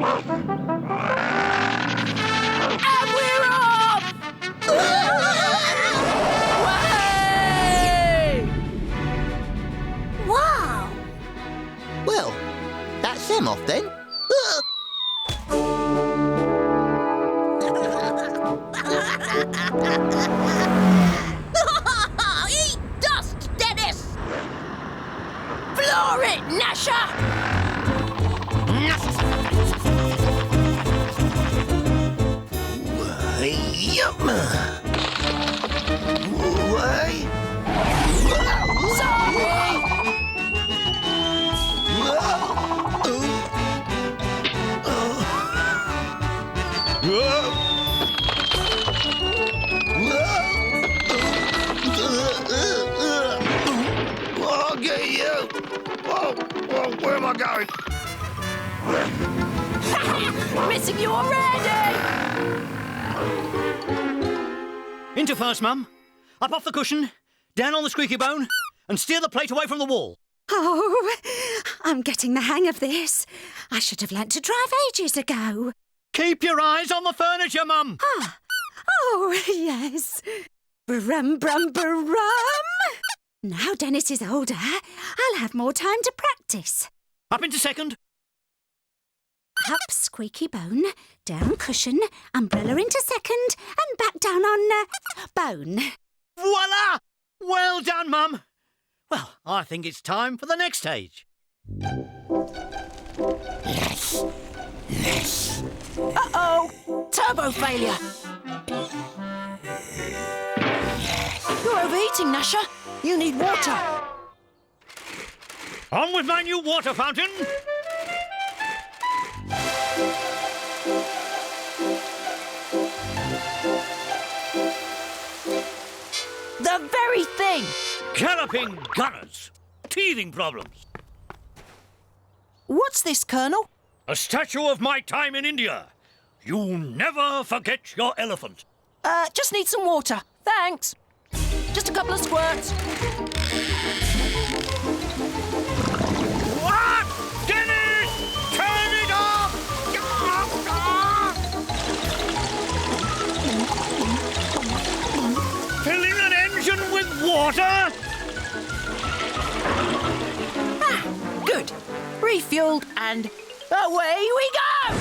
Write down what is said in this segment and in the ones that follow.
And we're off! Way! Wow! Well, that's them off then. Eat dust, Dennis! Floor it, Gnasher! Sorry! I'll get you! Whoa, where am I going? Missing you already! Into first, Mum. Up off the cushion, down on the squeaky bone, and steer the plate away from the wall. Oh, I'm getting the hang of this. I should have learnt to drive ages ago. Keep your eyes on the furniture, Mum. Oh, yes. Brum, brum, brum. Now Dennis is older, I'll have more time to practice. Up into second. Up squeaky bone, down cushion, umbrella into second, and back down on bone. Voila! Well done, Mum. Well, I think it's time for the next stage. Yes. Uh-oh! Turbo failure! You're overheating, Gnasher. You need water. On with my new water fountain. The very thing! Galloping gunners. Teething problems. What's this, Colonel? A statue of my time in India. You never forget your elephant. Just need some water. Thanks. Just a couple of squirts. What? Dennis! Turn it off! Filling an engine with water? Good. Refueled and away we go!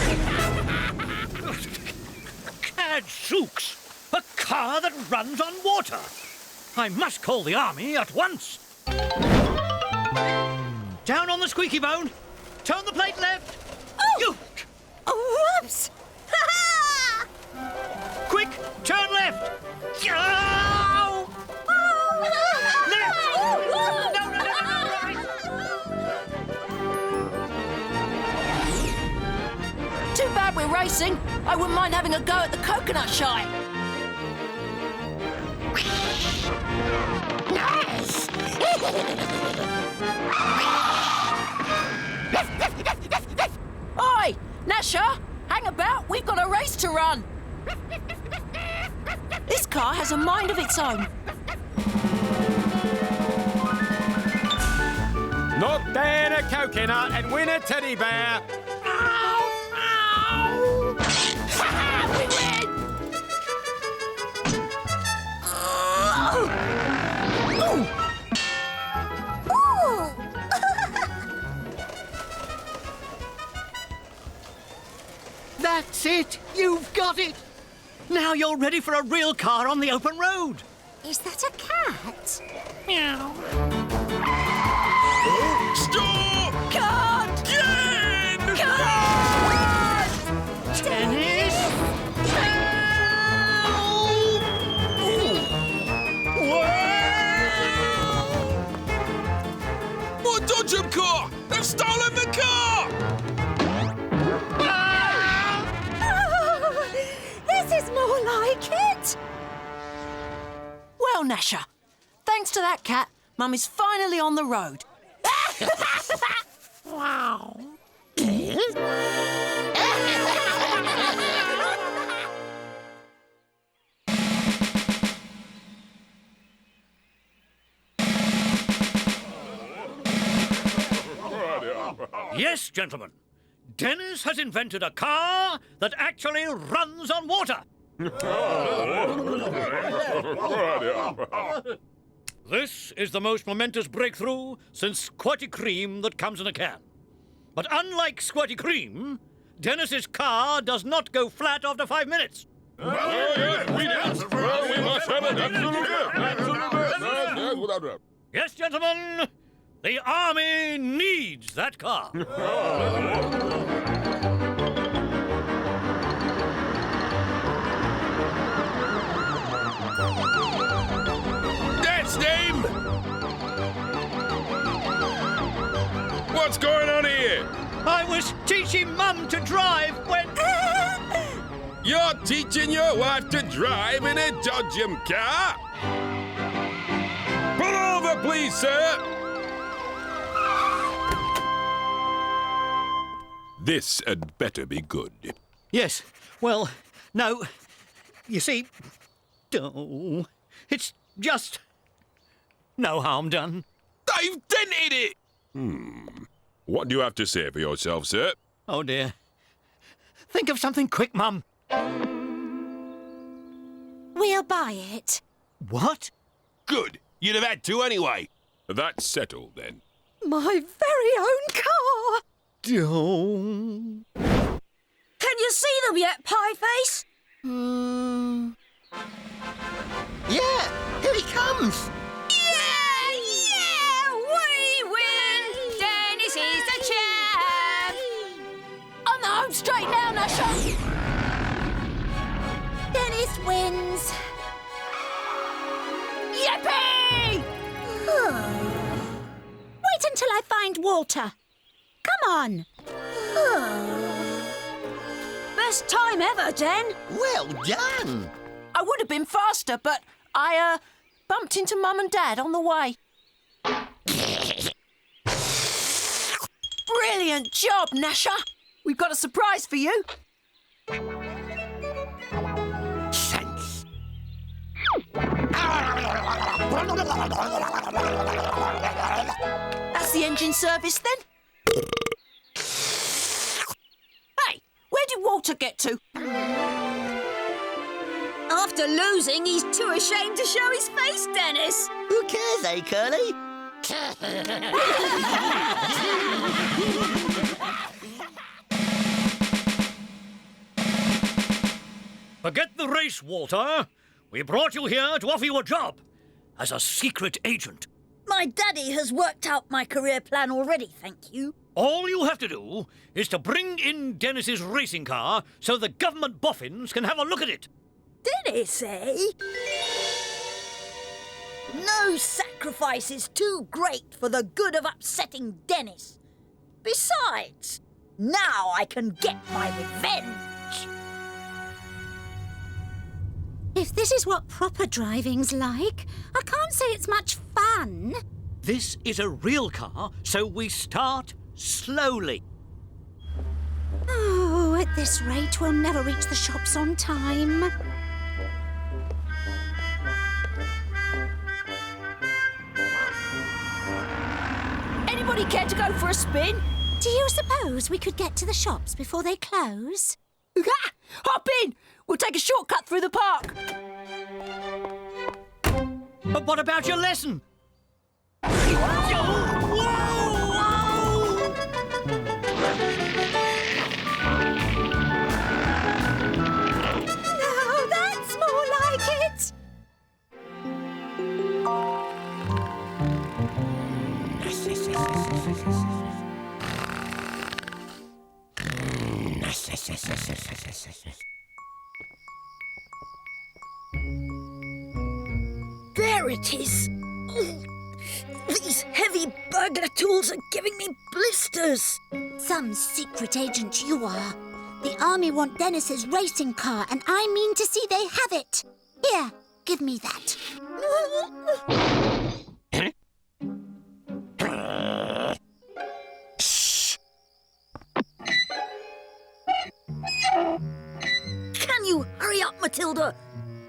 Gadzooks! A car that runs on water! I must call the army at once! Down on the squeaky bone! Turn the plate left! Oh! You! Whoops! Quick! Turn left! Yow! Left! No, right! Too bad we're racing. I wouldn't mind having a go at the coconut shy. Nice! Oi! Gnasher! Hang about, we've got a race to run. This car has a mind of its own. Knock down a coconut and win a teddy bear. We win! That's it! You've got it! Now you're ready for a real car on the open road. Is that a cat? Meow. Stop! Cut! Again! Cut! Dennis! What dodge 'em car? They've stolen the car! Oh, this is more like it. Well, Gnasher, thanks to that cat, Mum is finally on the road. Wow. Yes, gentlemen. Dennis has invented a car that actually runs on water. This is the most momentous breakthrough since Squirty Cream that comes in a can. But unlike Squirty Cream, Dennis's car does not go flat after 5 minutes. We must have it. Absolutely. Yes, gentlemen, the army needs that car. That's them! What's going on here? I was teaching Mum to drive when... You're teaching your wife to drive in a dodgem car? Pull over, please, sir! This had better be good. Yes, well, no. You see, oh, it's just no harm done. They've dented it! What do you have to say for yourself, sir? Oh, dear. Think of something quick, Mum. We'll buy it. What? Good. You'd have had to anyway. That's settled, then. My very own car. Don't. Can you see them yet, Pieface? Yeah, here he comes. Yeah! We win! Dennis is the champ! On the home straight now, Gnasher! Dennis wins. Yippee! Wait until I find Walter. Come on. Best time ever, Den. Well done. I would have been faster, but I, bumped into Mum and Dad on the way. Brilliant job, Gnasher. We've got a surprise for you. Thanks. That's the engine service, then. Hey, where did Walter get to? After losing, he's too ashamed to show his face, Dennis. Who cares, eh, Curly? Forget the race, Walter. We brought you here to offer you a job as a secret agent. My daddy has worked out my career plan already, thank you. All you have to do is to bring in Dennis's racing car so the government boffins can have a look at it. Dennis, eh? No sacrifice is too great for the good of upsetting Dennis. Besides, now I can get my revenge. If this is what proper driving's like, I can't say it's much fun. This is a real car, so we start slowly. Oh, at this rate, we'll never reach the shops on time. Anybody care to go for a spin? Do you suppose we could get to the shops before they close? Ha! Hop in! We'll take a shortcut through the park. But what about your lesson? No, that's more like it. There it is. Oh, these heavy burglar tools are giving me blisters. Some secret agent you are. The army want Dennis's racing car, and I mean to see they have it. Here, give me that. Can you hurry up, Matilda?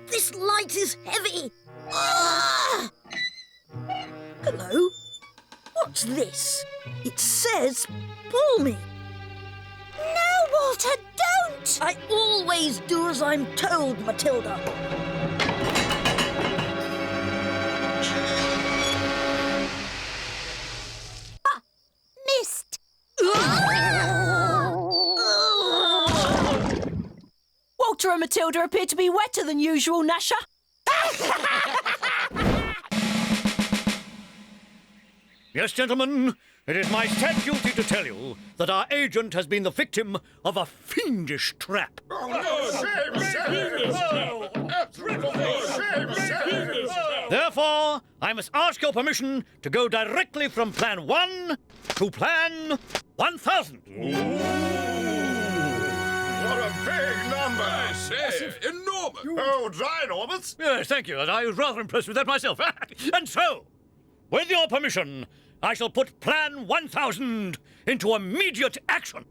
This light is heavy. Ah! Hello? What's this? It says, pull me. Walter, don't! I always do as I'm told, Matilda. Missed. Walter and Matilda appear to be wetter than usual, Gnasher. Yes, gentlemen, it is my sad duty to tell you that our agent has been the victim of a fiendish trap. Therefore, I must ask your permission to go directly from Plan 1 to Plan 1000. What a big number! I say, enormous! Oh, ginormous! Yes, thank you. I was rather impressed with that myself. And so, with your permission, I shall put Plan 1000 into immediate action.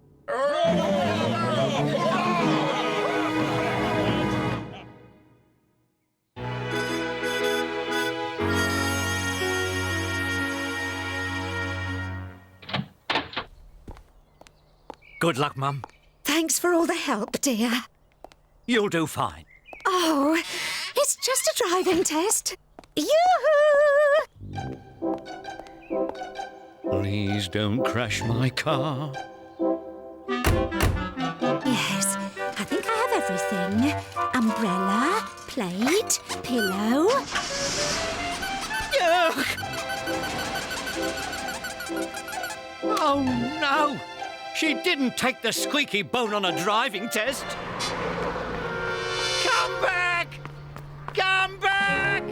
Good luck, Mum. Thanks for all the help, dear. You'll do fine. Oh, it's just a driving test. Yoo-hoo! Please don't crash my car. Yes, I think I have everything. Umbrella, plate, pillow. Oh, no! She didn't take the squeaky bone on a driving test. Come back! Come back!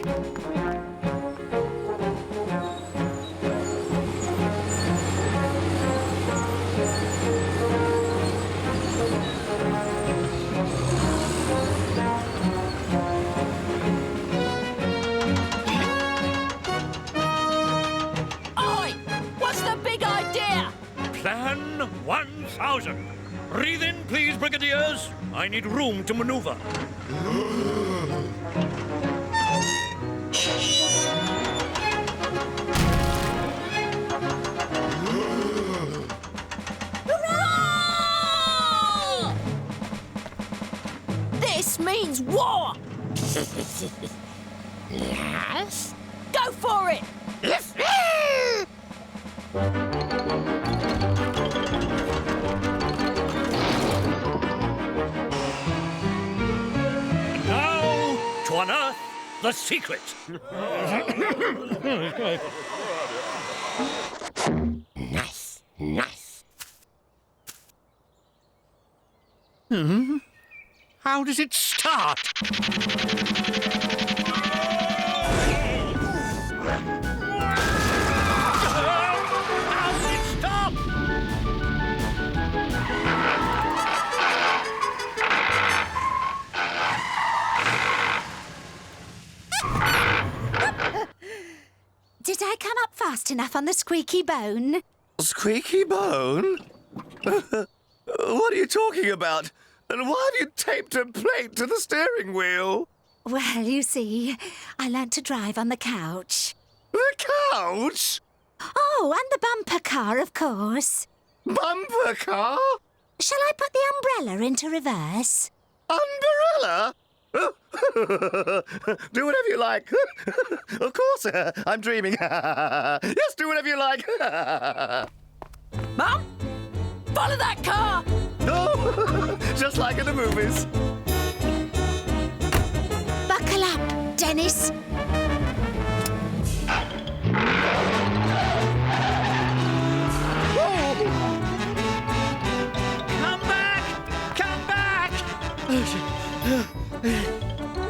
Oi! What's the big idea? Plan 1000. Breathe in, please, Brigadiers. I need room to maneuver. This means war! Yes? Go for it! Now, to unearth the secret. Nice, nice. How does it start? How does it stop? Did I come up fast enough on the squeaky bone? Squeaky bone? What are you talking about? And why have you taped a plate to the steering wheel? Well, you see, I learnt to drive on the couch. The couch? Oh, and the bumper car, of course. Bumper car? Shall I put the umbrella into reverse? Umbrella? Do whatever you like. Of course, I'm dreaming. Yes, do whatever you like. Mum? Follow that car! Oh, just like in the movies. Buckle up, Dennis. Come back! Come back!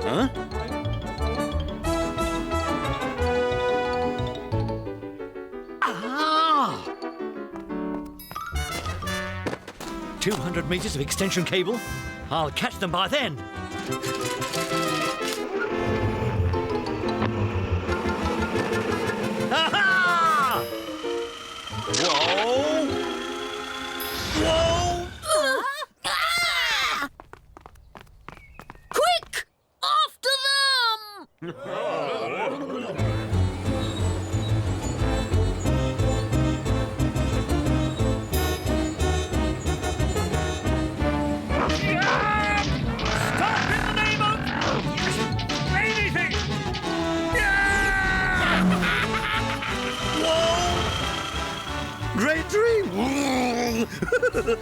Huh? Ah! 200 meters of extension cable. I'll catch them by then. Ha-ha! Whoa! Whoa! Ah! Quick! After them!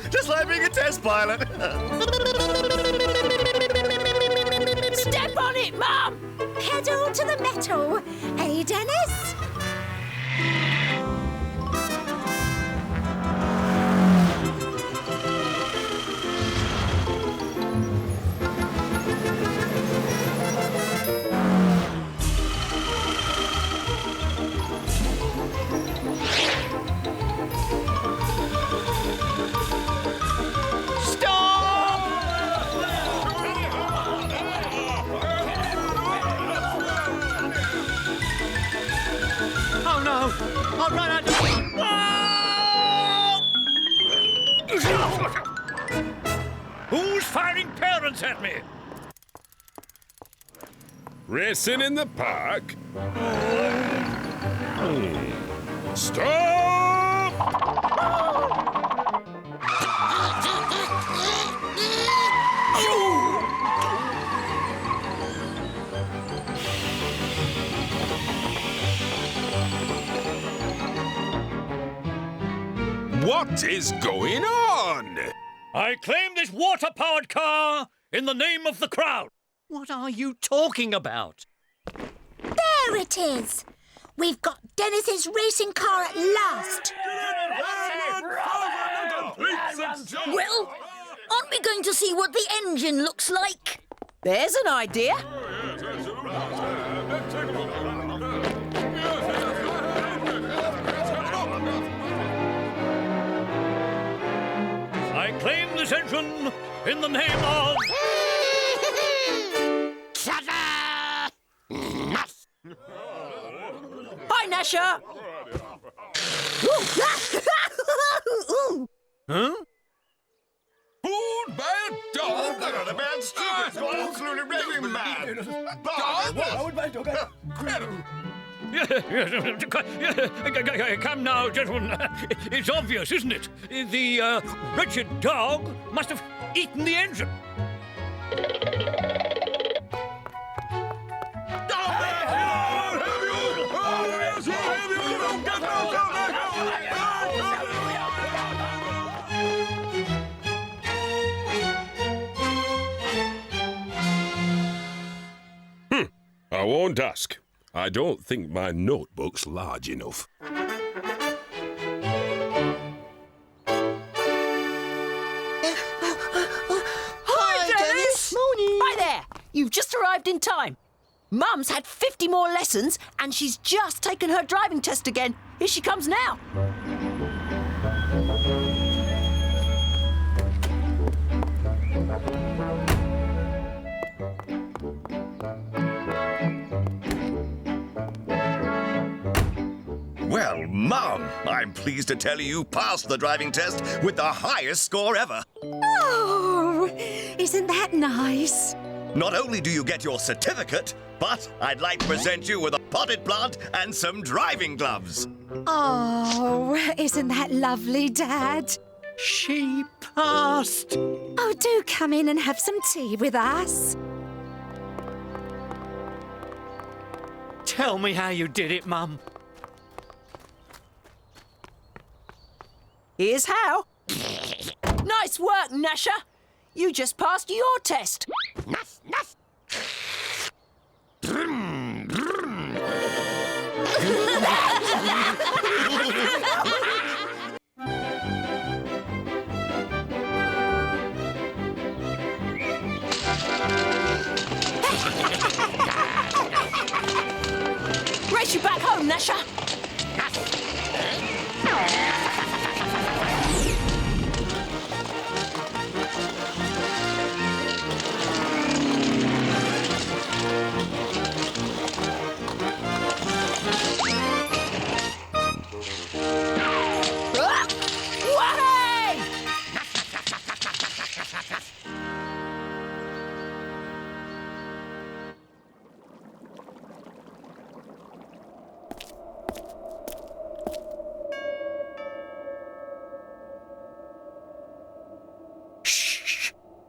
Just like being a test pilot. Step on it, Mum! Pedal to the metal. Hey, Dennis? Oh no! I'll run out of... Who's firing parents at me? Racing in the park? Stop! What is going on? I claim this water-powered car in the name of the crowd. What are you talking about? There it is. We've got Dennis's racing car at last. Well, aren't we going to see what the engine looks like? There's an idea. I claim this engine in the name of... Hi, Gnasher. Huh? Pulled by a dog? The man's stupid. It's absolutely raving mad. Come now, gentlemen. It's obvious, isn't it? The wretched dog must have eaten the engine. I won't ask. I don't think my notebook's large enough. Hi, Dennis. Morning. Hi there. You've just arrived in time. Mum's had 50 more lessons and she's just taken her driving test again. Here she comes now. Well, Mum, I'm pleased to tell you passed the driving test with the highest score ever. Oh, isn't that nice? Not only do you get your certificate, but I'd like to present you with a potted plant and some driving gloves. Oh, isn't that lovely, Dad? She passed. Oh, do come in and have some tea with us. Tell me how you did it, Mum. Here's how. Nice work, Gnasher. You just passed your test. Race you back home, Gnasher.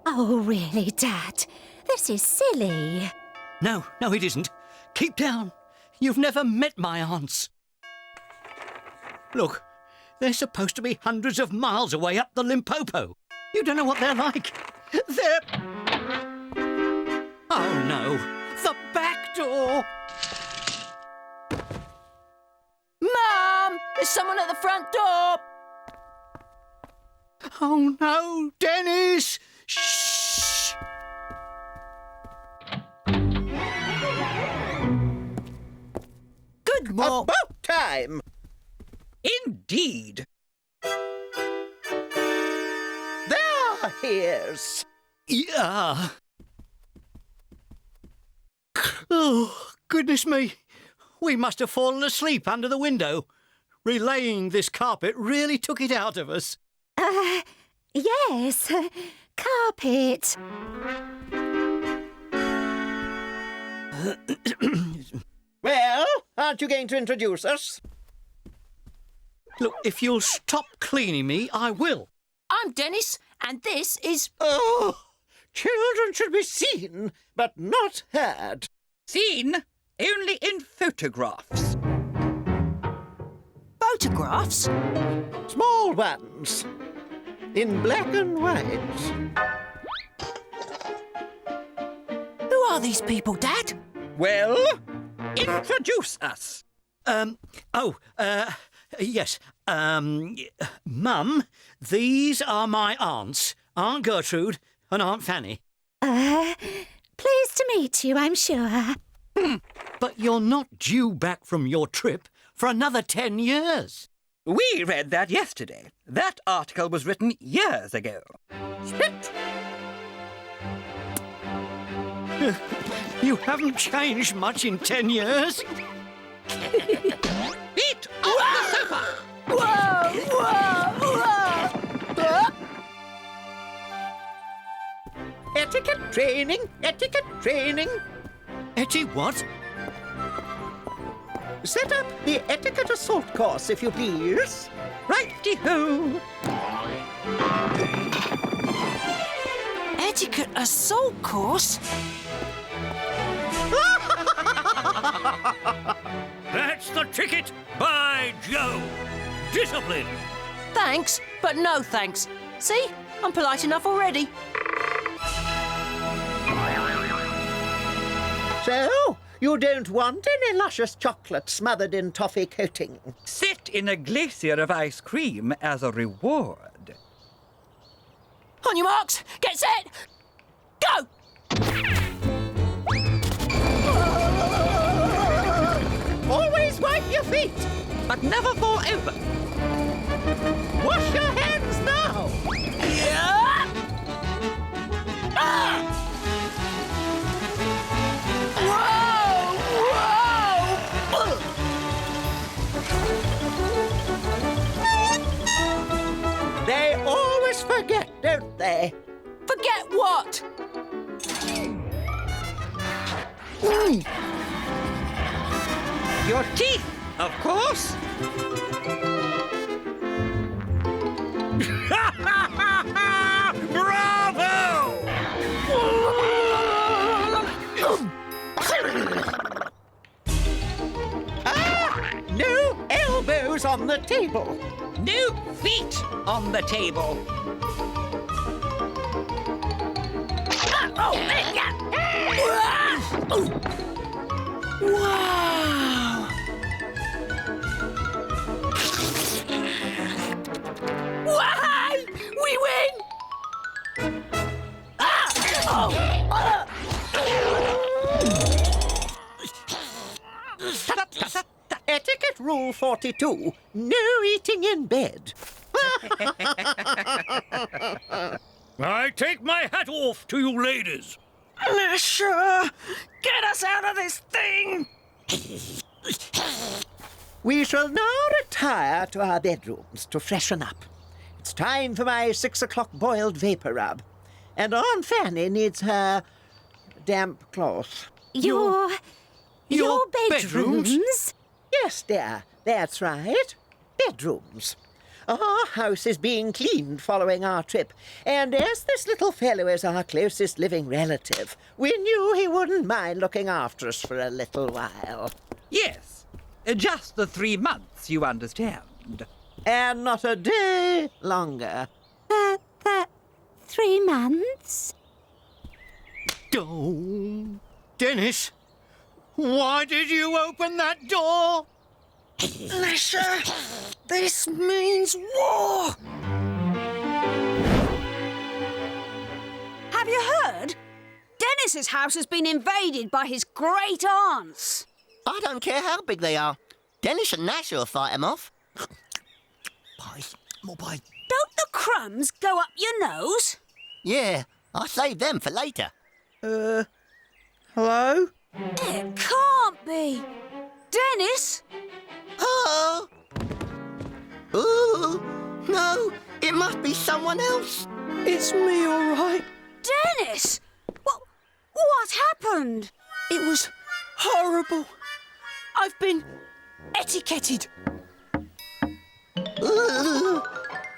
Oh, really, Dad? This is silly. No, it isn't. Keep down. You've never met my aunts. Look, They're supposed to be hundreds of miles away up the Limpopo. You don't know what they're like. They're... Oh, no. The back door. Mum! There's someone at the front door! Oh, no, Dennis! Shh! Good morning. About time! Indeed. There he is! Yeah. Oh, goodness me. We must have fallen asleep under the window. Relaying this carpet really took it out of us. Yes, carpet. Well, aren't you going to introduce us? Look, if you'll stop cleaning me, I will. I'm Dennis, and this is... Oh, children should be seen, but not heard. Seen only in photographs. Photographs? Small ones. In black and white. Who are these people, Dad? Well, introduce us. Yes. Mum, these are my aunts, Aunt Gertrude and Aunt Fanny. Pleased to meet you, I'm sure. But you're not due back from your trip for another 10 years. We read that yesterday. That article was written years ago. Spit! You haven't changed much in 10 years. Feet off the sofa! Whoa! Etiquette training, etiquette training. Etty what? Set up the etiquette assault course, if you please. Righty-ho! Etiquette assault course? That's the ticket, by Joe. Discipline. Thanks, but no thanks. See? I'm polite enough already. So, you don't want any luscious chocolate smothered in toffee coating? Sit in a glacier of ice cream as a reward. On your marks, get set, go! Always wipe your feet. But never fall over. Wash your hands now. Yeah! Ah! They always forget, don't they? Forget what? Your teeth, of course. Bravo! No elbows on the table. No feet on the table. Wow! Why? We win! Etiquette rule 42. No eating in bed. I take my hat off to you ladies. Gnasher! Get us out of this thing! We shall now retire to our bedrooms to freshen up. It's time for my 6 o'clock boiled vapor rub. And Aunt Fanny needs her damp cloth. Your bedrooms? bedrooms? Yes, dear, that's right. Bedrooms. Our house is being cleaned following our trip, and as this little fellow is our closest living relative, we knew he wouldn't mind looking after us for a little while. Yes, just the 3 months, you understand. and not a day longer. 3 months? Oh, Dennis, why did you open that door? Gnasher, this means war! Have you heard? Dennis's house has been invaded by his great aunts. I don't care how big they are. Dennis and Gnasher will fight them off. Pies. More pies. Don't the crumbs go up your nose? Yeah, I saved them for later. Hello? It can't be. Dennis? Oh! Ooh! No, it must be someone else. It's me, all right. Dennis! What happened? It was horrible. I've been etiquetted. Ooh!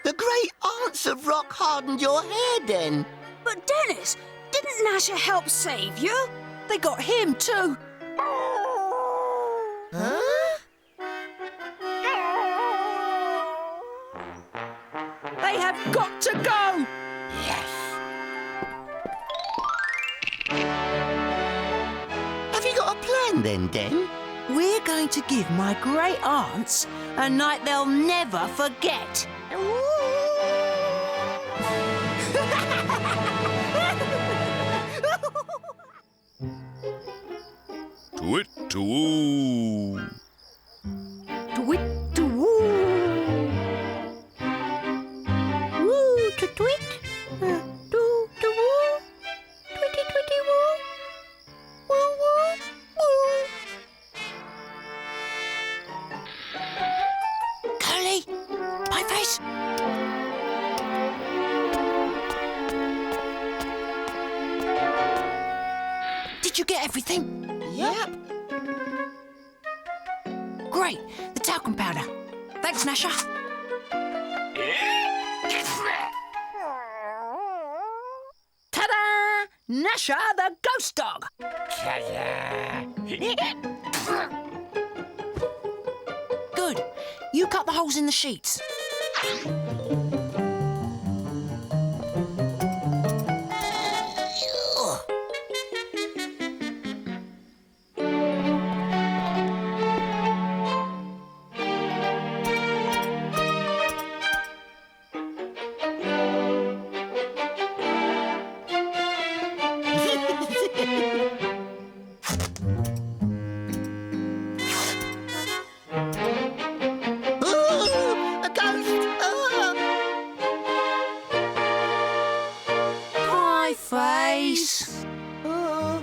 The great aunts have rock-hardened your hair, then. But Dennis, didn't Gnasher help save you? They got him too. Huh? They have got to go. Have you got a plan, then, Den? We're going to give my great aunts a night they'll never forget. Twit-to-woo. Twit-to-woo. Woo-to-twit. Do-to-woo. Twitty-twitty-woo. Woo-woo-woo. Curly, my face. Did you get everything? Yep. Great, the talcum powder. Thanks, Gnasher. Ta-da! Gnasher, the ghost dog. Good. You cut the holes in the sheets. Ooh! A ghost! Ah! My face. Oh,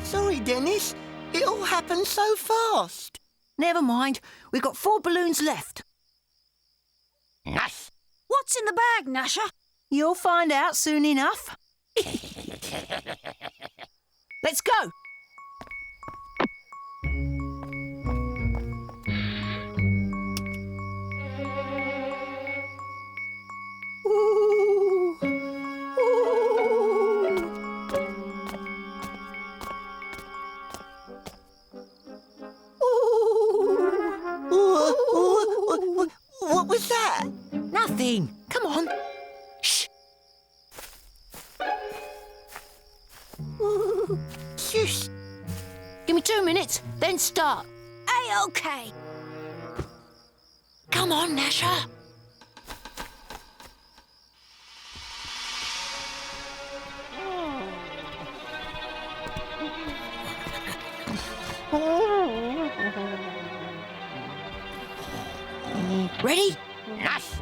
sorry, Dennis. It all happened so fast. Never mind. We've got 4 balloons left. Nice. What's in the bag, Gnasher? You'll find out soon enough. Let's go. Ooh. Ooh. Ooh, what was that? Nothing. Come on. Shh. Shush. Give me 2 minutes, then start. A-OK. Come on, Gnasher. Ready? Nice.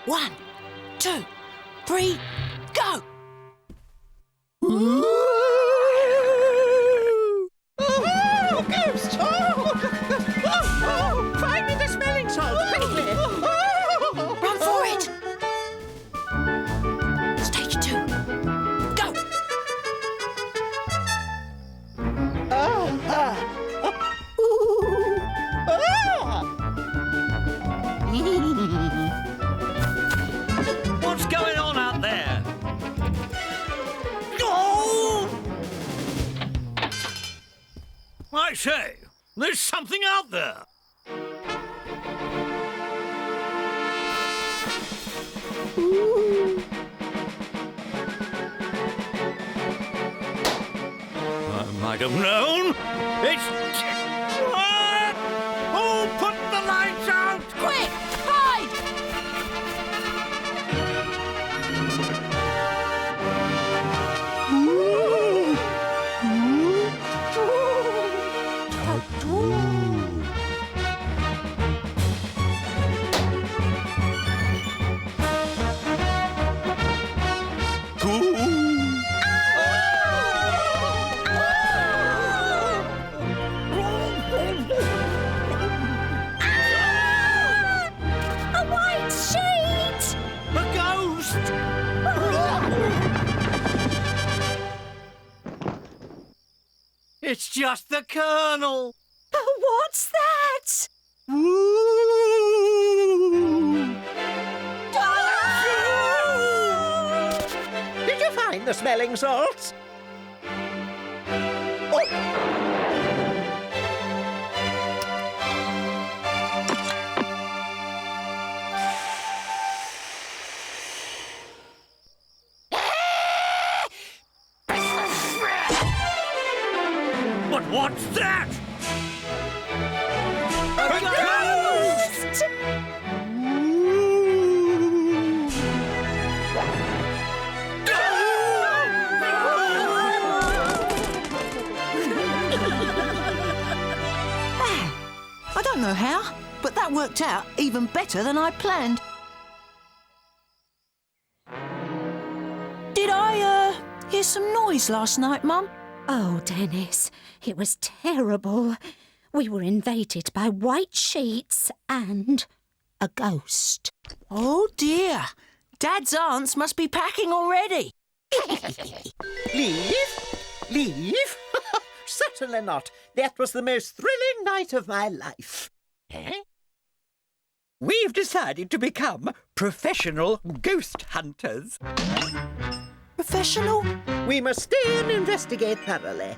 1, 2, 3, go! Oh, ghost! Oh, find me the smelling salt, quickly! Run for it! Stage 2. Go! What's going on out there? I say, there's something out there. I might have known. It's... Ah! Who put the lights out? Quick, hide! A white sheet! A ghost! It's just the Colonel. What's that? Did you find the smelling salts? Oh. But what's that? Ghost! I don't know how, but that worked out even better than I planned. Did I, hear some noise last night, Mum? Oh, Dennis, it was terrible. We were invaded by white sheets and a ghost. Oh, dear. Dad's aunts must be packing already. Leave? Leave? Certainly not. That was the most thrilling night of my life. We've decided to become professional ghost hunters. Professional? We must stay and investigate thoroughly.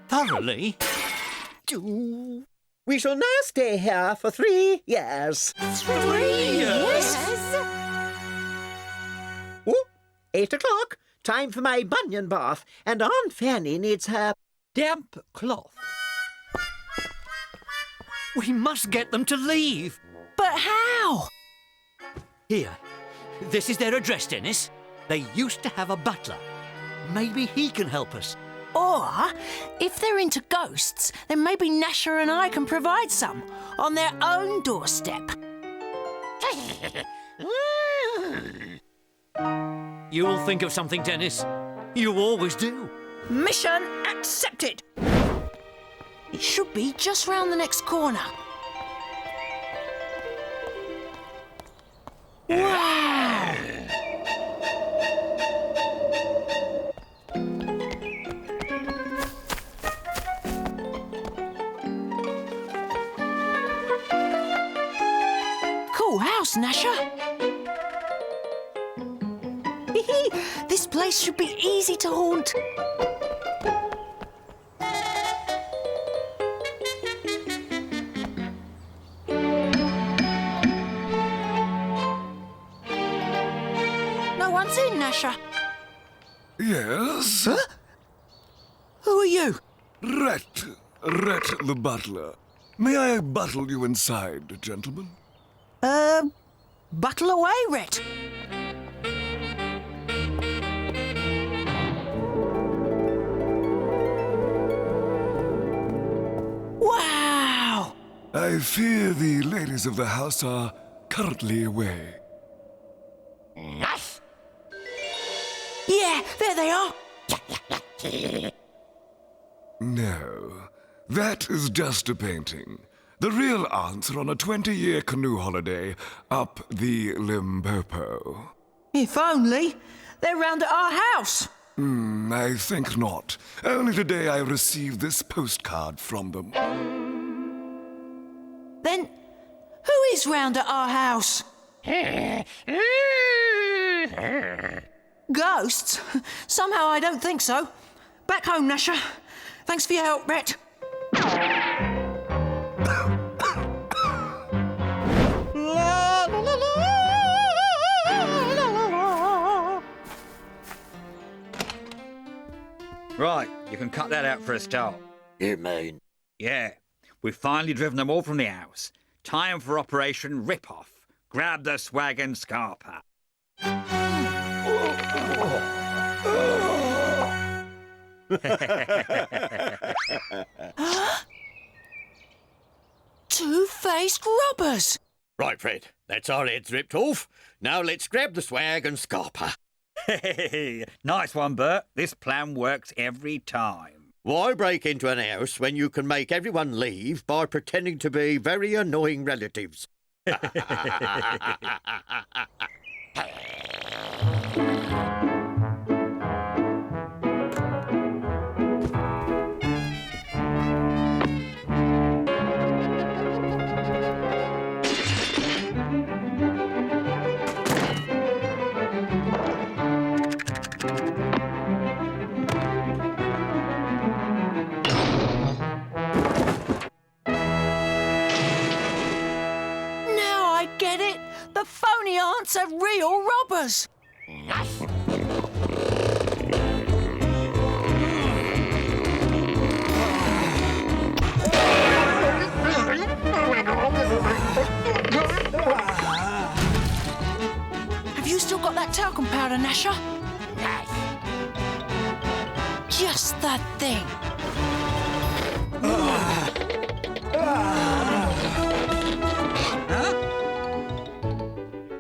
Thoroughly? We shall now stay here for 3 years. 3 years? Oh, 8 o'clock. Time for my bunion bath. And Aunt Fanny needs her... Damp cloth. We must get them to leave. But how? Here. This is their address, Dennis. They used to have a butler. Maybe he can help us. Or, if they're into ghosts, then maybe Gnasher and I can provide some on their own doorstep. You'll think of something, Dennis. You always do. Mission accepted! It should be just round the next corner. Wow! Cool house, Gnasher. This place should be easy to haunt. No one's in, Gnasher. Yes? Who are you? Rhett the butler. May I buttle you inside, gentlemen? Buttle away, Rhett. Wow! I fear the ladies of the house are currently away. Yeah, there they are. No, that is just a painting. The real aunts are on a 20-year canoe holiday up the Limpopo. If only. They're round at our house. I think not. Only today I received this postcard from them. Then, who is round at our house? Ghosts? Somehow I don't think so. Back home, Gnasher. Thanks for your help, Rhett. La, la, la, la. Right, you can cut that out for a start. You mean? Yeah, we've finally driven them all from the house. Time for Operation Ripoff. Grab the swag and scarper. 2-faced robbers! Right, Fred, that's our heads ripped off. Now let's grab the swag and scarper. Hey, nice one, Bert. This plan works every time. Why break into an house when you can make everyone leave by pretending to be very annoying relatives? The phony aunts are real robbers! Have you still got that talcum powder, Gnasher? Just the thing.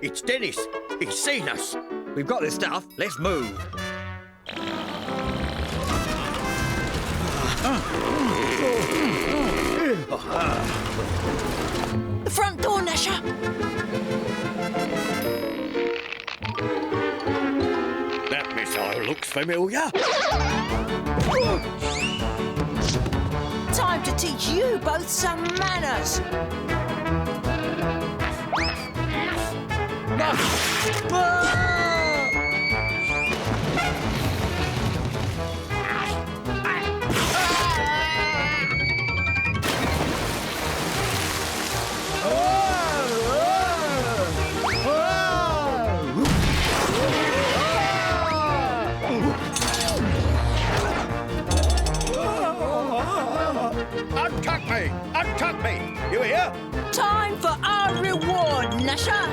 It's Dennis. He's seen us. We've got this stuff. Let's move. The front door, Gnasher. That missile looks familiar. Time to teach you both some manners. Untuck me! Untuck me! You hear? Time for our reward, Gnasher!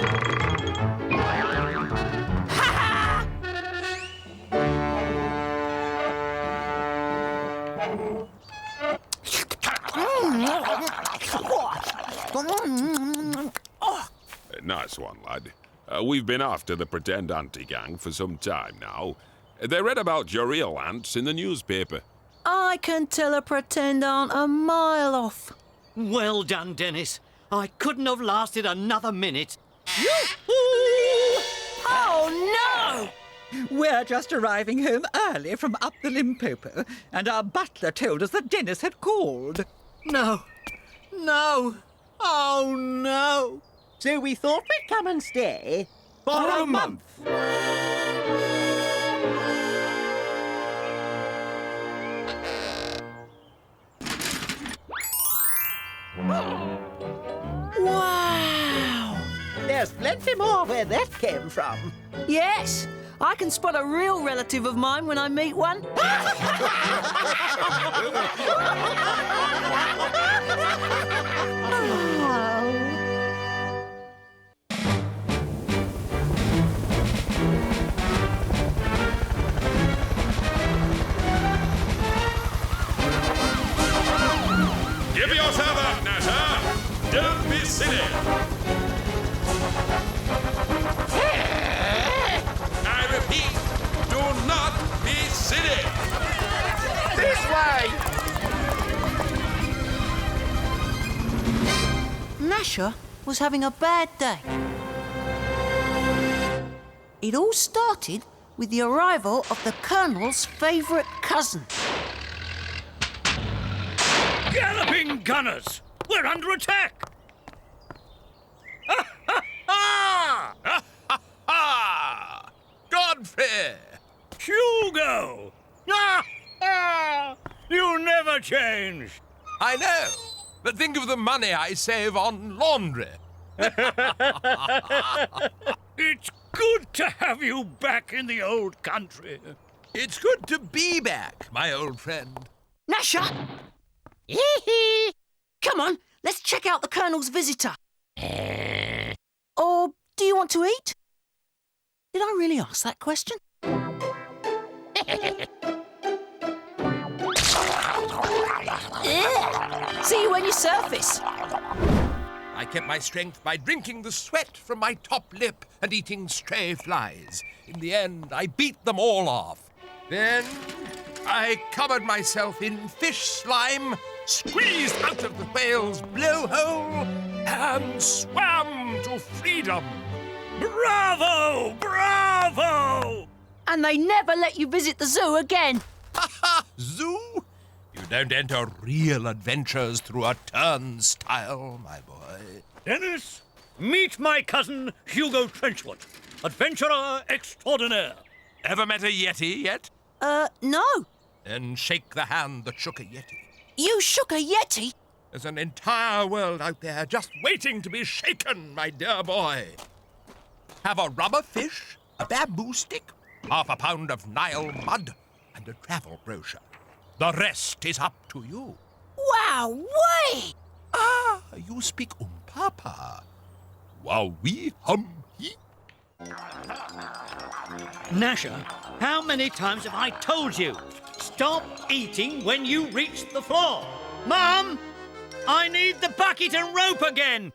Nice one, lad. We've been after the pretend auntie gang for some time now. They read about your real aunts in the newspaper. I can tell a pretend aunt a mile off. Well done, Dennis. I couldn't have lasted another minute. Oh, no! We're just arriving home early from up the Limpopo, and our butler told us that Dennis had called. No. No. Oh, no. So we thought we'd come and stay For a month. Wow! There's plenty more where that came from. Yes, I can spot a real relative of mine when I meet one. Give yourself up, Gnasher! Don't be silly! I repeat, do not be silly! This way! Gnasher was having a bad day. It all started with the arrival of the Colonel's favourite cousin. Galloping gunners! We're under attack! Ha ha ha! Ha ha ha! Godfrey! Hugo! Ah ha! You never change! I know, but think of the money I save on laundry. It's good to have you back in the old country. It's good to be back, my old friend. Gnasher! Come on, let's check out the Colonel's visitor. Or do you want to eat? Did I really ask that question? See you when you surface. I kept my strength by drinking the sweat from my top lip and eating stray flies. In the end, I beat them all off. Then I covered myself in fish slime, squeezed out of the whale's blowhole, and swam to freedom. Bravo! Bravo! And they never let you visit the zoo again. Ha ha! Zoo? You don't enter real adventures through a turnstile, my boy. Dennis, meet my cousin Hugo Trenchwood, adventurer extraordinaire. Ever met a yeti yet? No. Then shake the hand that shook a yeti. You shook a yeti? There's an entire world out there just waiting to be shaken, my dear boy. Have a rubber fish, a bamboo stick, half a pound of Nile mud, and a travel brochure. The rest is up to you. Wow, way! Ah, you speak Papa. Wowie hum he. Gnasher, how many times have I told you? Stop eating when you reach the floor. Mum, I need the bucket and rope again.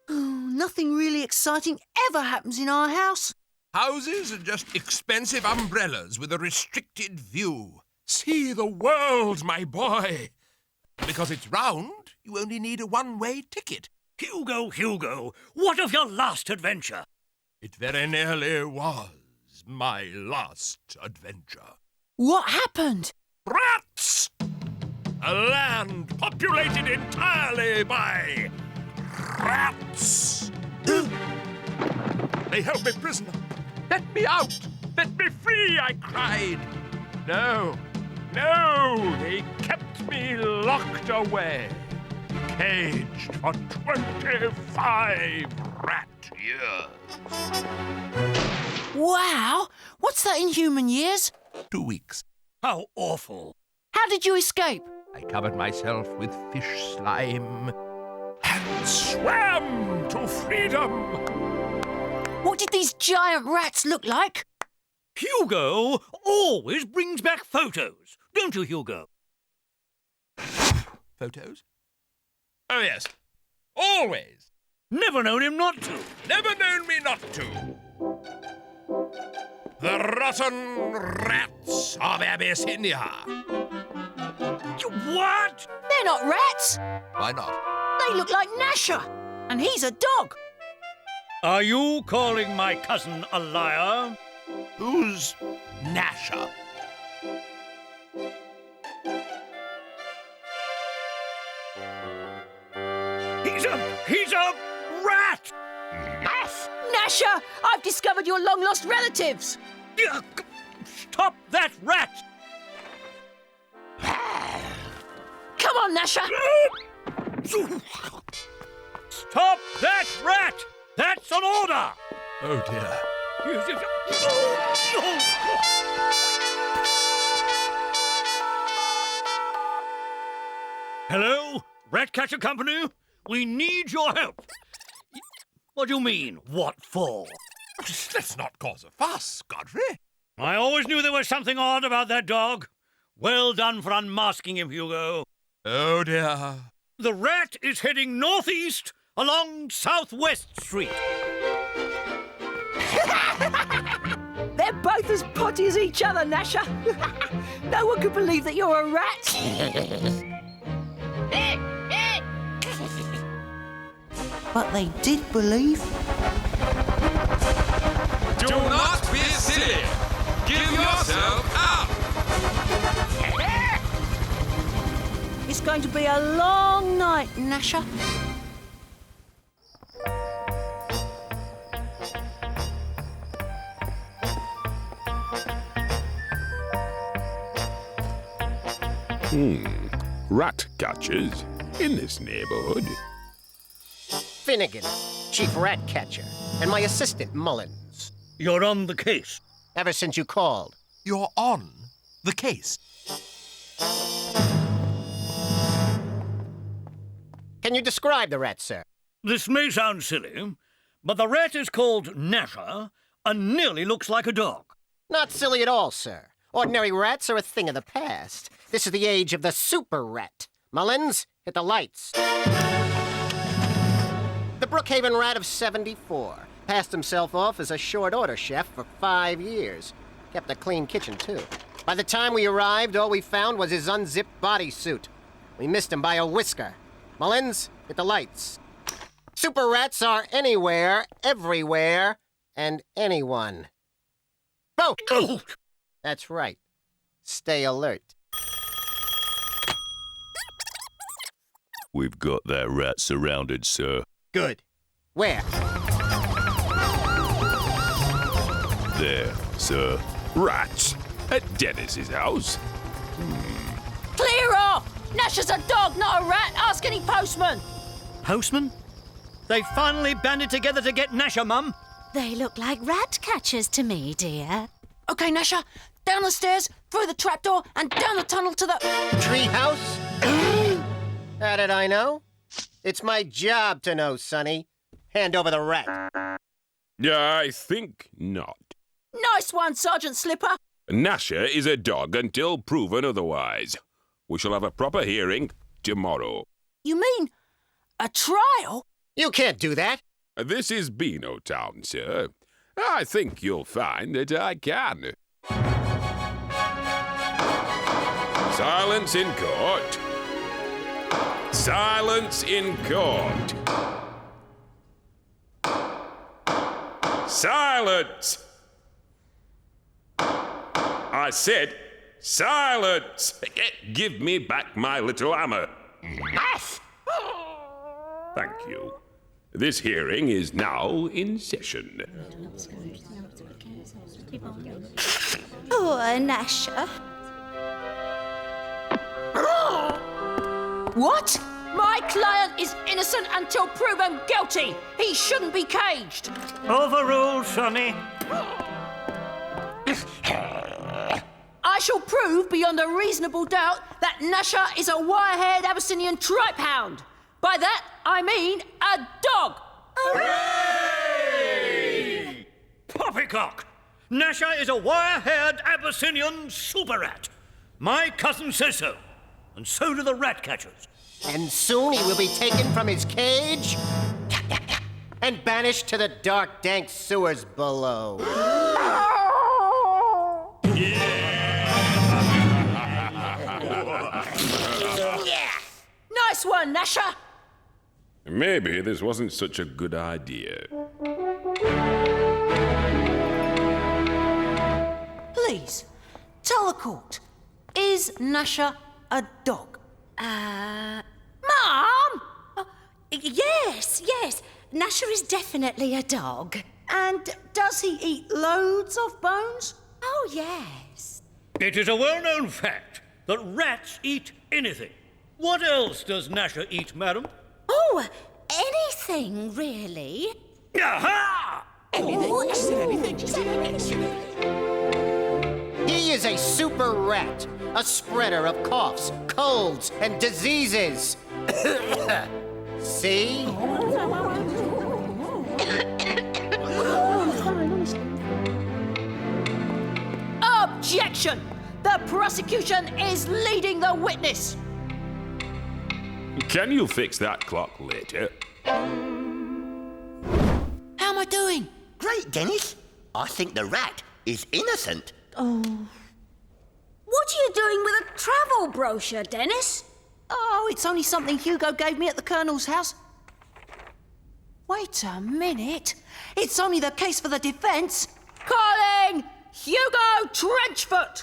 Nothing really exciting ever happens in our house. Houses are just expensive umbrellas with a restricted view. See the world, my boy. Because it's round, you only need a one-way ticket. Hugo, what of your last adventure? It very nearly was my last adventure. What happened? Rats! A land populated entirely by rats. They held me prisoner. Let me out! Let me free, I cried. No, they kept me locked away. Caged for 25 rat years. Wow! What's that in human years? 2 weeks. How awful. How did you escape? I covered myself with fish slime and swam to freedom. What did these giant rats look like? Hugo always brings back photos, don't you, Hugo? Photos? Oh, yes. Always. Never known him not to. Never known me not to. The rotten rats of Abyssinia. What? They're not rats. Why not? They look like Gnasher, and he's a dog. Are you calling my cousin a liar? Who's Gnasher? He's a rat! Gnasher, I've discovered your long-lost relatives. Stop that rat! Come on, Gnasher. Stop that rat! That's an order! Oh, dear. Hello? Rat Catcher Company? We need your help. What do you mean, what for? Let's not cause a fuss, Godfrey. I always knew there was something odd about that dog. Well done for unmasking him, Hugo. Oh, dear. The rat is heading northeast along Southwest Street. They're both as potty as each other, Gnasher. No one could believe that you're a rat. But they did believe. Do not be silly. Give yourself up. It's going to be a long night, Gnasher. Rat catchers in this neighborhood. Finnegan, chief rat catcher, and my assistant, Mullins. You're on the case. Ever since you called. you're on the case. Can you describe the rat, sir? This may sound silly, but the rat is called Gnasher and nearly looks like a dog. Not silly at all, sir. Ordinary rats are a thing of the past. This is the age of the super rat. Mullins, hit the lights. The Brookhaven rat of 74. Passed himself off as a short-order chef for 5 years. Kept a clean kitchen, too. By the time we arrived, all we found was his unzipped bodysuit. We missed him by a whisker. Mullins, hit the lights. Super rats are anywhere, everywhere, and anyone. Go! Oh. That's right. Stay alert. We've got that rat surrounded, sir. Good. Where? There, sir. Rats? At Dennis's house? Clear off! Gnasher's a dog, not a rat. Ask any postman. Postman? They finally banded together to get Gnasher, Mum. They look like rat catchers to me, dear. OK, Gnasher, down the stairs, through the trapdoor, and down the tunnel to the... Treehouse? How did I know? It's my job to know, Sonny. Hand over the rat. I think not. Nice one, Sergeant Slipper. Gnasher is a dog until proven otherwise. We shall have a proper hearing tomorrow. You mean a trial? You can't do that. This is Beano Town, sir. I think you'll find that I can. Silence in court. Silence in court. Silence! I said silence! Give me back my little hammer. Thank you. This hearing is now in session. Poor Gnasher. What? My client is innocent until proven guilty. He shouldn't be caged. Overruled, Sonny. I shall prove beyond a reasonable doubt that Gnasher is a wire-haired Abyssinian tripe hound. By that, I mean a dog. Hooray! Poppycock! Gnasher is a wire-haired Abyssinian super rat. My cousin says so, and so do the rat catchers. And soon he will be taken from his cage and banished to the dark, dank sewers below. Nice one, Gnasher. Maybe this wasn't such a good idea. Please, tell the court, is Gnasher a dog? Mum? Yes. Gnasher is definitely a dog. And does he eat loads of bones? Oh, yes. It is a well-known fact that rats eat anything. What else does Gnasher eat, madam? Oh, anything, really. Aha! He is a super rat, a spreader of coughs, colds, and diseases. See? Objection! The prosecution is leading the witness. Can you fix that clock later? How am I doing? Great, Dennis. I think the rat is innocent. Oh. What are you doing with a travel brochure, Dennis? Oh, it's only something Hugo gave me at the Colonel's house. Wait a minute. It's only the case for the defence. Calling Hugo Trenchfoot!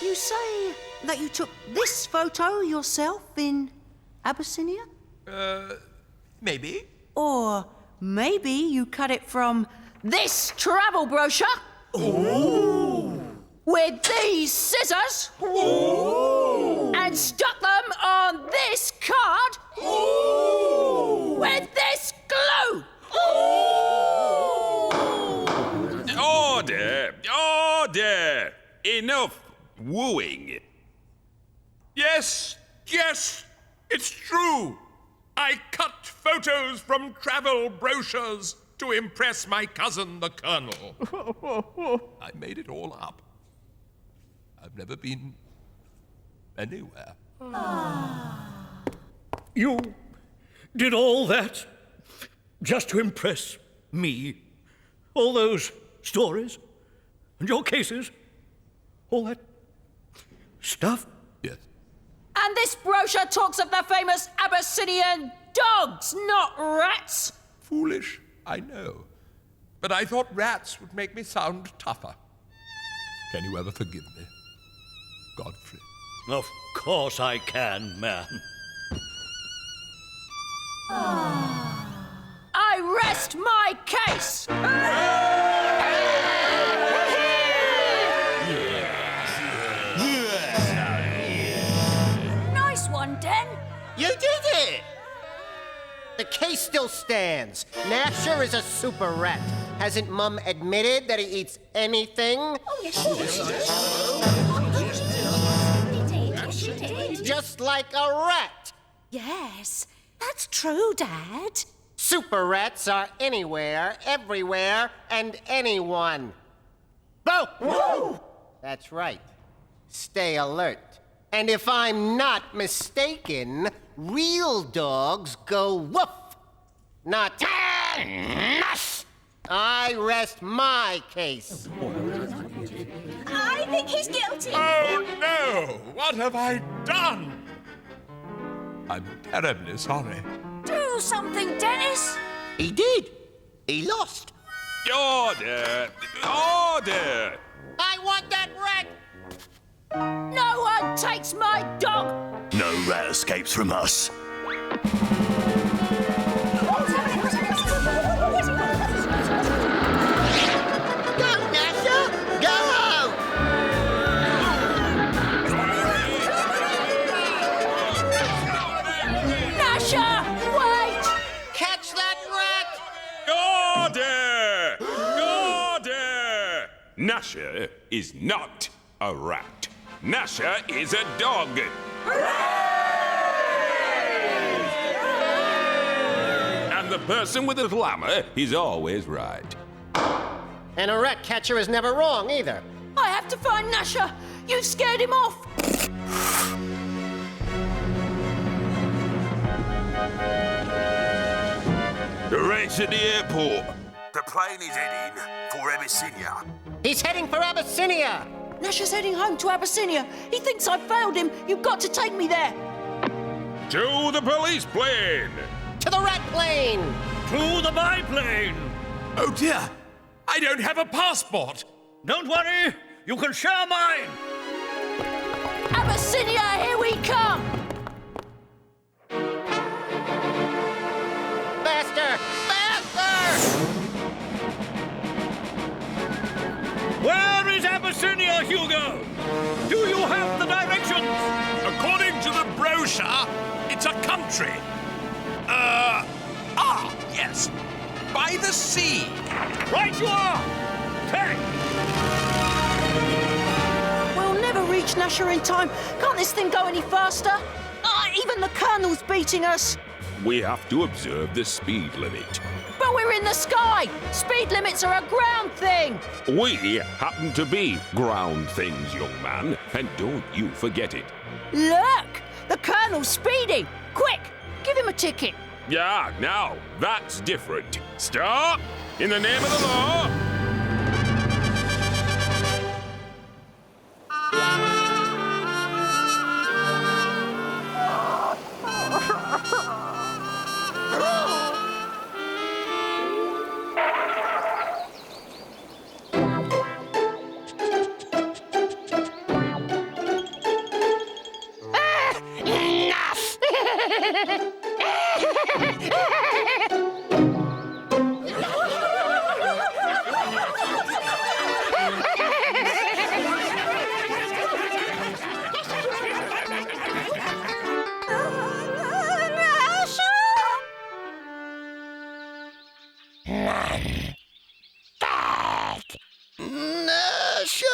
You say that you took this photo yourself in Abyssinia? Maybe. Or maybe you cut it from this travel brochure? Ooh! With these scissors? Ooh! And stuck them on this card? Ooh! With this glue? Order! Order! Enough wooing. Yes, it's true. I cut photos from travel brochures to impress my cousin, the Colonel. I made it all up. I've never been anywhere. You did all that just to impress me? All those stories and your cases? All that stuff? Yes. And this brochure talks of the famous Abyssinian dogs, not rats. Foolish, I know. But I thought rats would make me sound tougher. Can you ever forgive me, Godfrey? Of course I can, man. I rest my case. Nice one, Den. You did it! The case still stands. Gnasher is a super rat. Hasn't Mum admitted that he eats anything? Oh, yes, she did. Just like a rat. Yes, that's true, Dad. Super rats are anywhere, everywhere, and anyone. Bo! Woo! That's right. Stay alert. And if I'm not mistaken, real dogs go woof, not nuff. I rest my case. I think he's guilty. Oh, no! What have I done? I'm terribly sorry. Do something, Dennis. He did. He lost. Order! Order! I want that rat! No one takes my dog. No rat escapes from us. Go, Gnasher! Go! Gnasher, wait! Catch that rat! Order! Order! Gnasher is not a rat. Gnasher is a dog. And the person with the glamour is always right. And a rat catcher is never wrong either. I have to find Gnasher. You've scared him off. The rat's at the airport. The plane is heading for Abyssinia. He's heading for Abyssinia! Gnasher's heading home to Abyssinia. He thinks I failed him. You've got to take me there. To the police plane! To the rat plane! To the biplane! Oh, dear. I don't have a passport. Don't worry, you can share mine! Abyssinia, here we come! Faster! Faster! Where is Abyssinia, Hugo? Do you have the directions? According to the brochure, it's a country. Yes. By the sea. Right you are! Take! We'll never reach Gnasher in time. Can't this thing go any faster? Even the Colonel's beating us. We have to observe the speed limit. But we're in the sky. Speed limits are a ground thing. We happen to be ground things, young man, and don't you forget it. Look! The Colonel's speeding. Quick, give him a ticket. Yeah, now, that's different. Stop! In the name of the law! Gnasher!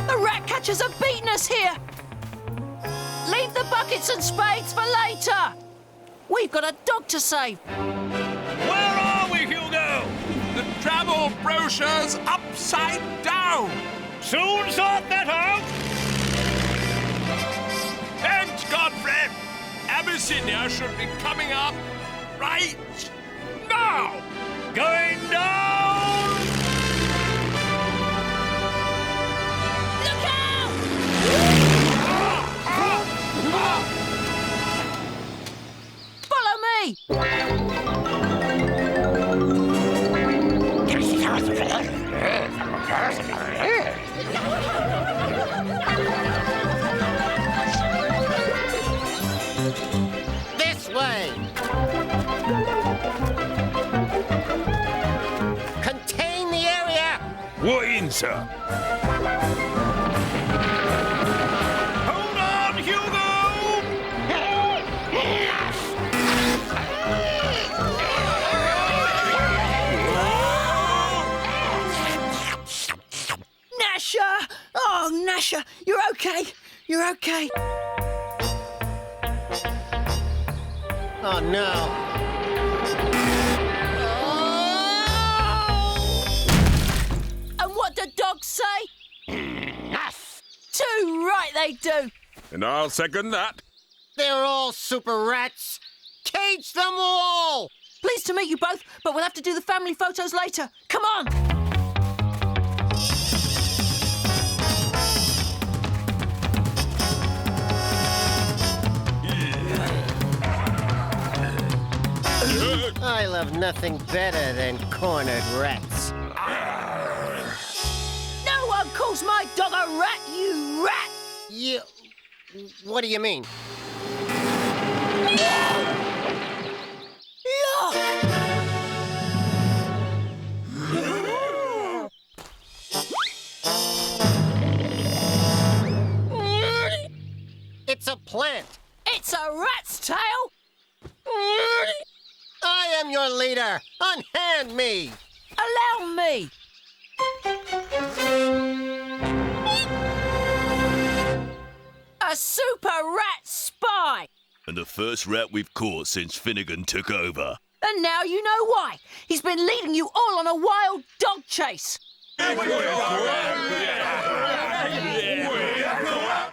The rat catchers have beaten us here. Leave the buckets and spades for later. We've got a dog to save. Where are we, Hugo? The travel brochure's upside down. Soon sort that out. Thanks, Godfrey. Abyssinia should be coming up right now. Going down. Look out! Follow me. This way! Contain the area! What in, sir? Hold on, Hugo. Gnasher! Oh, Gnasher, you're okay. You're okay. Oh, no. And what do dogs say? Too right they do. And I'll second that. They're all super rats. Cage them all! Pleased to meet you both, but we'll have to do the family photos later. Come on! I love nothing better than cornered rats. No one calls my dog a rat, you rat! You... What do you mean? Look! It's a plant. It's a rat's tail! I am your leader. Unhand me. Allow me! A super rat spy! And the first rat we've caught since Finnegan took over. And now you know why. He's been leading you all on a wild dog chase.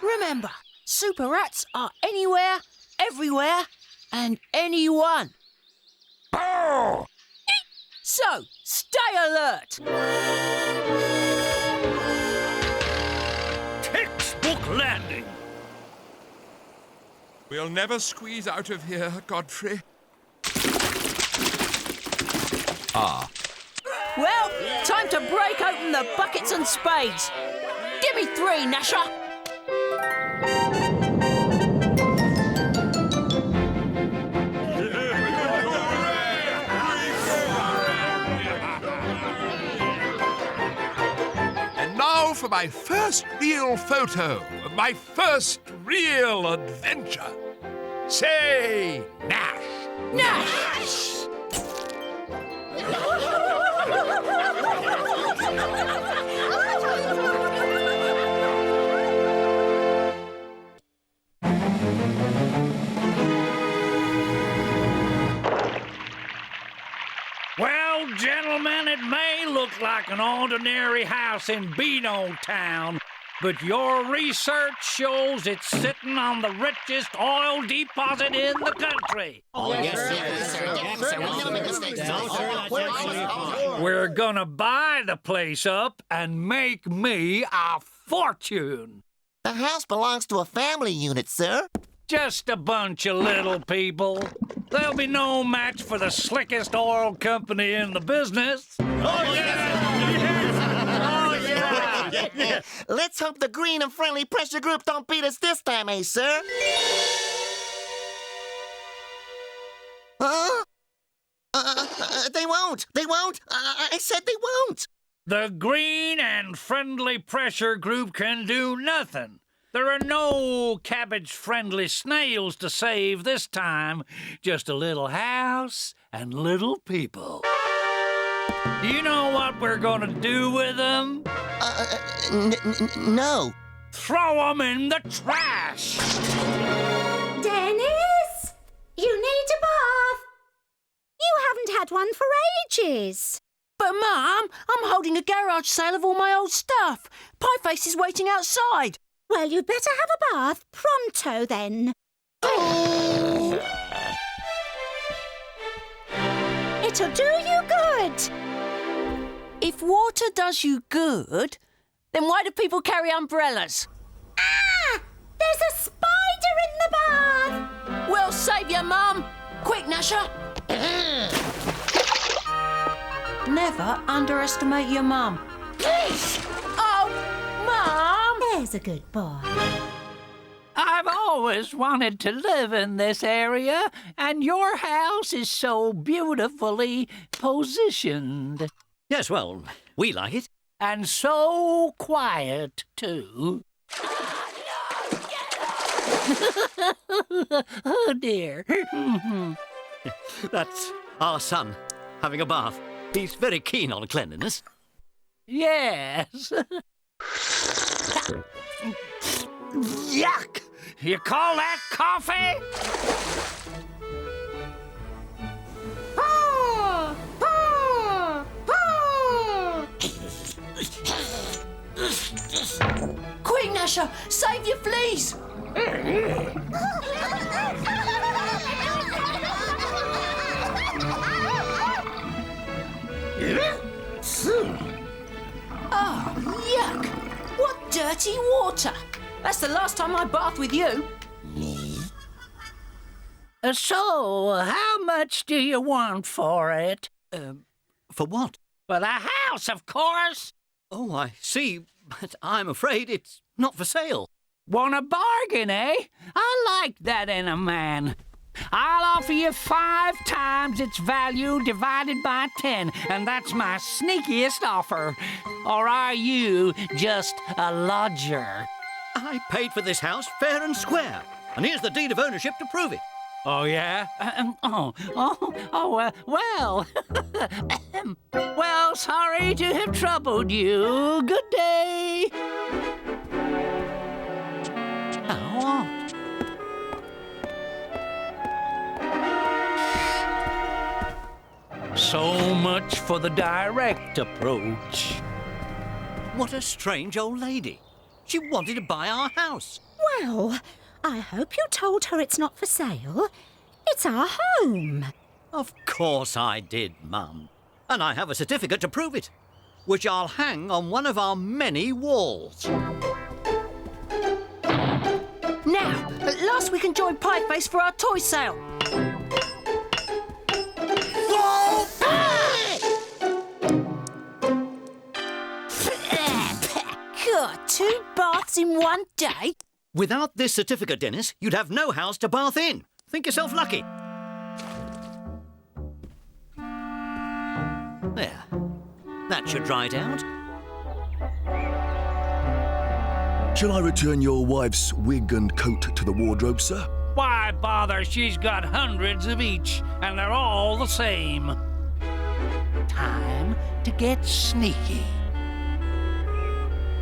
Remember, super rats are anywhere, everywhere, and anyone. So, stay alert. Textbook landing. We'll never squeeze out of here, Godfrey. Ah. Well, time to break open the buckets and spades. Give me 3, Gnasher. And now for my first real photo of my first real adventure. Say, Nash. Nash! Well, gentlemen, it may look like an ordinary house in Beano Town, but your research shows it's sitting on the richest oil deposit in the country. Oh, yes, sir. We're gonna buy the place up and make me a fortune. The house belongs to a family unit, sir. Just a bunch of little people. There'll be no match for the slickest oil company in the business. Oh, Let's hope the green and friendly pressure group don't beat us this time, eh, sir? Huh? They won't. They won't. I said they won't. The green and friendly pressure group can do nothing. There are no cabbage-friendly snails to save this time. Just a little house and little people. Do you know what we're going to do with them? No. Throw them in the trash! Dennis! You need a bath! You haven't had one for ages. But, Mum, I'm holding a garage sale of all my old stuff. Pieface is waiting outside. Well, you'd better have a bath pronto, then. It'll do you good. If water does you good, then why do people carry umbrellas? Ah! There's a spider in the bath! We'll save you, Mum. Quick, Gnasher. Never underestimate your mum. Oh, Mum! There's a good boy. I've always wanted to live in this area, and your house is so beautifully positioned. Yes, well, we like it. And so quiet, too. Oh, dear. That's our son, having a bath. He's very keen on cleanliness. Yes. Yuck! You call that coffee? Quick, Gnasher, save your fleas! Oh, yuck! What dirty water! That's the last time I bathed with you. So, how much do you want for it? For what? For the house, of course. Oh, I see, but I'm afraid it's not for sale. Want a bargain, eh? I like that in a man. I'll offer you 5 times its value divided by 10, and that's my sneakiest offer. Or are you just a lodger? I paid for this house fair and square, and here's the deed of ownership to prove it. Oh, yeah? Well. Well, sorry to have troubled you. Good day. Oh. So much for the direct approach. What a strange old lady. She wanted to buy our house. Well, I hope you told her it's not for sale. It's our home. Of course I did, Mum. And I have a certificate to prove it, which I'll hang on one of our many walls. Now, at last we can join Pieface for our toy sale. God, 2 baths in one day? Without this certificate, Dennis, you'd have no house to bath in. Think yourself lucky. There. That should dry it out. Shall I return your wife's wig and coat to the wardrobe, sir? Why bother? She's got hundreds of each, and they're all the same. Time to get sneaky.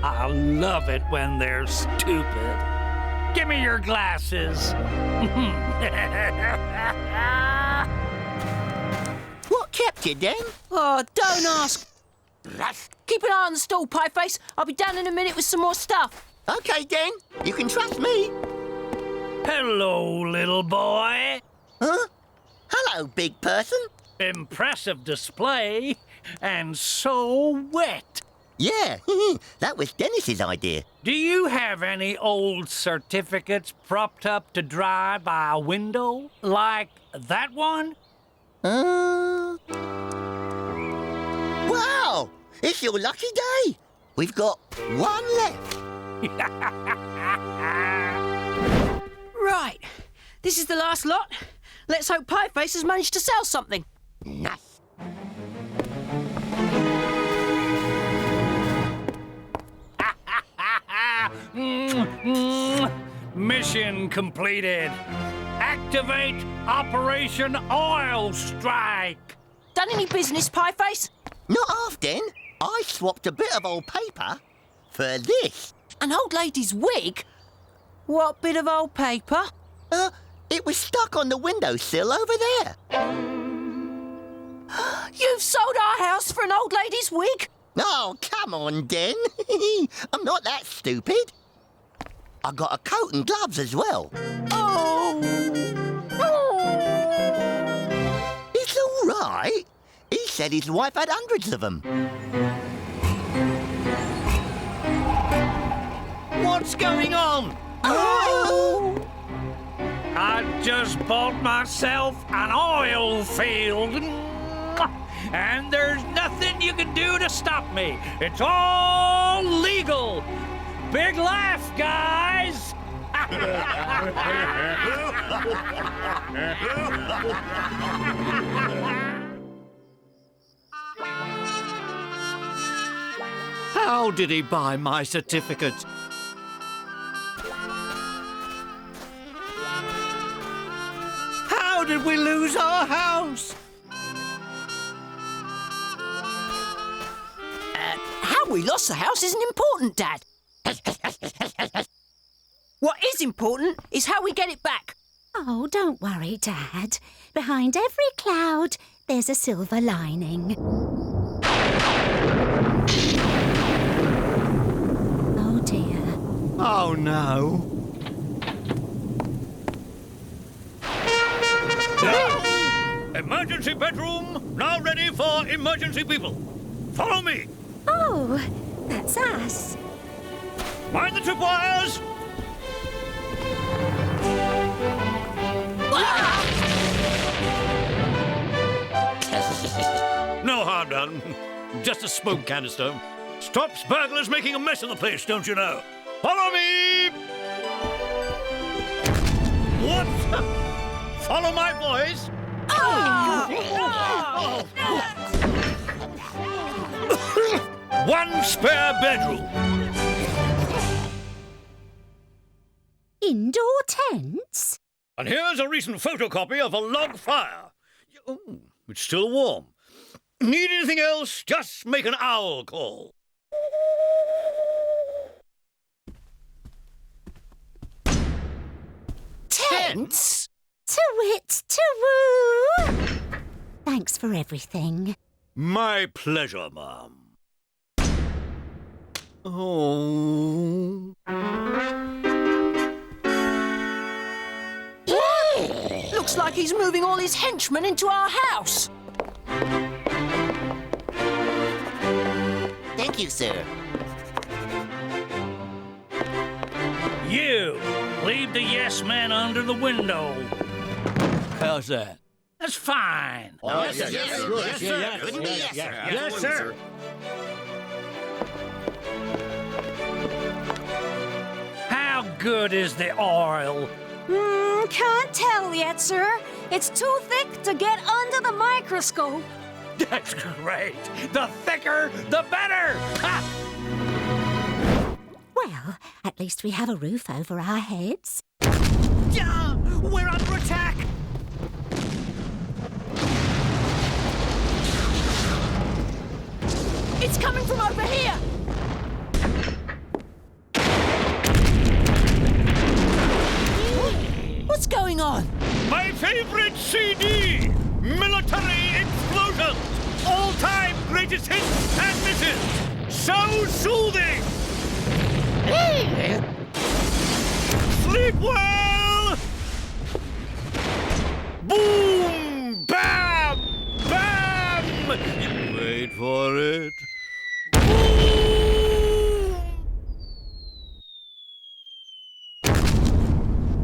I love it when they're stupid. Give me your glasses. What kept you, Den? Oh, don't ask. Keep an eye on the stall, Pieface. I'll be down in a minute with some more stuff. OK, Den. You can trust me. Hello, little boy. Huh? Hello, big person. Impressive display, and so wet. Yeah, that was Dennis's idea. Do you have any old certificates propped up to dry by a window? Like that one? Wow! It's your lucky day. We've got 1 left. Right. This is the last lot. Let's hope Pieface has managed to sell something. Nice. Mission completed. Activate Operation Oil Strike. Done any business, Pieface? Not often. I swapped a bit of old paper for this. An old lady's wig? What bit of old paper? It was stuck on the windowsill over there. You've sold our house for an old lady's wig? Oh, come on, Den. I'm not that stupid. I got a coat and gloves as well. Oh! It's all right. He said his wife had hundreds of them. What's going on? Oh! I just bought myself an oil field. And there's nothing you can do to stop me. It's all legal. Big laugh, guys. How did he buy my certificate? How did we lose our house? How we lost the house isn't important, Dad. What is important is how we get it back. Oh, don't worry, Dad. Behind every cloud, there's a silver lining. Oh, dear. Oh, no. Emergency bedroom, now ready for emergency people. Follow me. Oh, that's us. Mind the tripwires. No harm done. Just a smoke canister. Stops burglars making a mess of the place, don't you know? Follow me! What? Follow my voice? One spare bedroom. Indoor tents? And here's a recent photocopy of a log fire. Oh, it's still warm. Need anything else? Just make an owl call. Tents? To-wit, to-woo! Thanks for everything. My pleasure, Mum. Oh. Looks like he's moving all his henchmen into our house. Thank you, sir. You, leave the yes men under the window. How's that? That's fine. Yes, sir. Yes, sir. How good is the oil? Can't tell yet, sir. It's too thick to get under the microscope. That's great. The thicker, the better. Ha! Well, at least we have a roof over our heads. Yeah, we're under attack. It's coming from over here. What's going on? My favorite CD! Military Explosions! All-time greatest hits and misses! So soothing! Sleep well! Boom! Bam! Bam! Wait for it.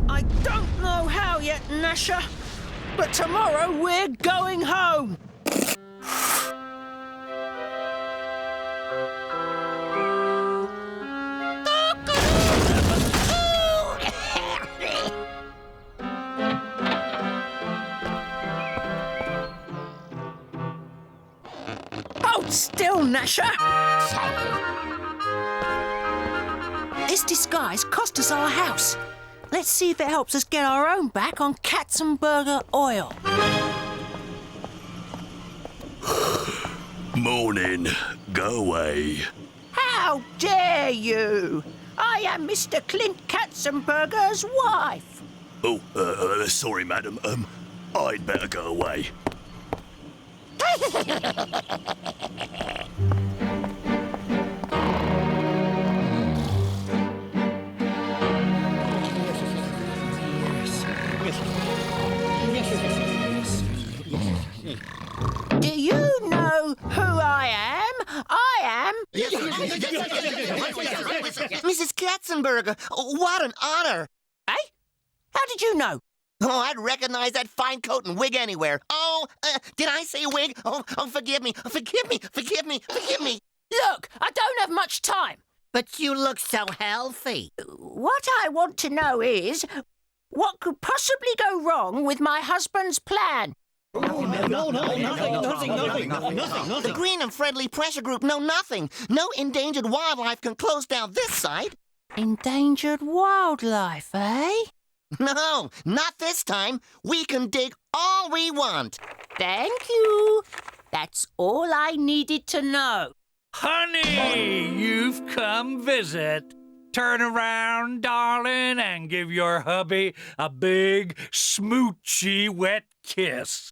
I don't know how yet, Gnasher, but tomorrow we're going home. still, Gnasher. This disguise cost us our house. Let's see if it helps us get our own back on Katzenberger oil. Morning. Go away. How dare you? I am Mr. Clint Katzenberger's wife. Oh, sorry, madam. I'd better go away. Do you know who I am? I am... Mrs. Katzenberger, what an honor. Eh? How did you know? Oh, I'd recognize that fine coat and wig anywhere. Oh, did I say wig? Oh, forgive me. Forgive me. Look, I don't have much time. But you look so healthy. What I want to know is, what could possibly go wrong with my husband's plan? Nothing. The Green and Friendly Pressure Group know nothing. No endangered wildlife can close down this site. Endangered wildlife, eh? No, not this time. We can dig all we want. Thank you. That's all I needed to know. Honey, you've come visit. Turn around, darling, and give your hubby a big, smoochy, wet kiss.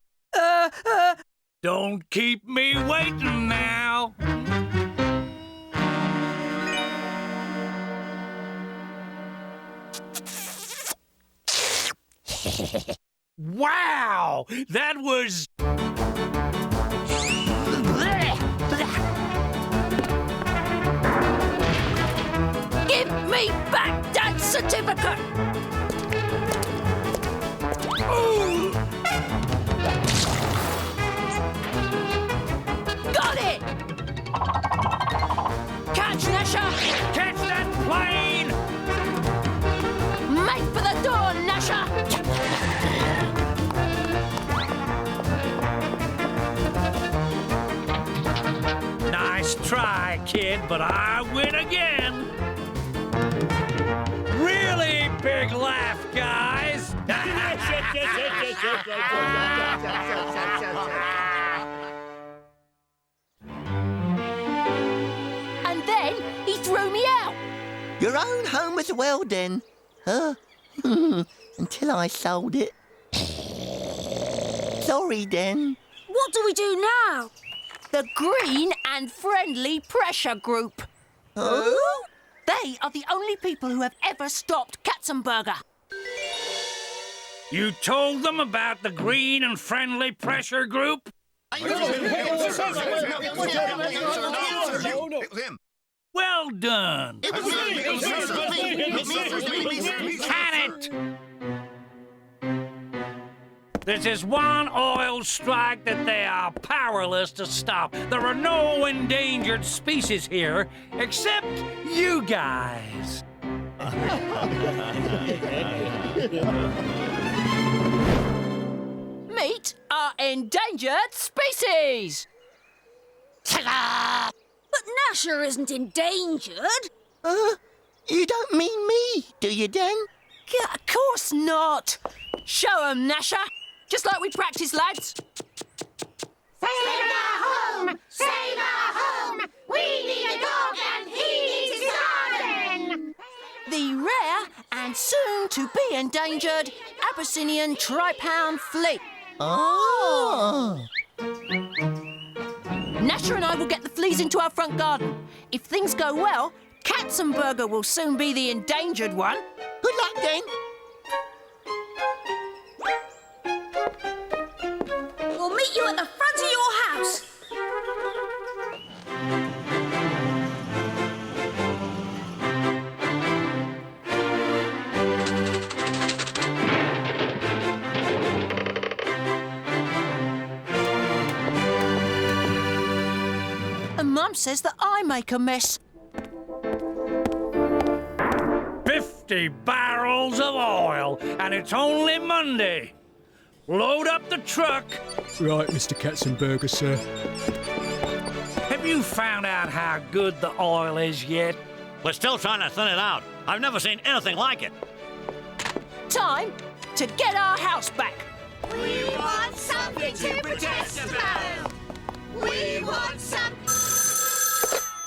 Don't keep me waiting now. Wow! That was... Give me back that certificate! Ooh. Got it! Catch, Gnasher! Catch that plane! Make for the door, Gnasher! Nice try, kid, but I win again. Really big laugh, guys. And then he threw me out. Your own home as well, then. Huh? Until I sold it. Sorry, then. What do we do now? The Green and Friendly Pressure Group. Who? They are the only people who have ever stopped Katzenberger. You told them about the Green and Friendly Pressure Group? Well done. Can it? This is one oil strike that they are powerless to stop. There are no endangered species here, except you guys. Meet our endangered species! Ta-da! But Gnasher isn't endangered. You don't mean me, do you, Den? Yeah, of course not. Show 'em, Gnasher. Just like we practiced, lads. Save our home! Save our home! We need a dog and he needs his garden! The rare and soon-to-be endangered Abyssinian tripound flea. Oh! Gnasher and I will get the fleas into our front garden. If things go well, Katzenberger will soon be the endangered one. Good luck, Den. We'll meet you at the front of your house. And Mum says that I make a mess. 50 barrels of oil, and it's only Monday. Load up the truck. Right, Mr. Katzenberger, sir. Have Have you found out how good the oil is yet? We're still trying to thin it out. I've never seen anything like it. Time to get our house back. We want something to protest about. We want some...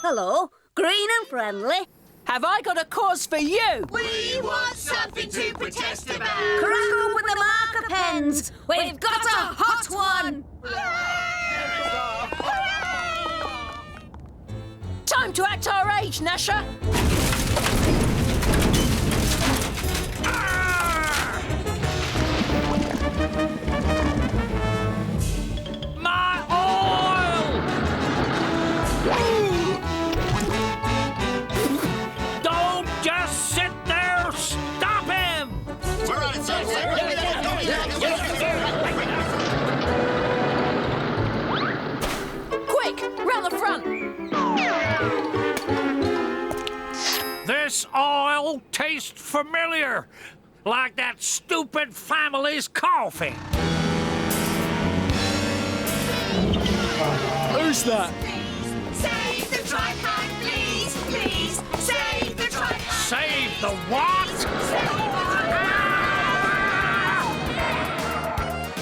Hello, green and friendly. Have I got a cause for you? We want something to protest about. Crack open the marker pens. We've got a hot one. Time to act our age, Gnasher. My oil! Don't just sit there, stop him! Quick, round the front. This oil tastes familiar, like that stupid family's coffee. Who's that? Save the tripod, please, please. Save the tripod. Save the what?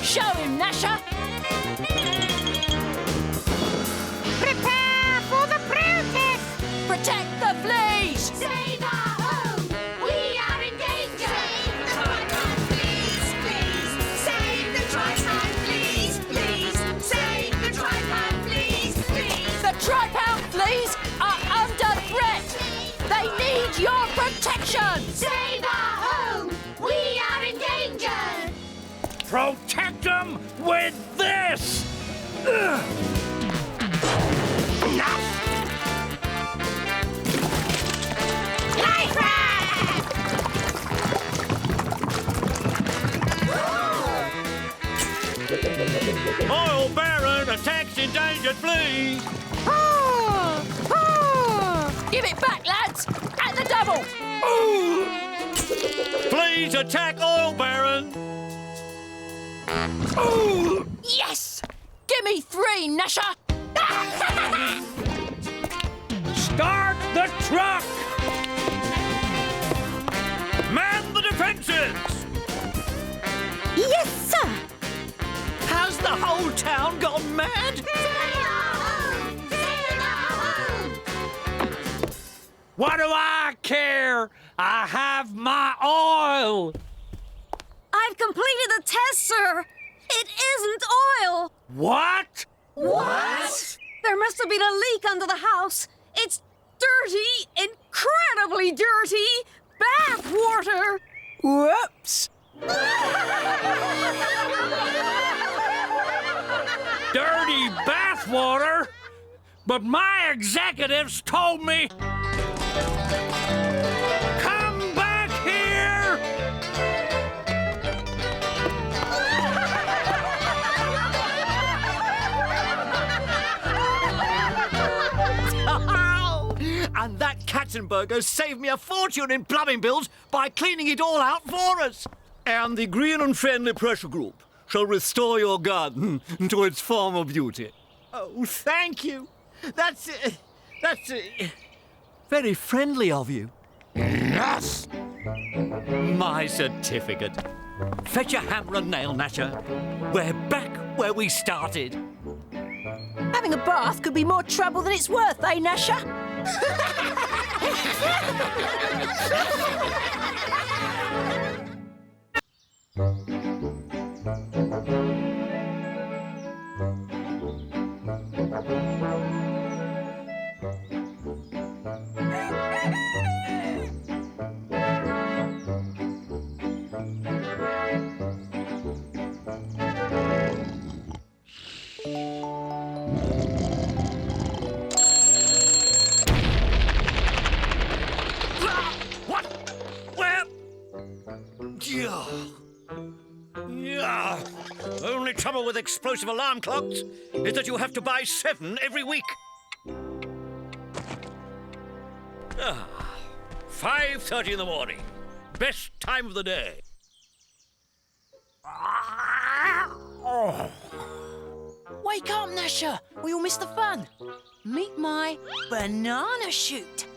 Show him, Gnasher. Prepare for the protest. Protect the fleas. Save our home. We are in danger. Save the tripod, please, please. Save the tripod, please, please. Save the tripod, please, please. The tri-pound fleas are under threat. They need your protection. Save our home. We are in danger. Protect them with this! Oil Baron attacks endangered fleas. Give it back, lads. At the double. Fleas attack Oil Baron. Yes. Give me 3, Gnasher. Start the truck! Man the defenses! Yes, sir. Has the whole town gone mad? Save our home. Save our home. What do I care? I have my oil! I've completed the test, sir. It isn't oil. What? What? There must have been a leak under the house. It's dirty, incredibly dirty bath water. Whoops. Dirty bathwater? But my executives told me... Come back here! And that Katzenberger saved me a fortune in plumbing bills by cleaning it all out for us. And the green and friendly pressure group shall restore your garden to its former beauty. Oh, thank you. That's very friendly of you. Yes! My certificate. Fetch a hammer and nail, Gnasher. We're back where we started. Having a bath could be more trouble than it's worth, eh, Gnasher? What? Where? Yeah. Only trouble with explosive alarm clocks is that you have to buy 7 every week. 5:30 in the morning. Best time of the day. Wake up, Gnasher, or you'll miss the fun. Meet my banana shoot.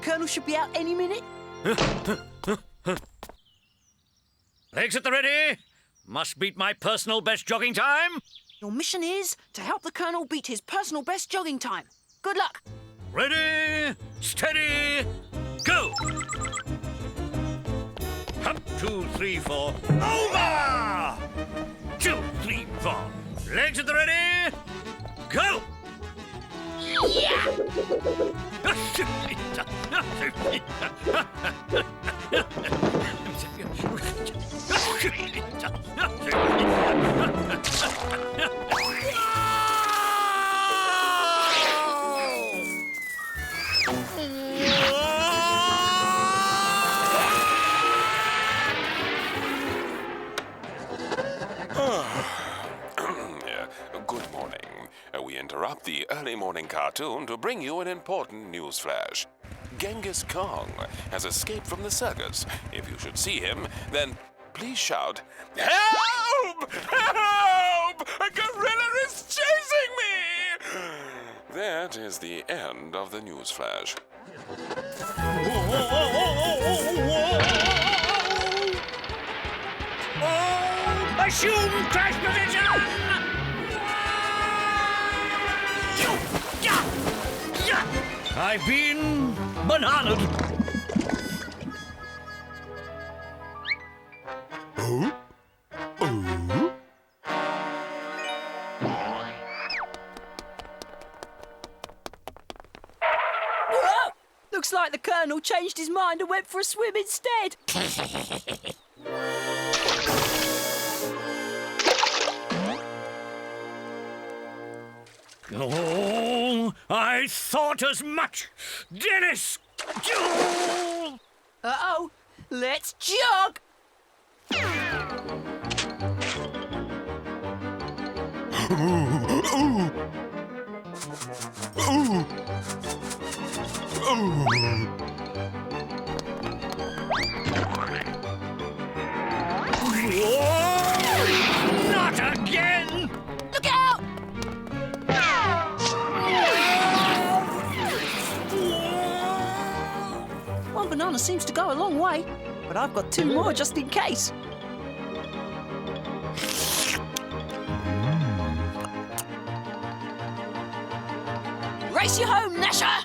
Colonel should be out any minute. Legs at the ready. Must beat my personal best jogging time. Your mission is to help the Colonel beat his personal best jogging time. Good luck. Ready, steady, go! Up, 2, 3, 4. Over! 2, 3, 4. Legs at the ready. Go! Good morning. We interrupt the early morning cartoon to bring you an important news flash. Genghis Khan has escaped from the circus. If you should see him, then please shout, "Help! Help! A gorilla is chasing me!" That is the end of the news flash. Assume crash position! I've been bananaed. Whoa! Looks like the Colonel changed his mind and went for a swim instead. Oh, I thought as much. Dennis! Uh-oh, let's jog. Whoa! Not again! Look out! One banana seems to go a long way, but I've got 2 more just in case. Race you home, Gnasher!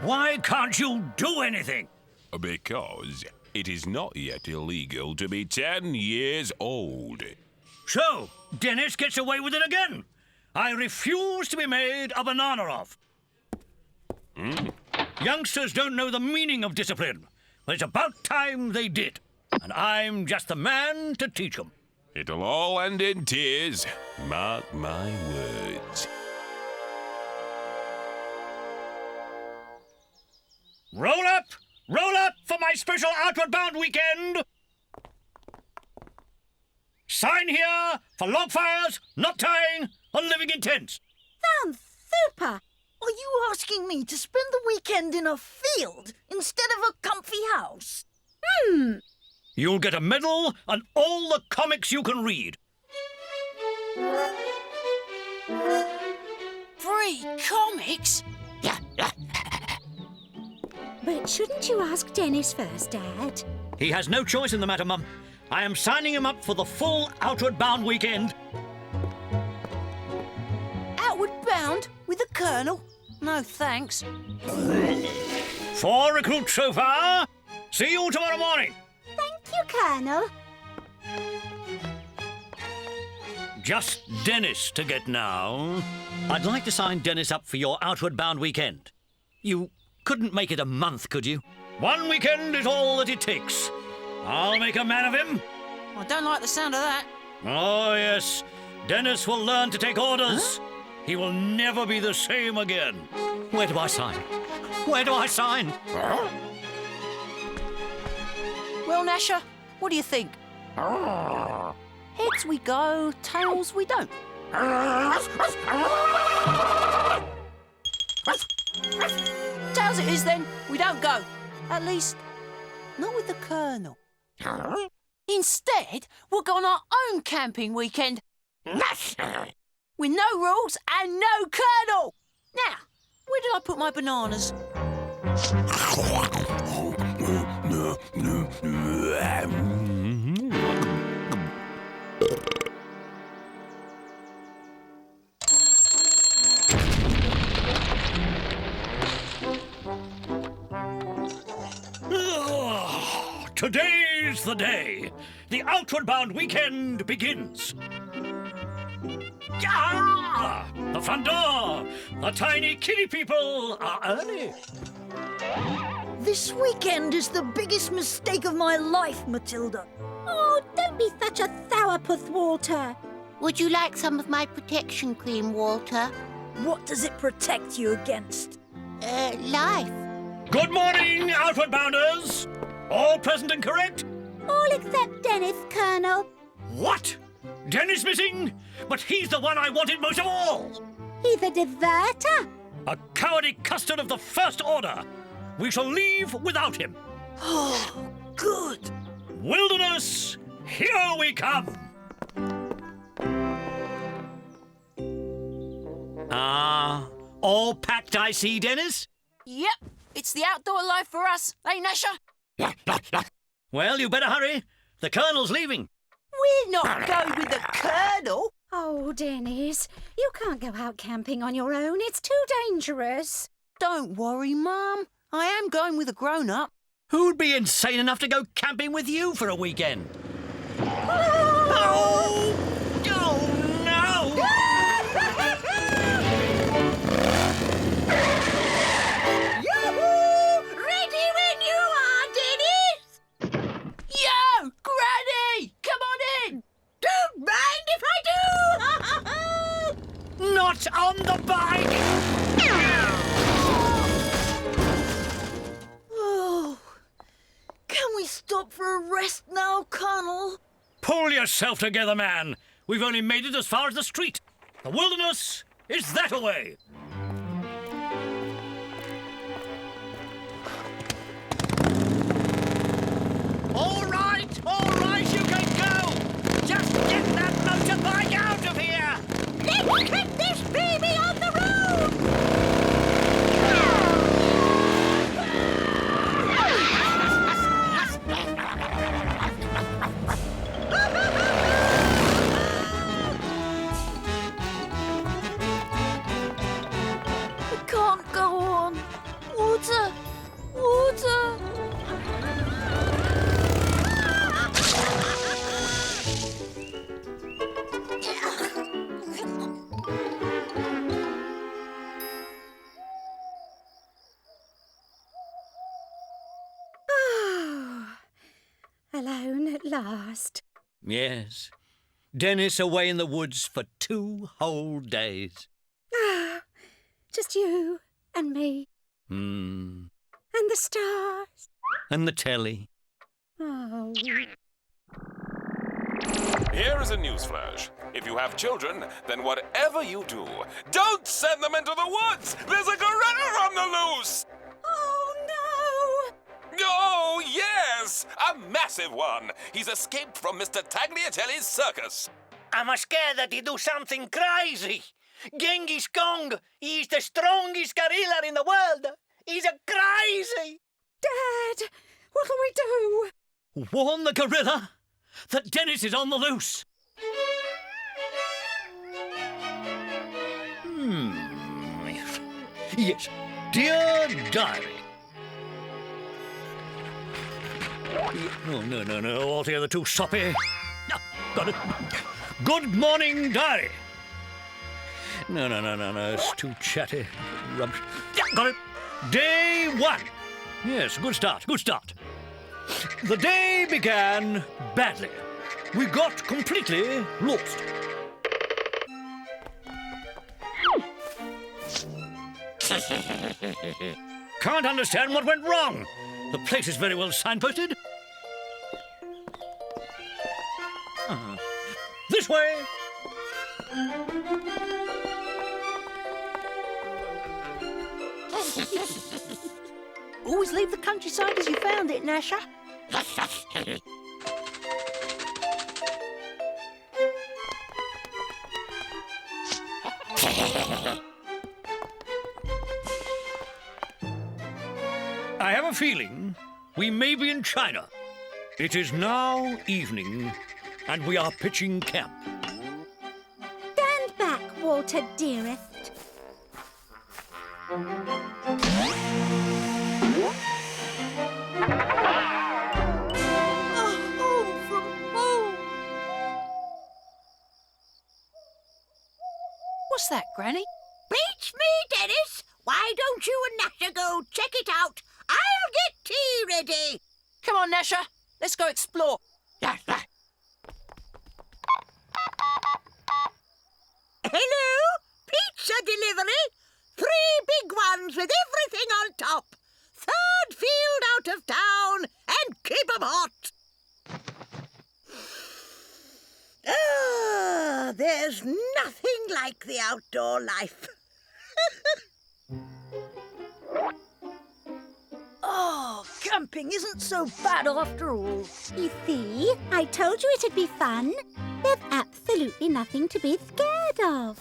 Why can't you do anything? Because it is not yet illegal to be 10 years old. So, Dennis gets away with it again. I refuse to be made a banana of. Youngsters don't know the meaning of discipline. But it's about time they did. And I'm just the man to teach them. It'll all end in tears. Mark my words. Roll up! Roll up for my special Outward Bound weekend! Sign here for log fires, not tying, and living in tents. Sounds super. Are you asking me to spend the weekend in a field instead of a comfy house? You'll get a medal and all the comics you can read. Free comics? But shouldn't you ask Dennis first, Dad? He has no choice in the matter, Mum. I am signing him up for the full Outward Bound weekend. Outward Bound with the Colonel? No, thanks. 4 recruits so far. See you tomorrow morning. Thank you, Colonel. Just Dennis to get now. I'd like to sign Dennis up for your Outward Bound weekend. You couldn't make it a month, could you? 1 weekend is all that it takes. I'll make a man of him. I don't like the sound of that. Oh, yes. Dennis will learn to take orders. Huh? He will never be the same again. Where do I sign? Where do I sign? Well, Gnasher, what do you think? Heads we go, tails we don't. Tails it is then. We don't go. At least, not with the Colonel. Instead, we'll go on our own camping weekend. With no rules and no Colonel. Now, where did I put my bananas? Today's the day. The Outward Bound weekend begins. Ah! The front door. The tiny kitty people are early. This weekend is the biggest mistake of my life, Matilda. Oh, don't be such a sourpuss, Walter. Would you like some of my protection cream, Walter? What does it protect you against? Life. Good morning, Outward Bounders. All present and correct? All except Dennis, Colonel. What? Dennis missing? But he's the one I wanted most of all. He's a deserter. A cowardly custard of the First Order. We shall leave without him. Oh, good. Wilderness, here we come. All packed, I see, Dennis? Yep, it's the outdoor life for us, eh, Gnasher? Well, you better hurry. The Colonel's leaving. We're not going with the Colonel. Oh, Dennis, you can't go out camping on your own. It's too dangerous. Don't worry, Mum. I am going with a grown-up. Who'd be insane enough to go camping with you for a weekend? Oh! Oh, no! Yoo-hoo! Ready when you are, Dennis! Yo, Granny! Come on in! Don't mind if I do! Not on the bike! Oh, can we stop for a rest now, Colonel? Pull yourself together, man. We've only made it as far as the street. The wilderness is that away. All right, you can go. Just get that motorbike out of here. Let's get this baby on the road! It can't go on. Water! Water! Alone at last. Yes. Dennis away in the woods for 2 whole days. Ah, just you and me Hmm. and the stars. And the telly. Oh. Here is a newsflash. If you have children, then whatever you do, don't send them into the woods! There's a gorilla on the loose! Oh, yes! A massive one! He's escaped from Mr. Tagliateli's circus. I'm scared that he do something crazy. Genghis Kong, he's the strongest gorilla in the world. He's a crazy. Dad, what'll we do? Warn the gorilla that Dennis is on the loose. Yes. Dear Diary. Oh, no. Altogether too soppy. No, got it. Good morning, Diary. No. It's too chatty. Rubbish. Yeah, got it. Day 1. Yes, good start. The day began badly. We got completely lost. Can't understand what went wrong. The place is very well signposted. This way. Always leave the countryside as you found it, Gnasher. I have a feeling we may be in China. It is now evening, and we are pitching camp. Stand back, Walter dearest. Home from home. What's that, Granny? Beats me, Dennis. Why don't you and Gnasher go check it out? I'll get tea ready. Come on, Gnasher. Let's go explore. Hello? Pizza delivery? 3 big ones with everything on top. 3rd field out of town, and keep 'em hot. There's nothing like the outdoor life. Oh, camping isn't so bad after all. You see, I told you it'd be fun. There's absolutely nothing to be scared of.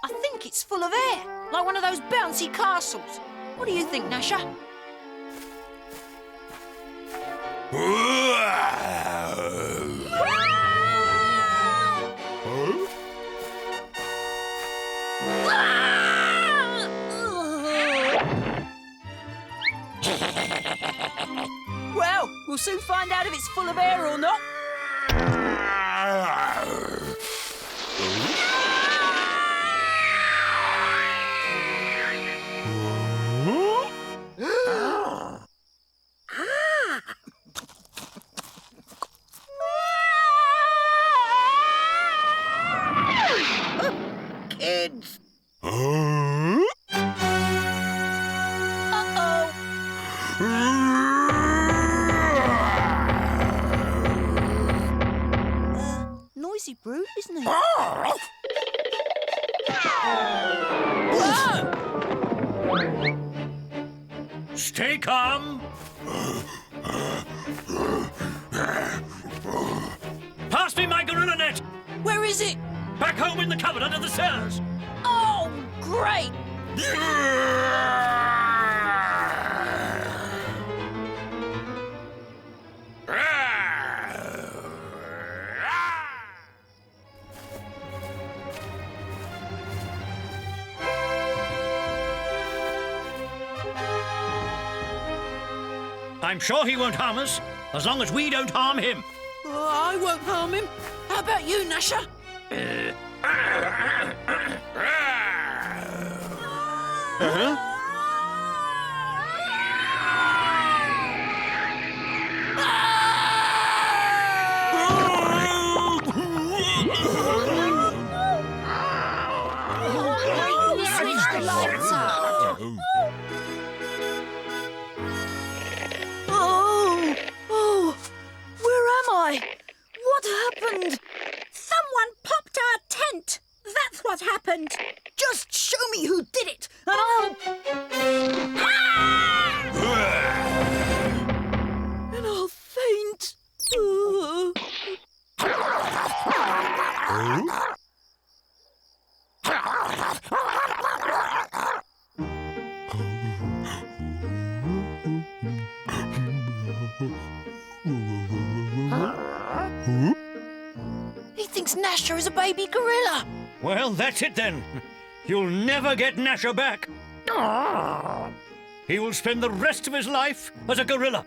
I think it's full of air, like one of those bouncy castles. What do you think, Gnasher? Well, we'll soon find out if it's full of air or not. Kids. Noisy brute, isn't he? Stay calm. Pass me my gorilla net. Where is it? Back home in the cupboard under the stairs. Oh, great! I'm sure he won't harm us, as long as we don't harm him. Oh, I won't harm him. How about you, Gnasher? Switch the lights up. Oh, where am I? What happened? Someone popped our tent. That's what happened. Just show me who did it, and I'll... And I'll faint. He thinks Gnasher is a baby gorilla. Well, that's it then. You'll never get Gnasher back. He will spend the rest of his life as a gorilla.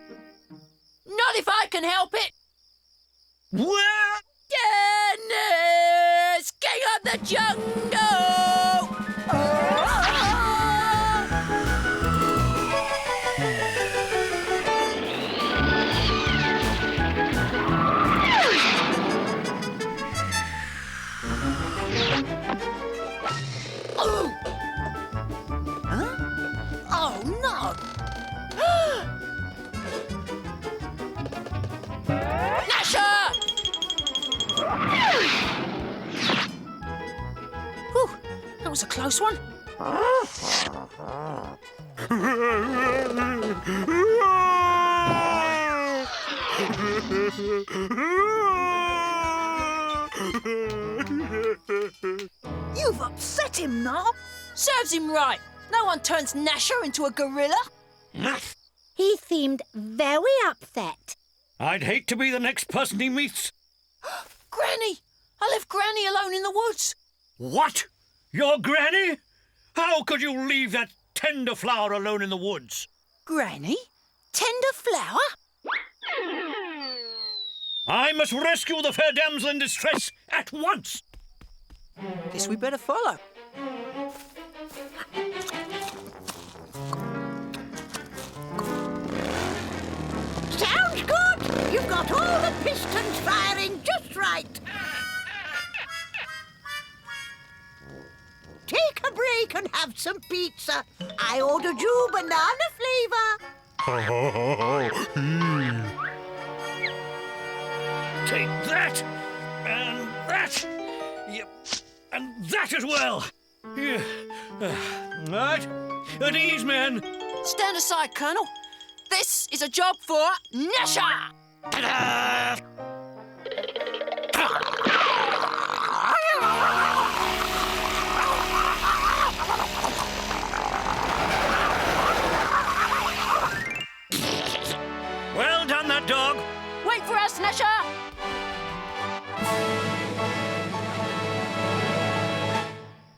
Not if I can help it. Where? Dennis, king of the jungle. Oh, no! Gnasher! close one. You've upset him now. Serves him right. No one turns Gnasher into a gorilla. He seemed very upset. I'd hate to be the next person he meets. Granny! I left Granny alone in the woods. What? Your granny? How could you leave that tender flower alone in the woods? Granny? Tender flower? I must rescue the fair damsel in distress at once. Guess we better follow. Sounds good. You've got all the pistons firing just right. Take a break and have some pizza. I ordered you banana flavour. Take that, and that, yep, and that as well. Yeah. Right, at ease, men. Stand aside, Colonel. This is a job for Gnasher! Well done, that dog. Wait for us, Gnasher!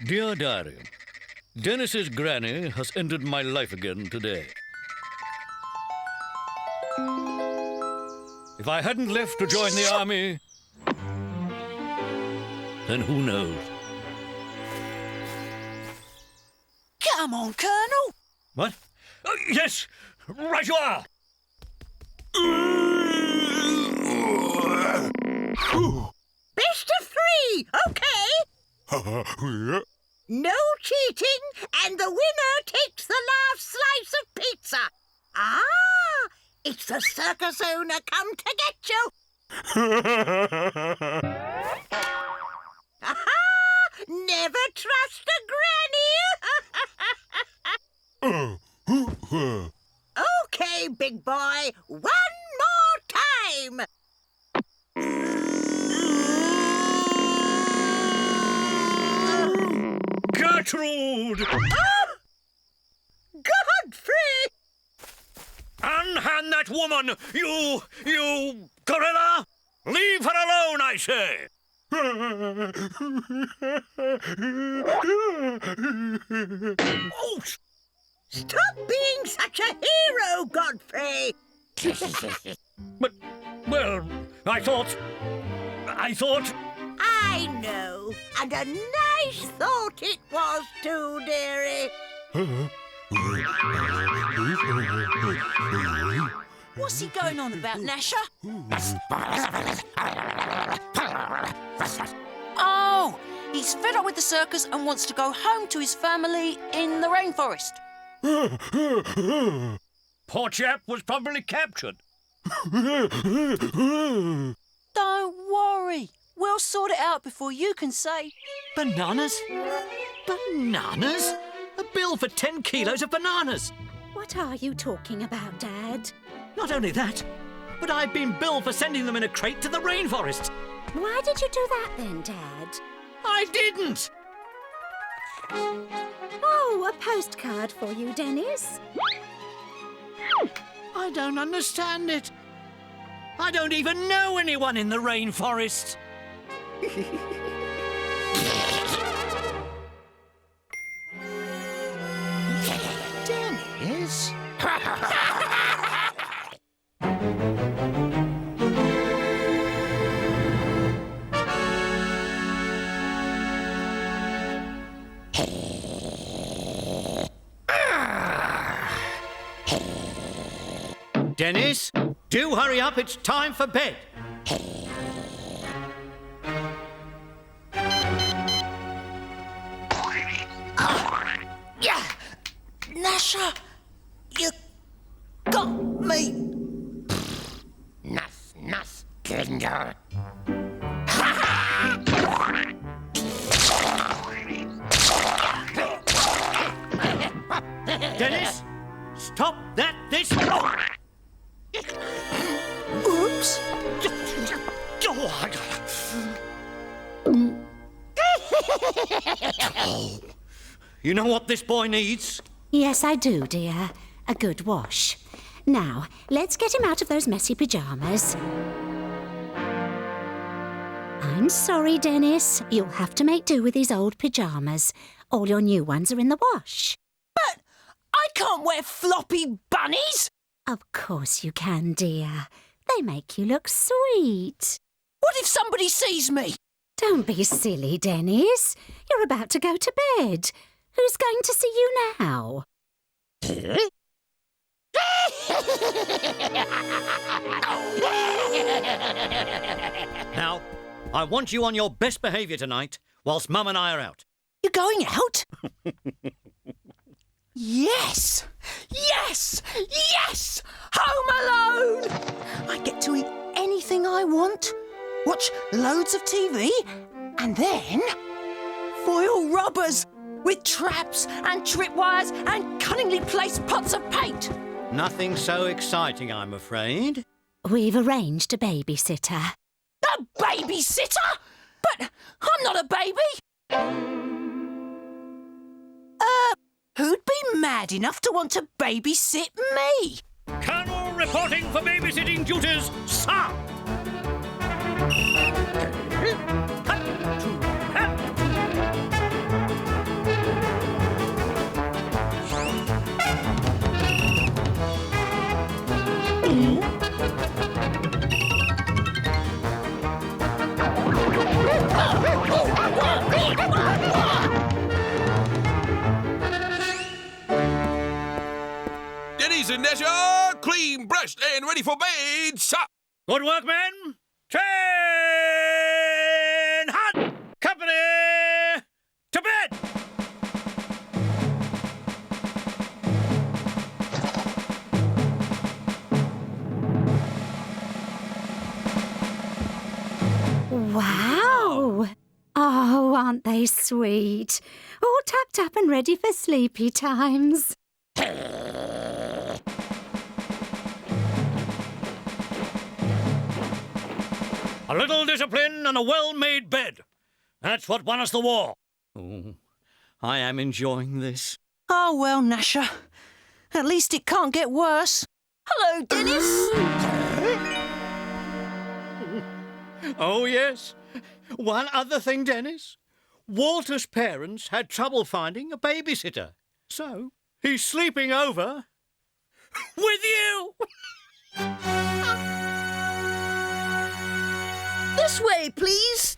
Dear Diary, Dennis's granny has ended my life again today. If I hadn't left to join the army, then who knows? Come on, Colonel! What? Yes, right you are! Best of 3, okay? No cheating, and the winner takes the last slice of pizza. Ah, it's the circus owner come to get you. Aha! Never trust a granny. Okay, big boy, one more time. Gertrude! Godfrey! Unhand that woman, you gorilla! Leave her alone, I say! Oh, stop being such a hero, Godfrey! But, well, I thought... I know, and a nice thought it was too, dearie. What's he going on about, Gnasher? Oh, he's fed up with the circus and wants to go home to his family in the rainforest. Poor chap was probably captured. Don't worry. We'll sort it out before you can say... Bananas? Bananas? A bill for 10 kilos of bananas. What are you talking about, Dad? Not only that, but I've been billed for sending them in a crate to the rainforest. Why did you do that then, Dad? I didn't! Oh, a postcard for you, Dennis. I don't understand it. I don't even know anyone in the rainforest. Dennis? Dennis, do hurry up. It's time for bed. Yeah! Gnasher! You got me! Nuss, Kinder. Dennis, stop that this... Oops. You know what this boy needs? Yes, I do, dear. A good wash. Now, let's get him out of those messy pyjamas. I'm sorry, Dennis. You'll have to make do with these old pyjamas. All your new ones are in the wash. But I can't wear floppy bunnies. Of course you can, dear. They make you look sweet. What if somebody sees me? Don't be silly, Dennis. You're about to go to bed. Who's going to see you now? Now, I want you on your best behaviour tonight, whilst Mum and I are out. You're going out? Yes! Yes! Yes! Home alone! I get to eat anything I want, watch loads of TV, and then foil rubbers with traps and tripwires and cunningly placed pots of paint. Nothing so exciting, I'm afraid. We've arranged a babysitter. A babysitter? But I'm not a baby. Who'd be mad enough to want to babysit me? Colonel reporting for babysitting duties, sir! Dennis and Gnasher, clean, brushed, and ready for bed, sir. Good work, men. Train hot! Company to bed! Wow! Oh, aren't they sweet? All tucked up and ready for sleepy times. A little discipline and a well-made bed. That's what won us the war. Oh, I am enjoying this. Oh, well, Gnasher. At least it can't get worse. Hello, Dennis. Oh, yes. One other thing, Dennis. Walter's parents had trouble finding a babysitter. So, he's sleeping over with you. This way, please.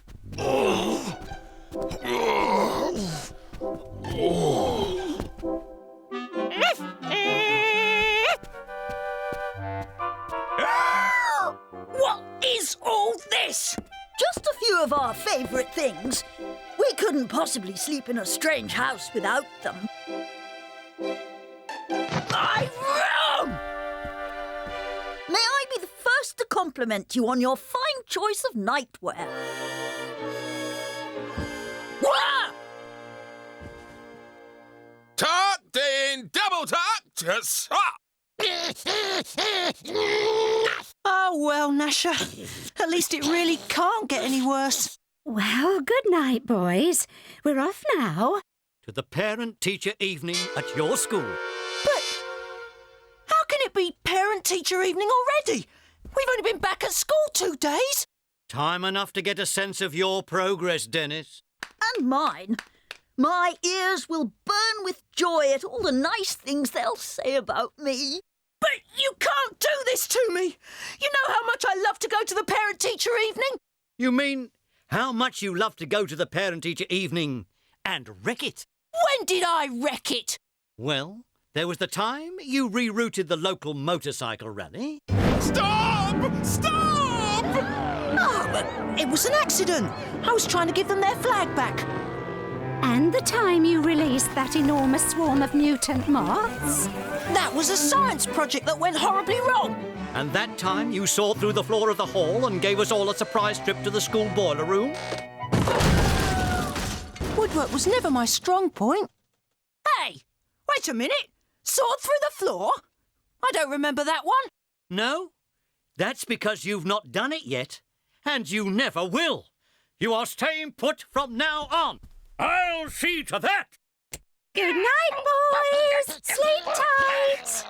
What is all this? Just a few of our favourite things. We couldn't possibly sleep in a strange house without them. My room! May I be the first to compliment you on your fine choice of nightwear? Wah! Tucked and double tucked, sir. Oh, well, Gnasher. At least it really can't get any worse. Well, good night, boys. We're off now. To the parent-teacher evening at your school. But how can it be parent-teacher evening already? We've only been back at school 2 days. Time enough to get a sense of your progress, Dennis. And mine. My ears will burn with joy at all the nice things they'll say about me. But you can't do this to me. You know how much I love to go to the parent-teacher evening? You mean how much you love to go to the parent-teacher evening and wreck it? When did I wreck it? Well, there was the time you rerouted the local motorcycle rally. Stop! Stop! Oh, but it was an accident. I was trying to give them their flag back. And the time you released that enormous swarm of mutant moths? That was a science project that went horribly wrong. And that time you saw through the floor of the hall and gave us all a surprise trip to the school boiler room? Woodwork was never my strong point. Hey, wait a minute. Sawed through the floor? I don't remember that one. No? That's because you've not done it yet. And you never will. You are staying put from now on. I'll see to that. Good night, boys. Sleep tight.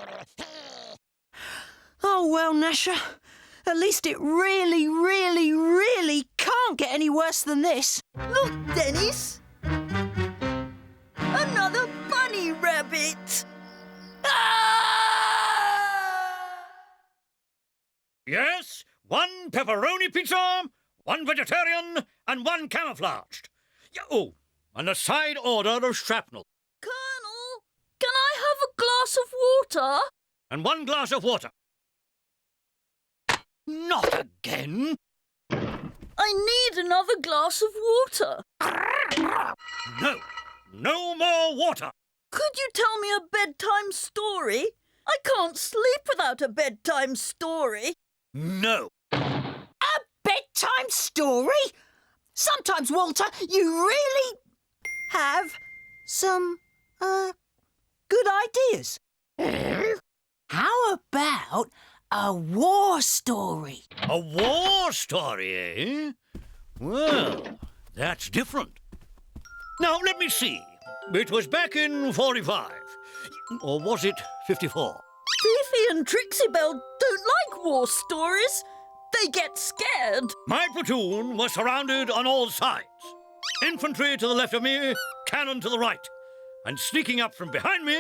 Oh, well, Gnasher. At least it really, really, really can't get any worse than this. Look, Dennis. Another bunny rabbit. Yes, 1 pepperoni pizza, 1 vegetarian, and 1 camouflaged. Oh, and a side order of shrapnel. Colonel, can I have a glass of water? And 1 glass of water. Not again. I need another glass of water. No, no more water. Could you tell me a bedtime story? I can't sleep without a bedtime story. No. A bedtime story? Sometimes, Walter, you really have some, good ideas. How about a war story? A war story, eh? Well, that's different. Now, let me see. It was back in 45. Or was it 54? Fifi and Trixie Belle don't like war stories. They get scared. My platoon was surrounded on all sides. Infantry to the left of me, cannon to the right. And sneaking up from behind me,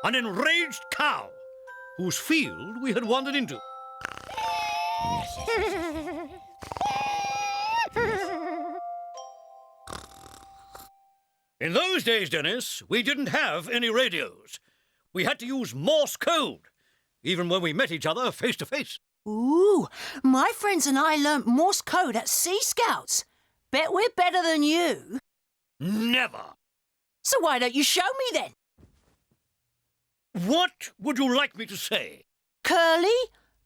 an enraged cow, whose field we had wandered into. In those days, Dennis, we didn't have any radios. We had to use Morse code, even when we met each other face to face. Ooh, my friends and I learnt Morse code at Sea Scouts. Bet we're better than you. Never. So why don't you show me then? What would you like me to say? Curly,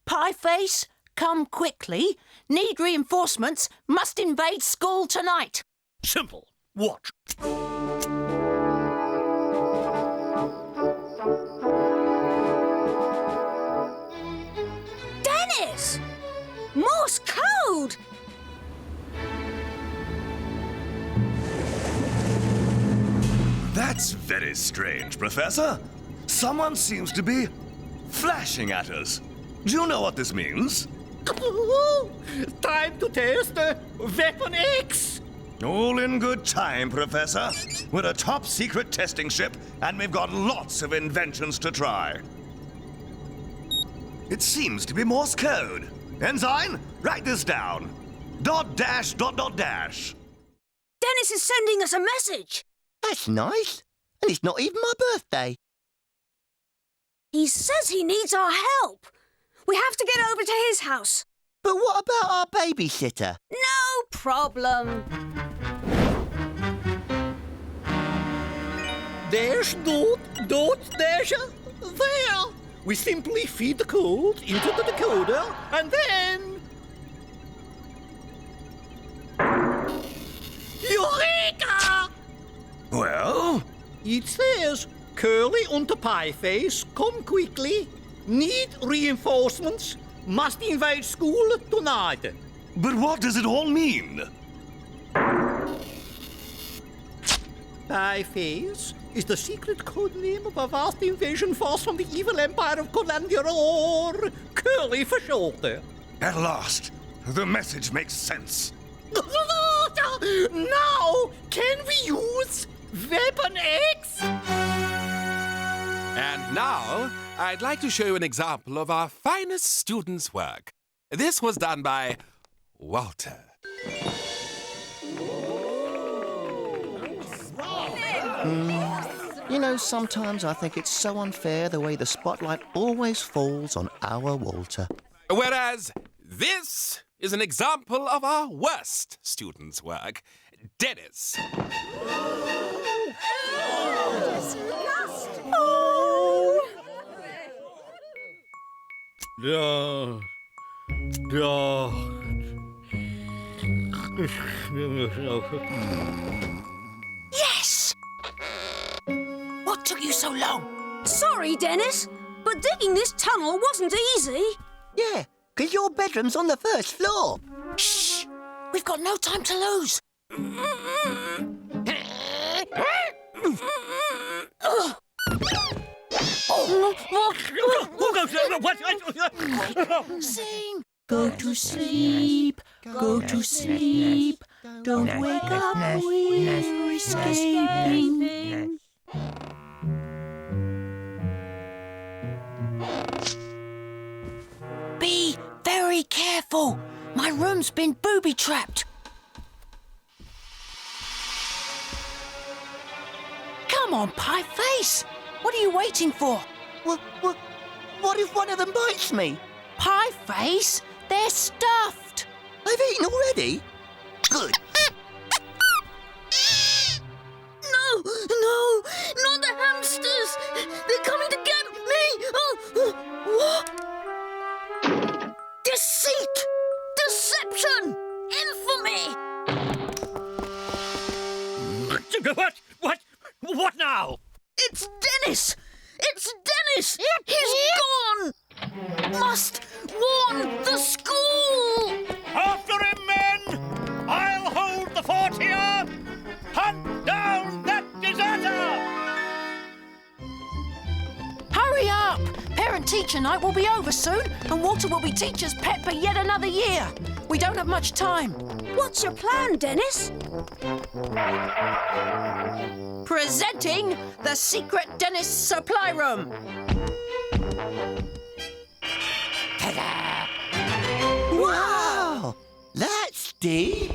Pieface, come quickly. Need reinforcements. Must invade school tonight. Simple. Watch. Dennis! Morse code! That's very strange, Professor. Someone seems to be flashing at us. Do you know what this means? Time to test Weapon X! All in good time, Professor. We're a top-secret testing ship, and we've got lots of inventions to try. It seems to be Morse code. Ensign, write this down. Dot dash dot dot dash. Dennis is sending us a message. That's nice. And it's not even my birthday. He says he needs our help. We have to get over to his house. But what about our babysitter? No problem. Dash dot Gnasher. There. We simply feed the code into the decoder and then... Eureka! Well? It says, Curly und Pieface, come quickly. Need reinforcements. Must invade school tonight. But what does it all mean? Pieface is the secret code name of a vast invasion force from the evil empire of Colandia, or Curly for short. At last, the message makes sense. Now, can we use Weapon X? And now, I'd like to show you an example of our finest students' work. This was done by Walter. You know, sometimes I think it's so unfair the way the spotlight always falls on our Walter. Whereas this is an example of our worst students' work. Dennis. Yes! What took you so long? Sorry, Dennis, but digging this tunnel wasn't easy. Yeah, 'cause your bedroom's on the first floor. Shh! We've got no time to lose. Sing. Go to sleep, go to sleep. Don't wake up, we're escaping. Be very careful. My room's been booby-trapped. Come on, Pie Face. What are you waiting for? What if one of them bites me? Pie Face, they're stuffed. I've eaten already? Good. No, not the hamsters. They're coming to get me. What? Deceit, deception, infamy. What now? It's Dennis. It's Dennis. He's gone. Must warn the school. After him, men! I'll hold the fort here! Hunt down that deserter! Hurry up! Parent-teacher night will be over soon, and Walter will be teacher's pet for yet another year. We don't have much time. What's your plan, Dennis? Presenting the secret Dennis supply room. Ta-da! Wow! That's deep.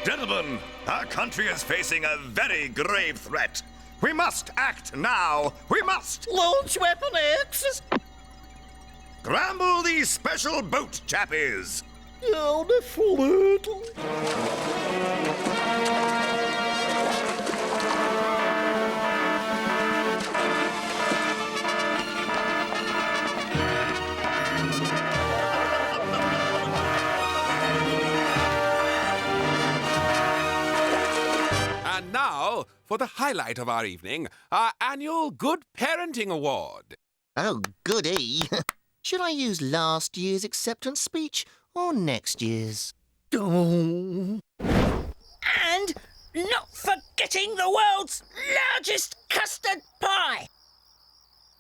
Gentlemen, our country is facing a very grave threat. We must act now. We must. Launch Weapon X. Scramble these special boat chappies. Oh, the flirtle. And now, for the highlight of our evening, our annual Good Parenting Award. Oh, goody. Should I use last year's acceptance speech or next year's? And not forgetting the world's largest custard pie.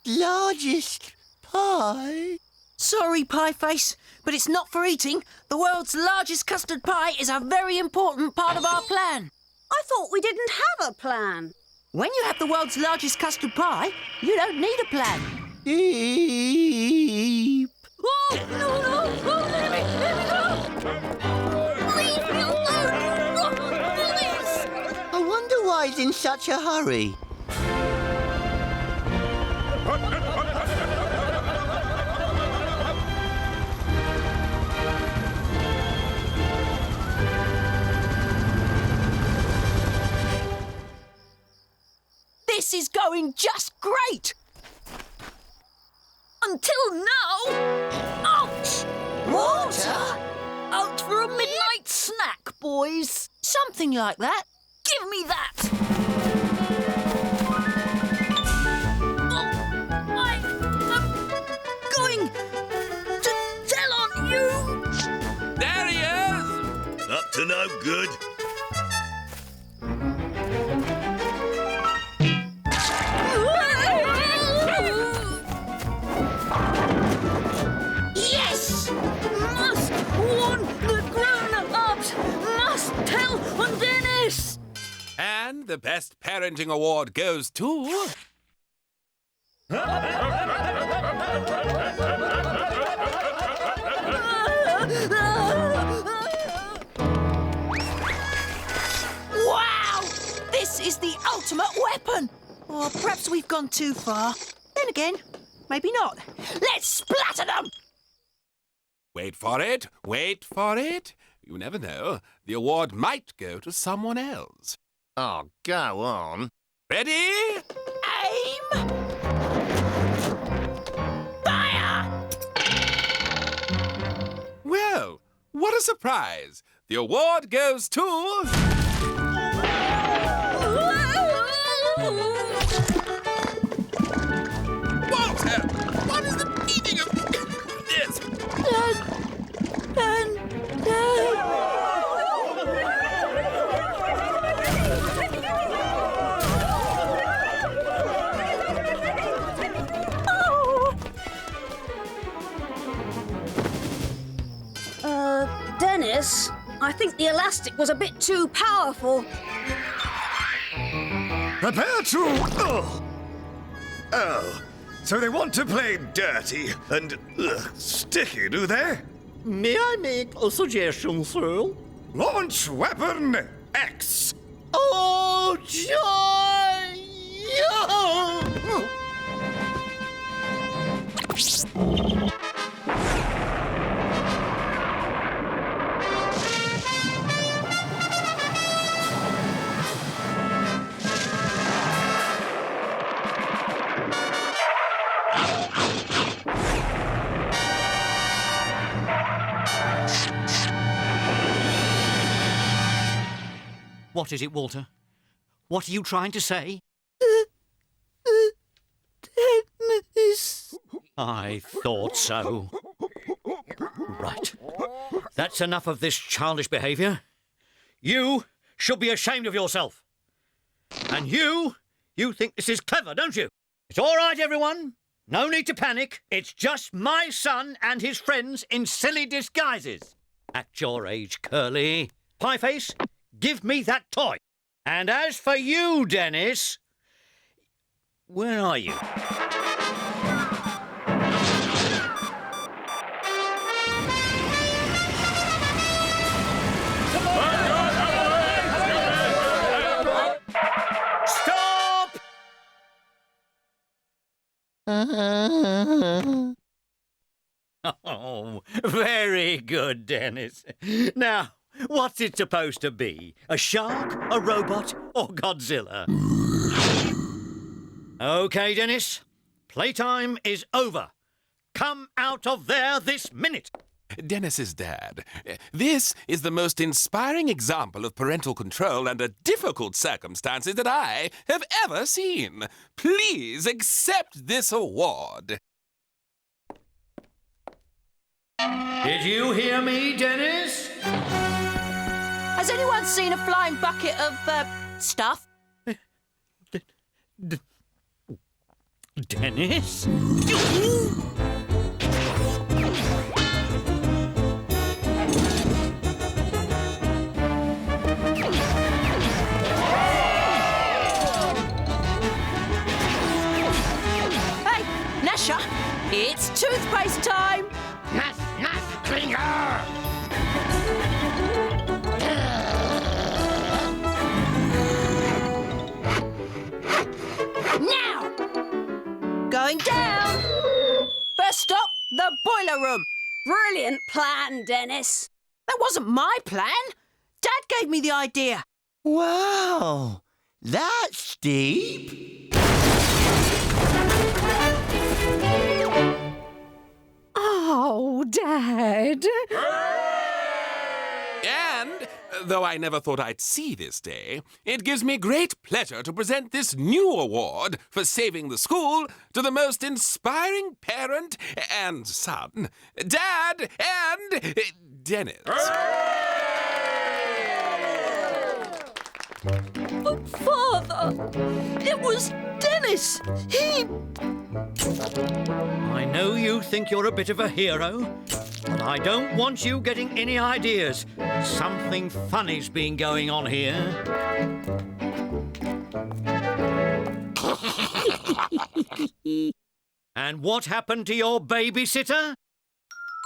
Largest pie? Sorry, Pie Face, but it's not for eating. The world's largest custard pie is a very important part of our plan. I thought we didn't have a plan. When you have the world's largest custard pie, you don't need a plan. Eep. Oh, no, let me go. Leave me alone. Please. I wonder why he's in such a hurry. This is going just great. Until now. Ouch! Water? Out for a midnight snack, boys. Something like that. Give me that. I am going to tell on you. There he is! Up to no good. Yes! Must warn the grown-ups. Must tell on Dennis. And the Best Parenting Award goes to... Wow! This is the ultimate weapon. Or perhaps we've gone too far. Then again, maybe not. Let's splatter them! Wait for it, wait for it. You never know. The award might go to someone else. Oh, go on. Ready? Aim! Fire! Well, what a surprise. The award goes to... think the elastic was a bit too powerful. Prepare to... Oh, so they want to play dirty and sticky, do they? May I make a suggestion, sir? Launch weapon X. Oh, joy! What is it, Walter? What are you trying to say? Dennis. I thought so. Right. That's enough of this childish behaviour. You should be ashamed of yourself. And you think this is clever, don't you? It's all right, everyone. No need to panic. It's just my son and his friends in silly disguises. At your age, Curly. Pieface, give me that toy. And as for you, Dennis... Where are you? Stop! Oh, very good, Dennis. Now, what's it supposed to be? A shark, a robot, or Godzilla? OK, Dennis. Playtime is over. Come out of there this minute. Dennis's dad. This is the most inspiring example of parental control under difficult circumstances that I have ever seen. Please accept this award. Did you hear me, Dennis? Has anyone seen a flying bucket of, stuff? Dennis? Hey, Gnasher, it's toothpaste time! Klinger! Now! Going down! First stop, the boiler room. Brilliant plan, Dennis. That wasn't my plan. Dad gave me the idea. Wow, that's steep. Oh, Dad. And, though I never thought I'd see this day, it gives me great pleasure to present this new award for saving the school to the most inspiring parent and son, Dad and Dennis. But, Father, it was Dennis. He... I know you think you're a bit of a hero, but I don't want you getting any ideas. Something funny's been going on here. And what happened to your babysitter?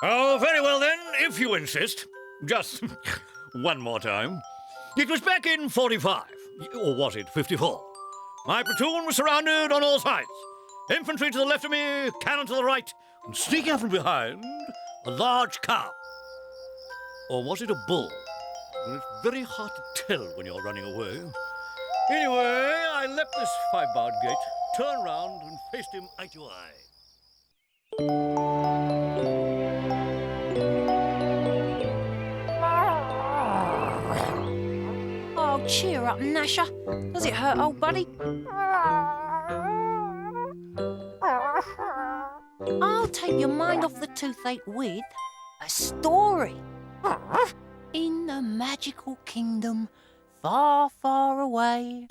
Oh, very well then, if you insist. Just one more time. It was back in 45, or was it 54? My platoon was surrounded on all sides. Infantry to the left of me, cannon to the right, and sneaking up from behind, a large cow. Or was it a bull? Well, it's very hard to tell when you're running away. Anyway, I leapt this 5-barred gate, turned round, and faced him eye to eye. Oh, cheer up, Gnasher. Does it hurt, old buddy? I'll take your mind off the toothache with a story. In the magical kingdom, far, far away.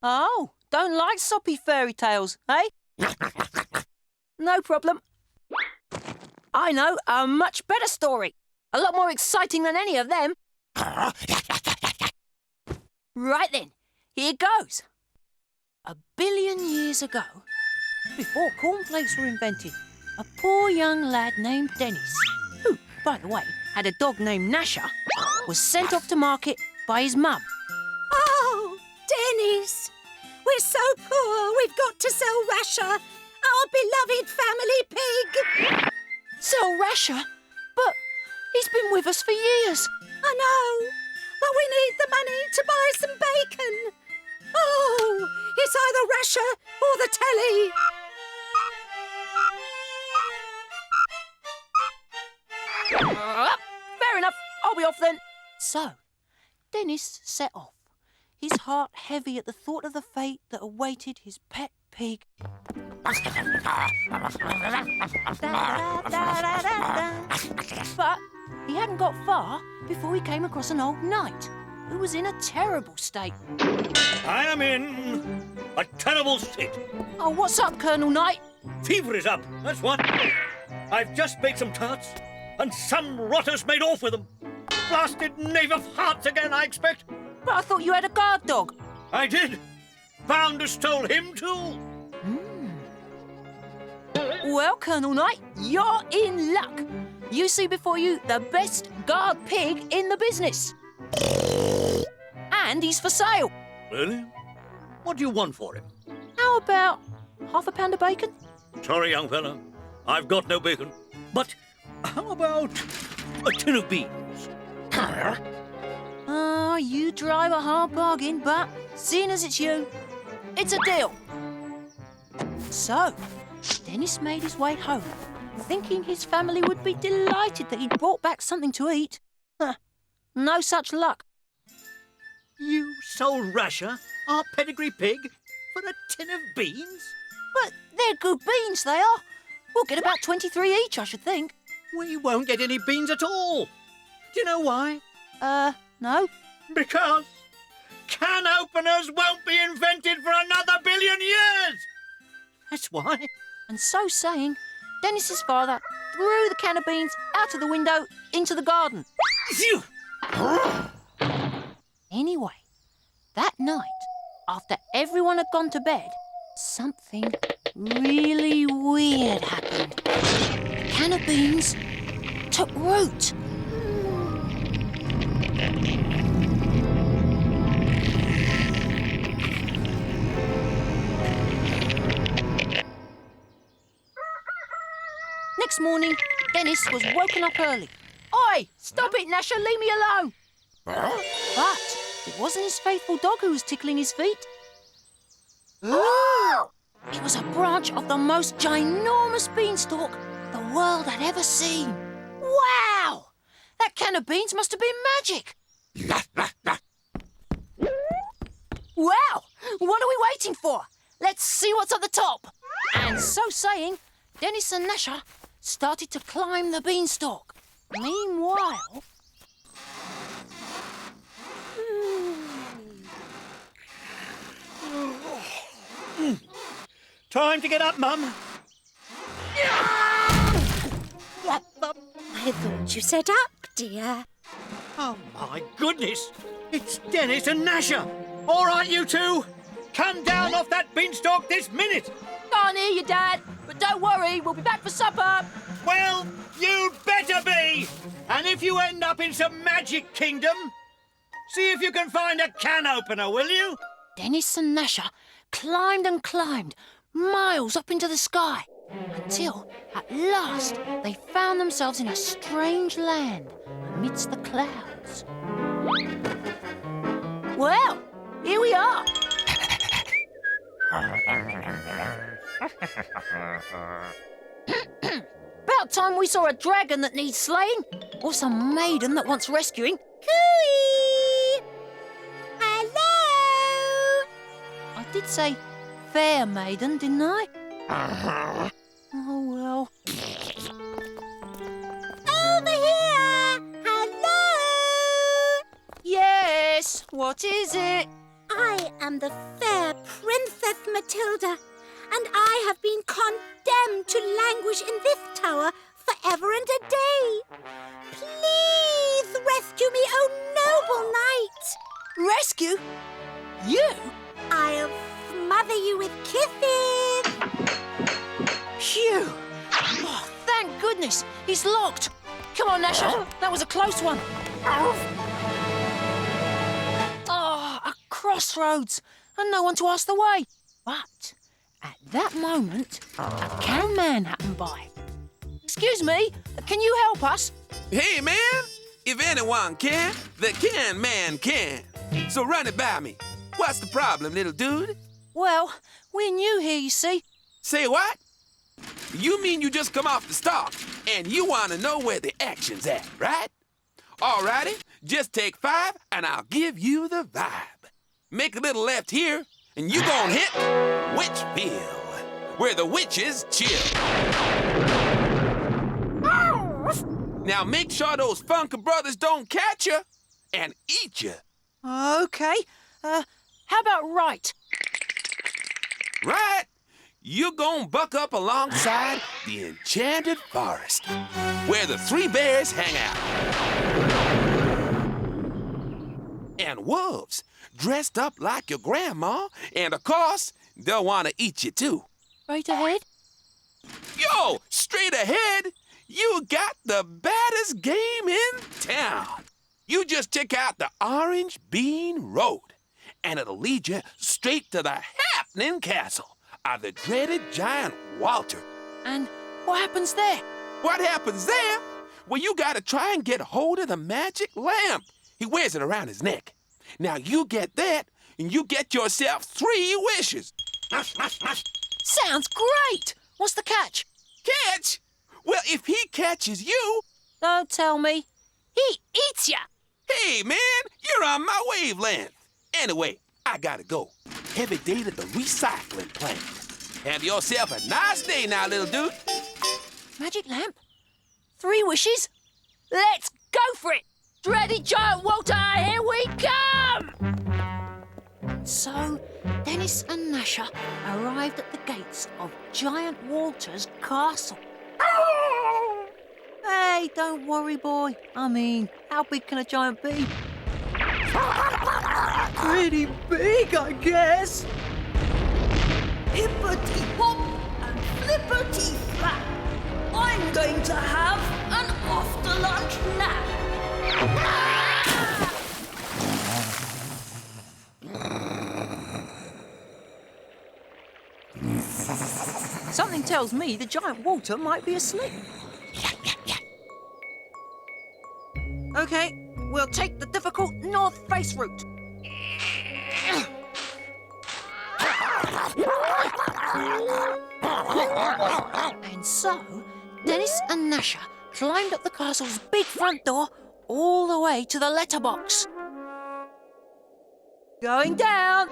Oh, don't like soppy fairy tales, eh? No problem. I know a much better story. A lot more exciting than any of them. Right then, here goes. 1 billion years ago, before cornflakes were invented, a poor young lad named Dennis, who, by the way, had a dog named Gnasher, was sent off to market by his mum. Oh, Dennis! We're so poor, we've got to sell Rasher, our beloved family pig. Sell Rasher? But he's been with us for years. I know, but we need the money to buy some bacon. Oh, it's either Rasher or the telly. Fair enough, I'll be off then. So, Dennis set off, his heart heavy at the thought of the fate that awaited his pet pig. But he hadn't got far before he came across an old knight who was in a terrible state. I am in a terrible state. Oh, what's up, Colonel Knight? Fever is up, that's what. I've just baked some tarts, and some rotters made off with them. Blasted knave of hearts again, I expect. But I thought you had a guard dog. I did. Bound to stole him too. Well, Colonel Knight, you're in luck. You see before you the best guard pig in the business. And he's for sale. Really? What do you want for him? How about half a pound of bacon? Sorry, young fella. I've got no bacon. But how about a tin of beans? You drive a hard bargain, but seeing as it's you, it's a deal. So, Dennis made his way home, thinking his family would be delighted that he'd brought back something to eat. No such luck. You sold Rasher, our pedigree pig, for a tin of beans? But they're good beans, they are. We'll get about 23 each, I should think. We won't get any beans at all. Do you know why? No. Because can openers won't be invented for another billion years. That's why. And so saying, Dennis's father threw the can of beans out of the window into the garden. Phew! Anyway, that night, after everyone had gone to bed, something really weird happened. The can of beans took root. Next morning, Dennis was woken up early. Oi! Stop it, Gnasher! Leave me alone! But it wasn't his faithful dog who was tickling his feet. It was a branch of the most ginormous beanstalk the world had ever seen. Wow! That can of beans must have been magic. Well, what are we waiting for? Let's see what's at the top. And so saying, Dennis and Gnasher started to climb the beanstalk. Meanwhile... Time to get up, Mum. What the... I thought you set up, dear. Oh, my goodness. It's Dennis and Gnasher. All right, you two. Come down off that beanstalk this minute. Can't hear you, Dad. But don't worry, we'll be back for supper. Well, you'd better be. And if you end up in some magic kingdom, see if you can find a can opener, will you? Dennis and Gnasher climbed and climbed, miles up into the sky, until, at last, they found themselves in a strange land amidst the clouds. Well, here we are. About time we saw a dragon that needs slaying, or some maiden that wants rescuing. Cooey! Hello! I did say fair maiden, didn't I? Oh, well. Over here! Hello! Yes, what is it? I am the fair Princess Matilda, and I have been condemned to languish in this tower forever and a day. Please rescue me, oh noble knight. Rescue? You? I'll smother you with kisses. Phew! Oh, thank goodness. He's locked. Come on, Gnasher. That was a close one. Oh, a crossroads and no one to ask the way. But at that moment, a can man happened by. Excuse me, can you help us? Hey, man! If anyone can, the can man can. So run it by me. What's the problem, little dude? Well, we're new here, you see. Say what? You mean you just come off the stalk and you want to know where the action's at, right? Alrighty, just take 5 and I'll give you the vibe. Make a little left here and you gon' hit Witchfield, where the witches chill. Now make sure those Funker brothers don't catch you and eat you. Okay, how about right? Right? You're gonna buck up alongside the enchanted forest, where the 3 bears hang out. And wolves, dressed up like your grandma, and of course, they'll want to eat you too. Right ahead? Yo, straight ahead, you got the baddest game in town. You just check out the Orange Bean Road, and it'll lead you straight to the happening castle of the dreaded giant Walter. And what happens there? What happens there? Well, you gotta try and get hold of the magic lamp. He wears it around his neck. Now you get that, and you get yourself 3 wishes. Sounds great! What's the catch? Catch? Well, if he catches you... Don't tell me. He eats ya! Hey, man, you're on my wavelength. Anyway, I gotta go. Heavy day to the recycling plant. Have yourself a nice day now, little dude. Magic lamp? 3 wishes? Let's go for it! Dreaded Giant Walter, here we come! So, Dennis and Gnasher arrived at the gates of Giant Walter's castle. Hey, don't worry, boy. I mean, how big can a giant be? Pretty big, I guess. Hippity-hop and flippity-flap. I'm going to have an after-lunch nap. Something tells me the Giant Walter might be asleep. Okay, we'll take the difficult north face route. And so, Dennis and Gnasher climbed up the castle's big front door all the way to the letterbox. Going down!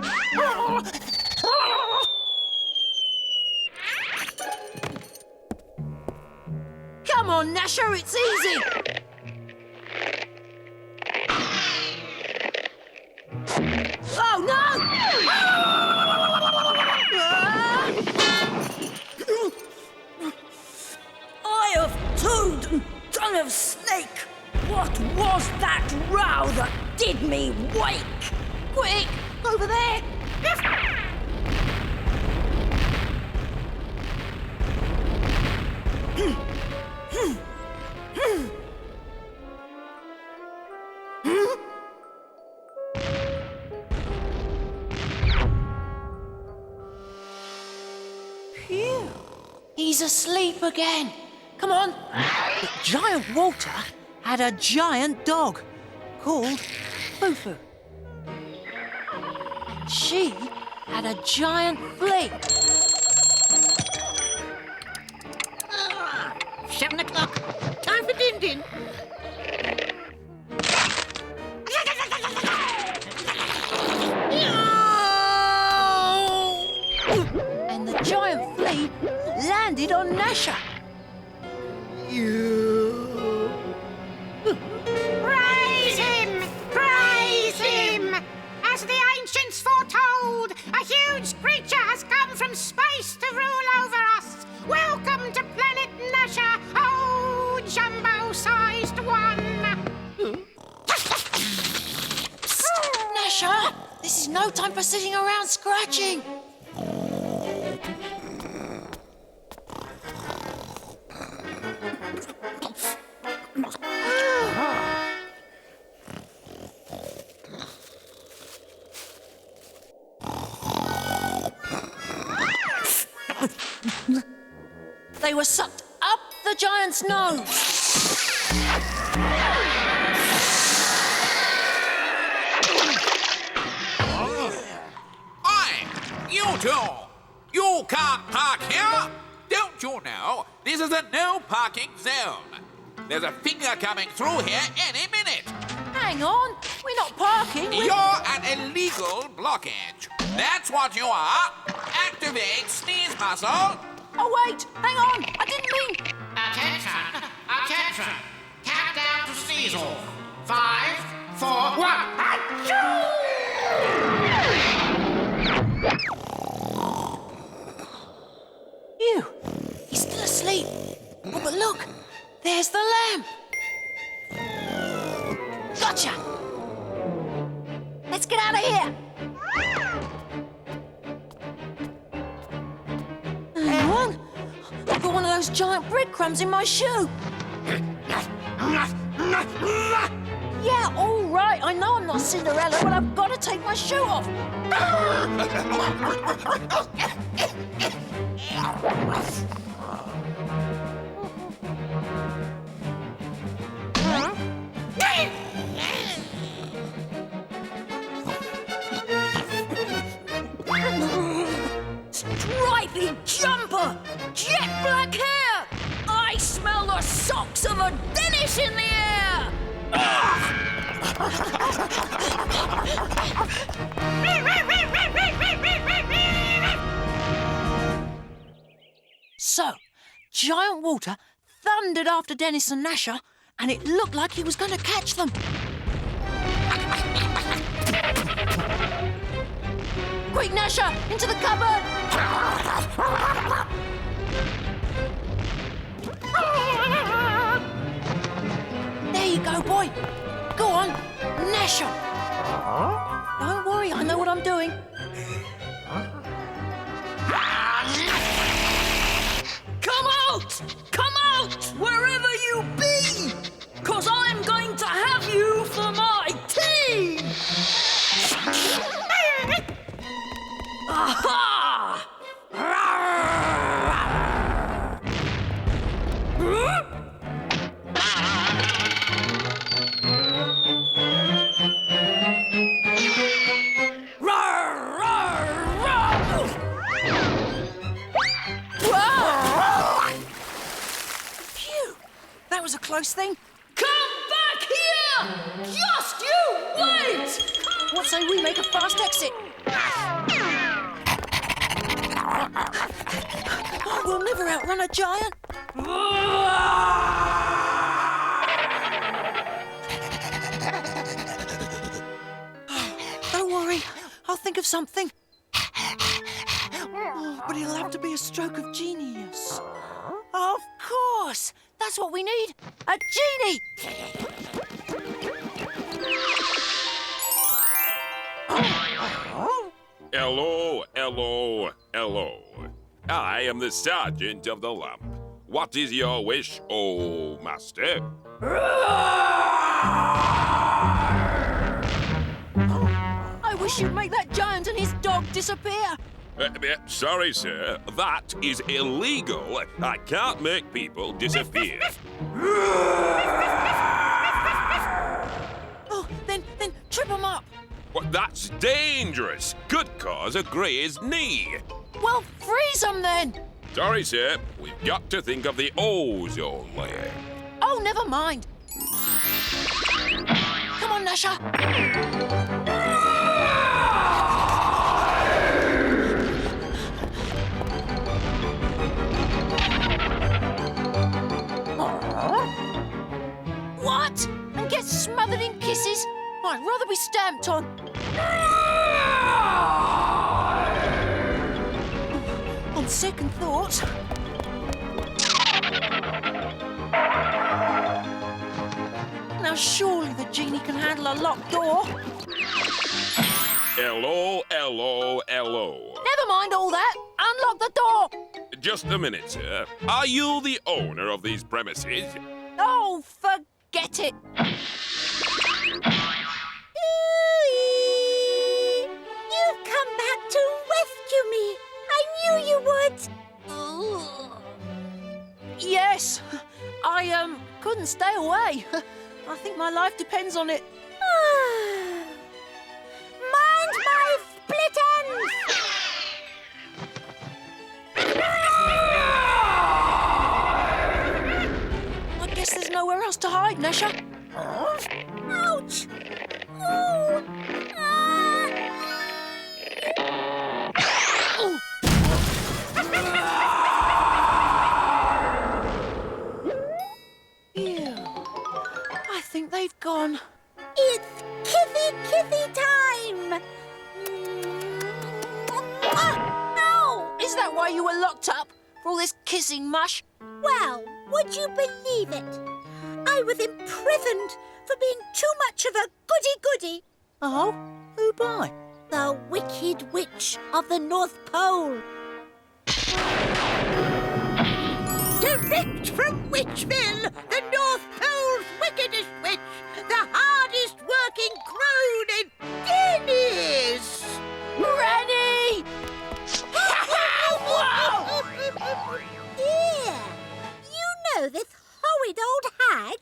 Come on, Gnasher, it's easy! Oh, no! Eye of toad and tongue of snake. What was that row that did me wake? Quick, over there! Phew, he's asleep again. Come on. But Giant Walter had a giant dog called Foo-Foo. And she had a giant flea. 7 o'clock. Time for din-din. And the giant flea landed on Gnasher. Praise him! Praise him! As the ancients foretold, a huge creature has come from space to rule over us. Welcome to planet Gnasher. Oh, This is no time for sitting around scratching. They were sucked up the giant's nose. You two! You can't park here! Don't you know this is a no parking zone? There's a finger coming through here any minute. Hang on, we're not parking. You're an illegal blockage. That's what you are. Activate sneeze muscle. Oh wait, hang on, I didn't mean. Attention! Attention! Countdown to sneeze off. 5, 4, 1. Achoo! Phew, he's still asleep. Oh, but look, there's the lamp. Gotcha! Let's get out of here. Hang on, I've got one of those giant breadcrumbs in my shoe. Yeah, all right, I know I'm not Cinderella, but I've got to take my shoe off. Stripy jumper! Jet black hair! I smell the socks of a Dennis in the air! So, Giant Walter thundered after Dennis and Gnasher, and it looked like he was going to catch them. Quick, Gnasher, into the cupboard! There you go, boy. Go on, Gnasher. Don't worry, I know what I'm doing. Come out! Come out, wherever you be! 'Cause I'm going to have you for my tea! Aha! Phew! That was a close thing. Come back here! Just you wait! What say we make a fast exit? Oh, we'll never outrun a giant. Don't worry, I'll think of something. Oh, but it'll have to be a stroke of genius. Of course! That's what we need! A genie! Hello, hello, hello. I am the Sergeant of the Lamp. What is your wish, oh master? I wish you'd make that giant and his dog disappear. Sorry, sir. That is illegal. I can't make people disappear. Oh, then trip him up. Well, that's dangerous. Could cause a grazed knee. Well, freeze him then. Sorry, sir. We've got to think of the ozone layer. Oh, never mind. Come on, Gnasher. What? And get smothered in kisses? I'd rather be stamped on. On second thought... Now surely the genie can handle a locked door. Hello, hello, hello. Never mind all that. Unlock the door. Just a minute, sir. Are you the owner of these premises? Oh, forget it. You've come back to rescue me. I knew you would. Yes, I couldn't stay away. I think my life depends on it. Mind my split ends! I guess there's nowhere else to hide, Gnasher. Ouch! Ooh. Ew. I think they've gone. It's kitty time! Ow! Is that why you were locked up? For all this kissing mush? Well, would you believe it? I was imprisoned for being too much of a goody-goody. Oh? Who by? The Wicked Witch of the North Pole. Direct from Witchville, the North Pole's wickedest witch, the hardest working crone in Dennis! Granny! Here, you know this horrid old hag?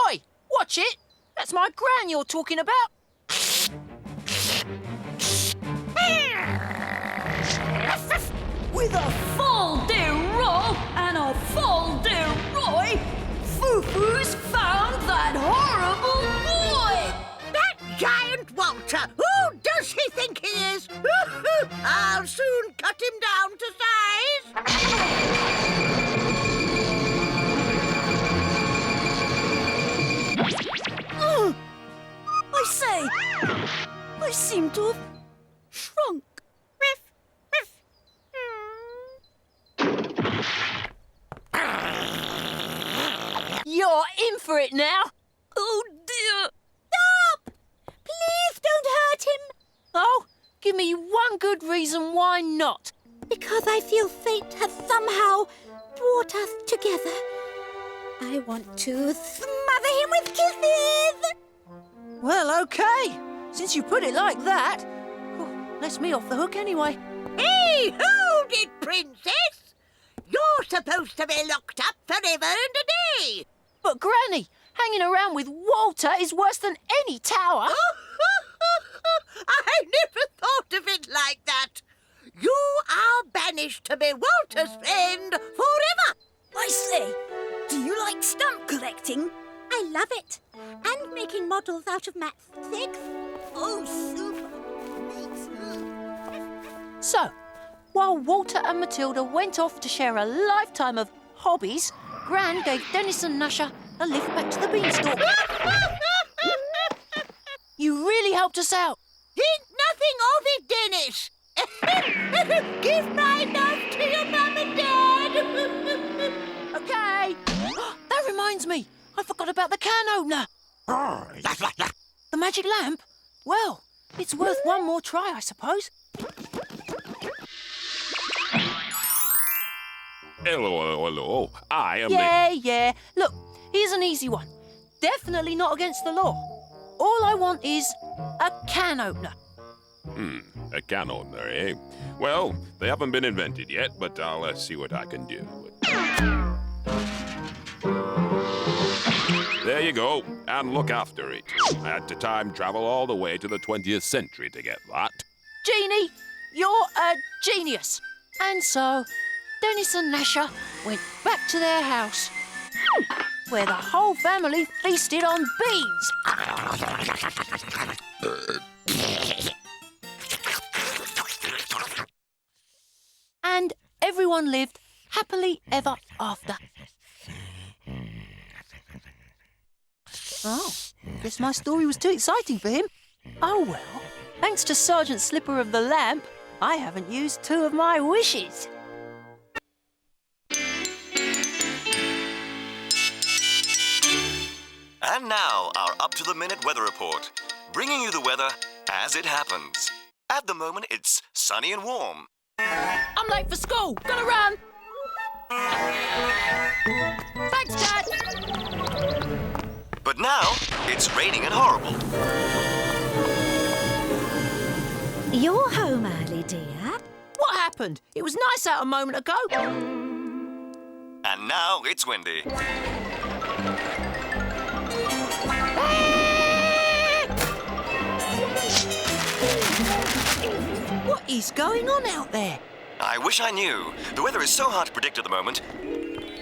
Oi, watch it. That's my gran you're talking about. With a full de roll and a full de roy, Foo-Foo's found that horrible boy! That giant Walter! Who does he think he is? I'll soon cut him down to I say, I seem to have shrunk. You're in for it now. Oh, dear. Stop! Please don't hurt him. Oh, give me one good reason why not. Because I feel fate has somehow brought us together. I want to smother him with kisses. Well, okay. Since you put it like that, lets me off the hook anyway. Hey, hold it, Princess! You're supposed to be locked up forever and a day! But, Granny, hanging around with Walter is worse than any tower. I never thought of it like that. You are banished to be Walter's friend forever. I say, do you like stamp collecting? I love it. And making models out of matchsticks. Oh, super. So, while Walter and Matilda went off to share a lifetime of hobbies, Gran gave Dennis and Gnasher a lift back to the Beanstalk. You really helped us out. Think nothing of it, Dennis. Give my love to your mum and dad. Okay. That reminds me. I forgot about the can opener. The magic lamp? Well, it's worth one more try, I suppose. Hello. I am Yeah. Look, here's an easy one. Definitely not against the law. All I want is a can opener. A can opener, eh? Well, they haven't been invented yet, but I'll see what I can do. There you go, and look after it. I had to time travel all the way to the 20th century to get that. Genie, you're a genius. And so, Dennis and Gnasher went back to their house, where the whole family feasted on beans. And everyone lived happily ever after. Oh, guess my story was too exciting for him. Oh well, thanks to Sergeant Slipper of the Lamp, I haven't used 2 of my wishes. And now, our up-to-the-minute weather report, bringing you the weather as it happens. At the moment, it's sunny and warm. I'm late for school. Gotta run. Thanks, Dad. But now, it's raining and horrible. You're home early, dear. What happened? It was nice out a moment ago. And now it's windy. What is going on out there? I wish I knew. The weather is so hard to predict at the moment.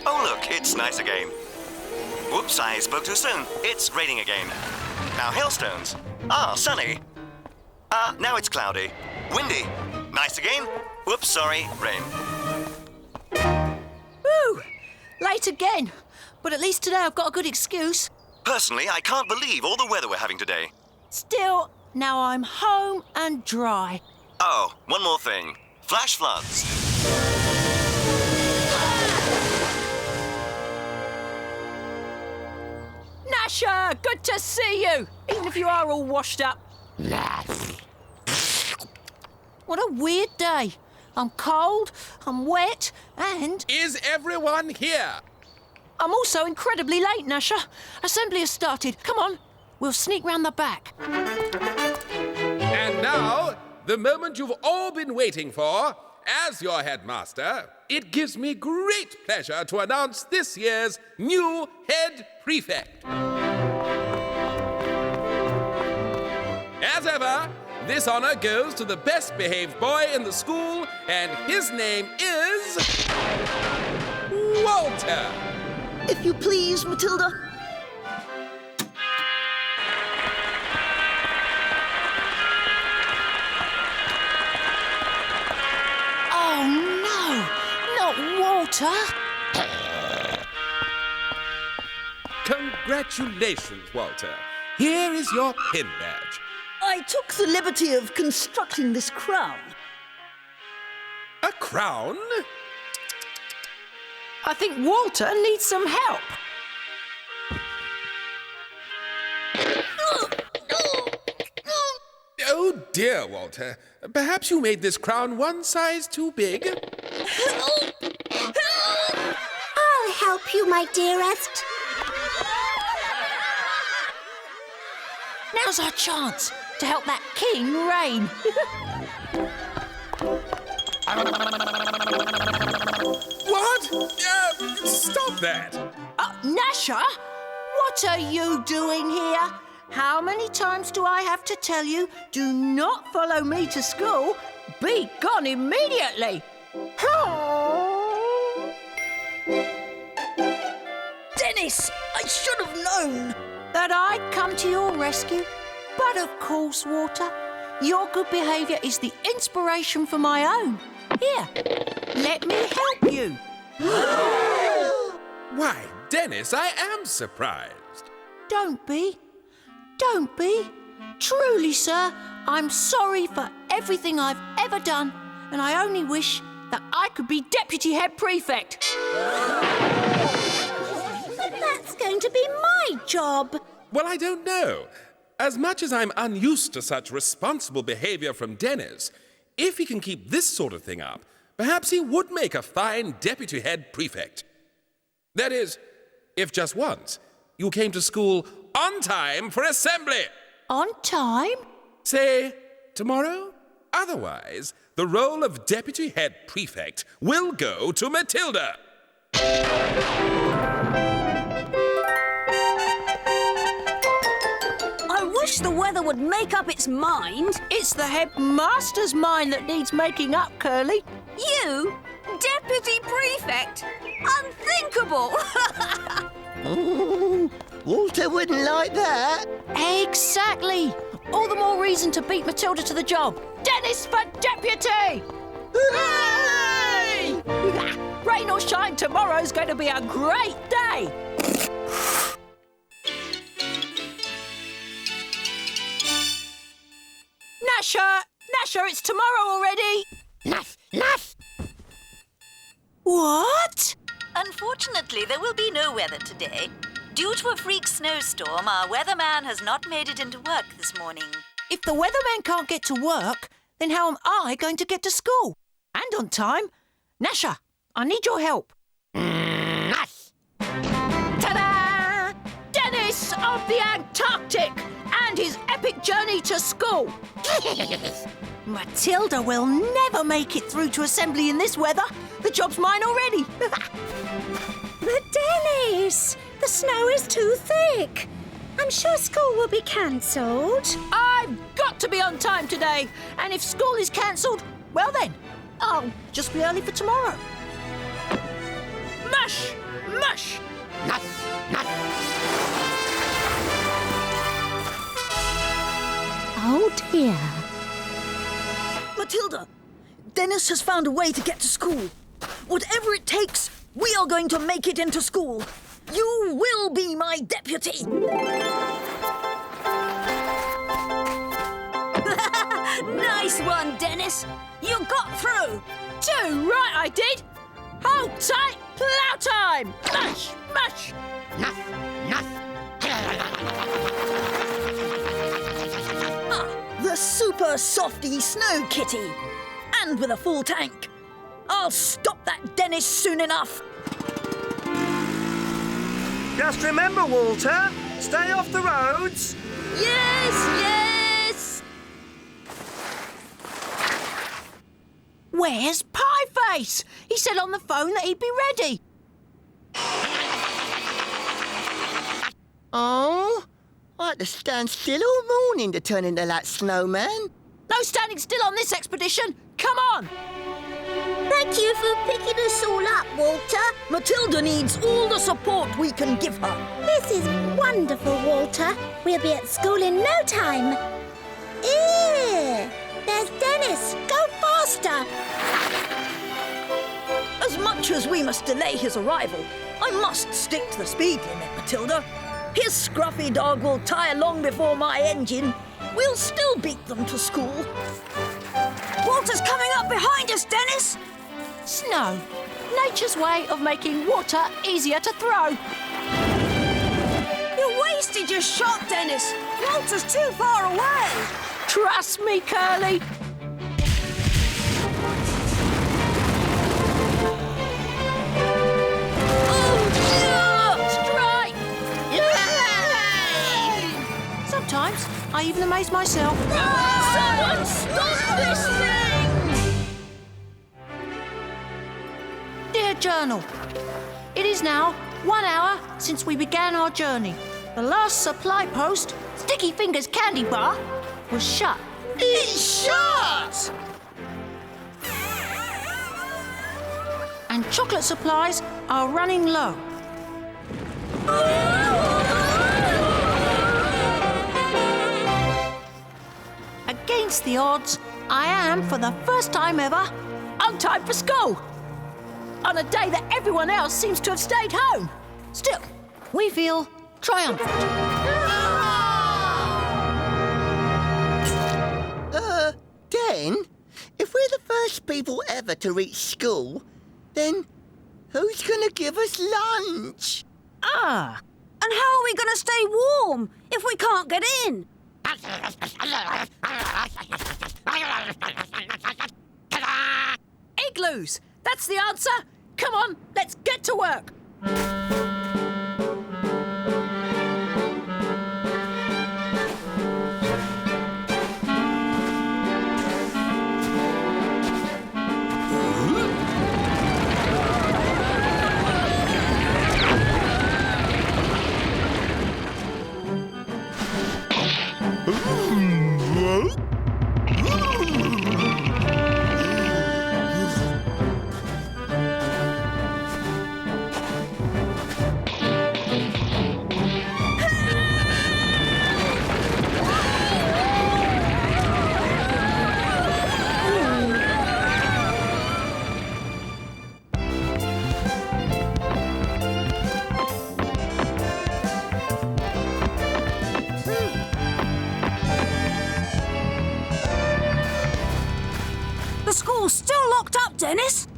Oh, look, it's nice again. Whoops, I spoke too soon. It's raining again. Now hailstones. Sunny. Now it's cloudy. Windy. Nice again. Whoops, sorry, rain. Woo! Late again. But at least today I've got a good excuse. Personally, I can't believe all the weather we're having today. Still, now I'm home and dry. Oh, one more thing. Flash floods. Gnasher, good to see you, even if you are all washed up. What a weird day. I'm cold, I'm wet, and... Is everyone here? I'm also incredibly late, Gnasher. Assembly has started. Come on, we'll sneak round the back. And now, the moment you've all been waiting for. As your headmaster, it gives me great pleasure to announce this year's new head prefect. As ever, this honor goes to the best behaved boy in the school, and his name is... Walter. If you please, Matilda. Oh, no, not Walter. Congratulations, Walter. Here is your pin badge. I took the liberty of constructing this crown. A crown? I think Walter needs some help. Oh, dear, Walter. Perhaps you made this crown one size too big? I'll help you, my dearest. Now's our chance to help that king reign. What? Stop that! Gnasher, what are you doing here? How many times do I have to tell you, do not follow me to school? Be gone immediately! Dennis, I should have known. That I'd come to your rescue. But of course, Walter, your good behaviour is the inspiration for my own. Here, let me help you. Why, Dennis, I am surprised. Don't be. Don't be. Truly, sir, I'm sorry for everything I've ever done, and I only wish that I could be Deputy Head Prefect. But that's going to be my job. Well, I don't know. As much as I'm unused to such responsible behavior from Dennis, if he can keep this sort of thing up, perhaps he would make a fine Deputy Head Prefect. That is, if just once you came to school on time for assembly. On time? Say, tomorrow? Otherwise, the role of Deputy Head Prefect will go to Matilda. I wish the weather would make up its mind. It's the headmaster's mind that needs making up, Curly. You? Deputy Prefect? Unthinkable! Ooh, Walter wouldn't like that. Exactly. All the more reason to beat Matilda to the job. Dennis for deputy! Hooray! Rain or shine, tomorrow's going to be a great day. Gnasher, it's tomorrow already. Nash. What? Unfortunately, there will be no weather today. Due to a freak snowstorm, our weatherman has not made it into work this morning. If the weatherman can't get to work, then how am I going to get to school? And on time? Gnasher, I need your help. Ta-da! Dennis of the Antarctic and his epic journey to school. Matilda will never make it through to assembly in this weather. The job's mine already. But Dennis, the snow is too thick. I'm sure school will be cancelled. I've got to be on time today. And if school is cancelled, well then, I'll just be early for tomorrow. Mush! Mush! Oh dear. Matilda, Dennis has found a way to get to school. Whatever it takes, we are going to make it into school. You will be my deputy. Nice one, Dennis. You got through. Too right I did. Hold tight, plough time. Mush, mush. The super softy snow kitty. And with a full tank. I'll stop that Dennis soon enough. Just remember, Walter, stay off the roads. Yes, yes. Where's Pieface? He said on the phone that he'd be ready. Oh, I had to stand still all morning to turn into that snowman. No standing still on this expedition. Come on. Thank you for picking us all up, Walter. Matilda needs all the support we can give her. This is wonderful, Walter. We'll be at school in no time. Ew! There's Dennis. Go faster. As much as we must delay his arrival, I must stick to the speed limit, Matilda. His scruffy dog will tire long before my engine. We'll still beat them to school. Walter's coming up behind us, Dennis. Snow. Nature's way of making water easier to throw. You wasted your shot, Dennis. Walter's too far away. Trust me, Curly. Strike! Yay! Sometimes I even amaze myself. Someone stop this thing! Dear Journal, it is now 1 hour since we began our journey. The last supply post, Sticky Fingers Candy Bar, was shut. It's shut! And chocolate supplies are running low. Against the odds, I am, for the first time ever, on time for school. On a day that everyone else seems to have stayed home. Still, we feel triumphant. Den, if we're the first people ever to reach school, then who's gonna give us lunch? Ah, and how are we going to stay warm if we can't get in? Igloos! That's the answer! Come on, let's get to work! School's still locked up, Dennis.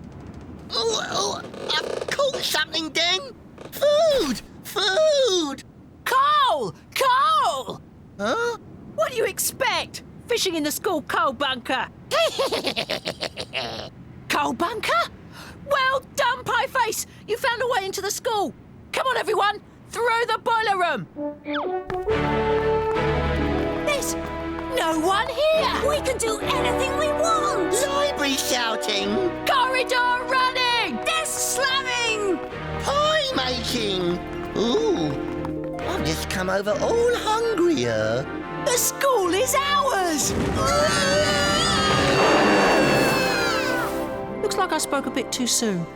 Oh, I've caught something, Den. Food! Food! Coal! Coal! Huh? What do you expect? fishing in the school coal bunker. Coal bunker? Well done, Pieface! You found a way into the school. Come on, everyone, through the boiler room. There's no one here. We can do anything we want. Library shouting. Corridor running. Desk slamming. Pie making. Ooh, I've just come over all hungrier. The school is ours. Looks like I spoke a bit too soon.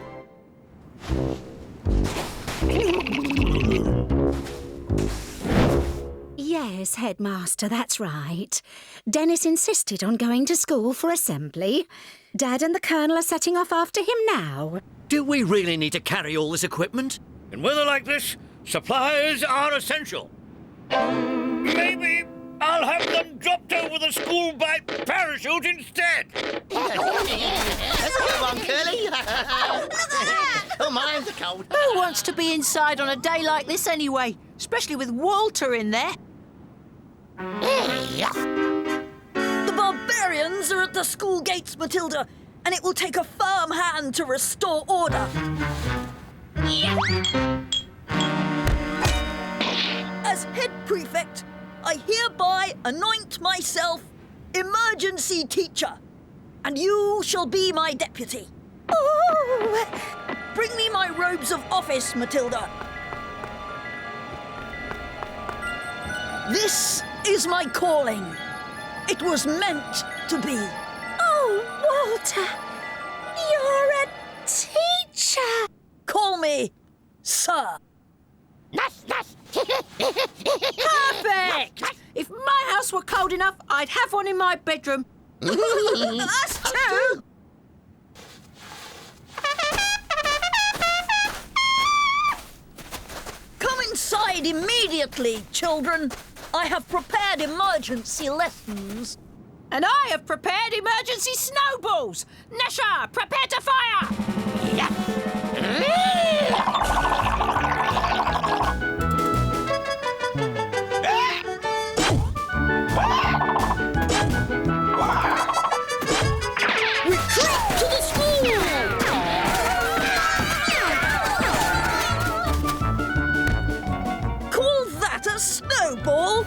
Yes, Headmaster, that's right. Dennis insisted on going to school for assembly. Dad and the Colonel are setting off after him now. Do we really need to carry all this equipment? In weather like this, supplies are essential. Maybe I'll have them dropped over the school by parachute instead. That's a good one, Curly. Oh, mine's a cold. Who wants to be inside on a day like this anyway? Especially with Walter in there. The barbarians are at the school gates, Matilda, and it will take a firm hand to restore order. As head prefect, I hereby anoint myself emergency teacher, and you shall be my deputy. Ooh. Bring me my robes of office, Matilda. This is my calling. It was meant to be. Oh, Walter, you're a teacher. Call me Sir. Perfect! If my house were cold enough, I'd have one in my bedroom. Us too! Come inside immediately, children. I have prepared emergency lessons. And I have prepared emergency snowballs. Gnasher, prepare to fire! Retreat to the school! Call that a snowball?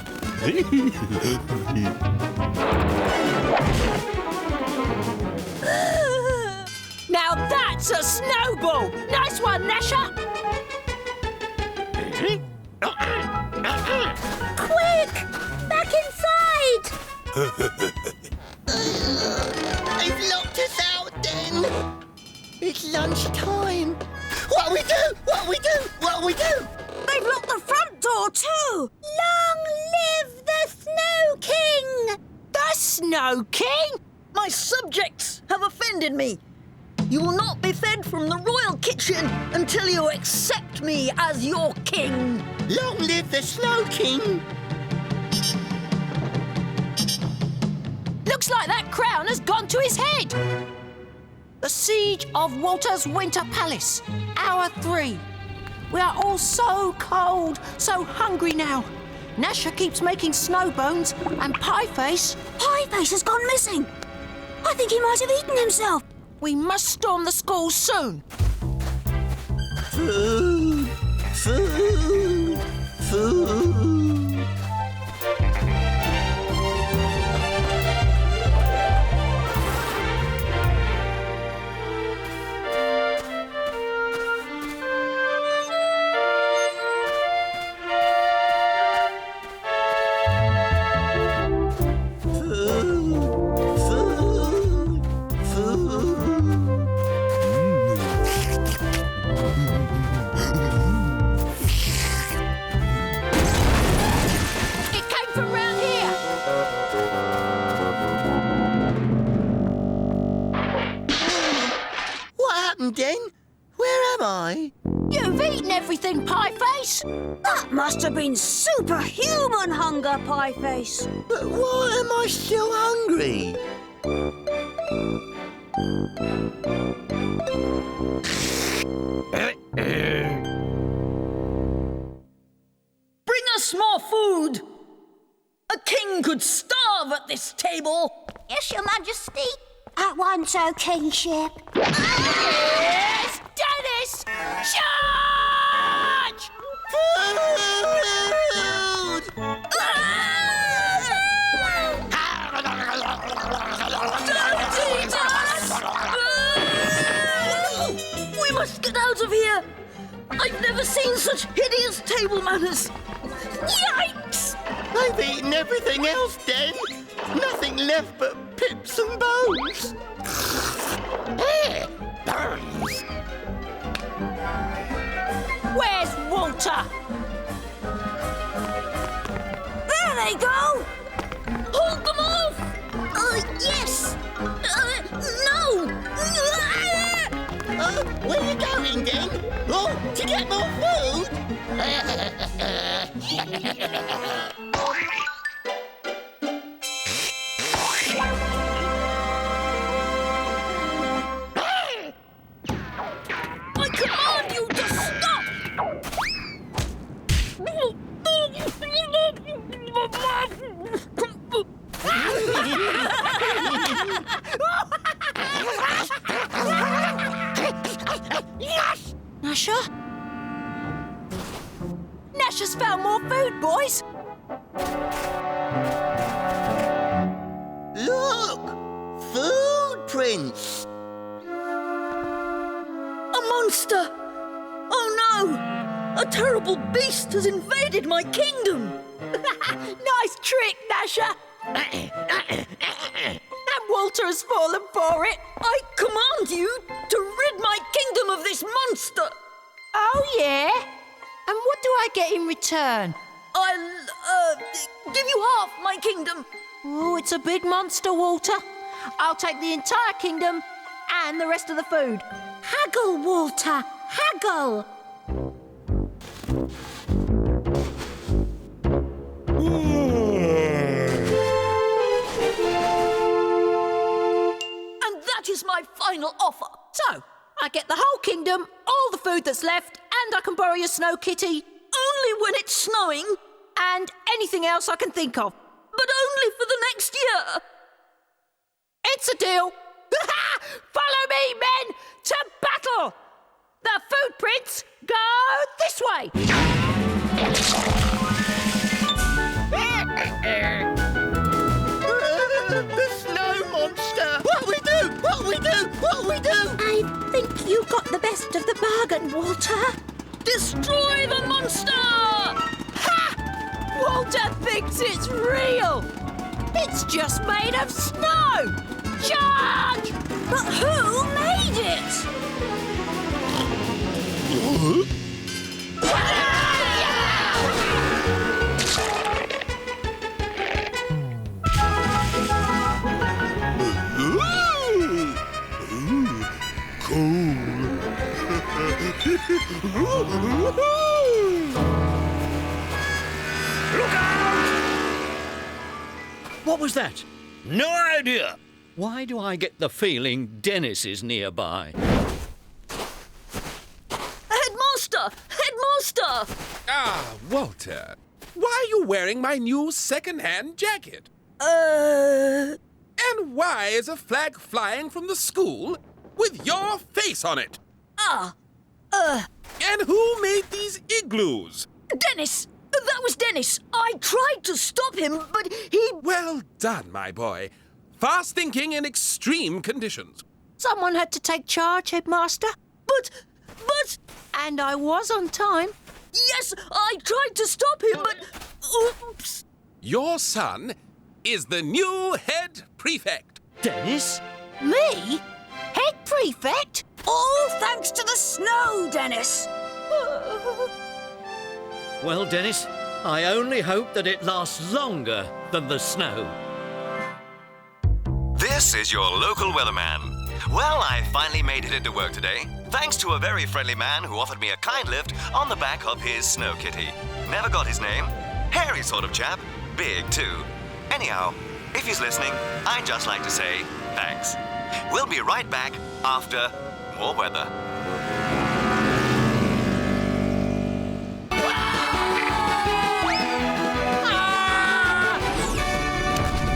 Now that's a snowball! Nice one, Gnasher! Quick! Back inside! They've locked us out, then. It's lunchtime. What we do? What we do? What we do? They've locked the front door too! Long live the Snow King! The Snow King? My subjects have offended me. You will not be fed from the royal kitchen until you accept me as your king. Long live the Snow King. Looks like that crown has gone to his head. The siege of Walter's Winter Palace, Hour 3. We are all so cold, so hungry now. Gnasher keeps making snow bones, and Pieface has gone missing. I think he might have eaten himself. We must storm the school soon. Food, food, food. It came from round here. What happened, then? Where am I? You've eaten everything, Pieface. That must have been superhuman hunger, Pieface. But why am I still hungry? Bring us more food. A king could starve at this table. that one so kinship? Yes, Dennis! Charge! We must get out of here! I've never seen such hideous table manners! Yikes! I've eaten everything else, Den. Nothing left but pips and bones. Bones. Where's Walter? There they go! Hold them off! Yes! No! Where are you going, Den? Oh, to get more food? I command you to stop! Gnasher? Gnasher's found more food, boys. Look! Food prints! A monster! Oh no! A terrible beast has invaded my kingdom! Nice trick, Gnasher. And Walter has fallen for it. I command you to rid my kingdom of this monster! Oh, yeah? And what do I get in return? I'll, give you half my kingdom. Oh, it's a big monster, Walter. I'll take the entire kingdom and the rest of the food. Haggle, Walter, haggle. And that is my final offer. So, I get the whole kingdom, all the food that's left, and I can borrow your snow kitty. Only when it's snowing. And anything else I can think of. But only for the next year. It's a deal. Follow me, men, to battle. The food prints go this way. The snow monster! What we do? What we do? What we do? I think you got the best of the bargain, Walter. Destroy the monster! Ha! Walter thinks it's real. It's just made of snow. Charge! But who made it? What was that? No idea. Why do I get the feeling Dennis is nearby? Headmaster! Headmaster! Ah, Walter. Why are you wearing my new second-hand jacket? And why is a flag flying from the school with your face on it? And who made these igloos? Dennis! That was Dennis! I tried to stop him, but he... Well done, my boy. Fast thinking in extreme conditions. Someone had to take charge, Headmaster. But... And I was on time. Yes, I tried to stop him, but... Oops! Your son is the new head prefect. Dennis? Me? Head prefect? All thanks to the snow, Dennis! Well, Dennis, I only hope that it lasts longer than the snow. This is your local weatherman. Well, I finally made it into work today, thanks to a very friendly man who offered me a kind lift on the back of his snow kitty. Never got his name. Hairy sort of chap. Big, too. Anyhow, if he's listening, I'd just like to say thanks. We'll be right back after more weather.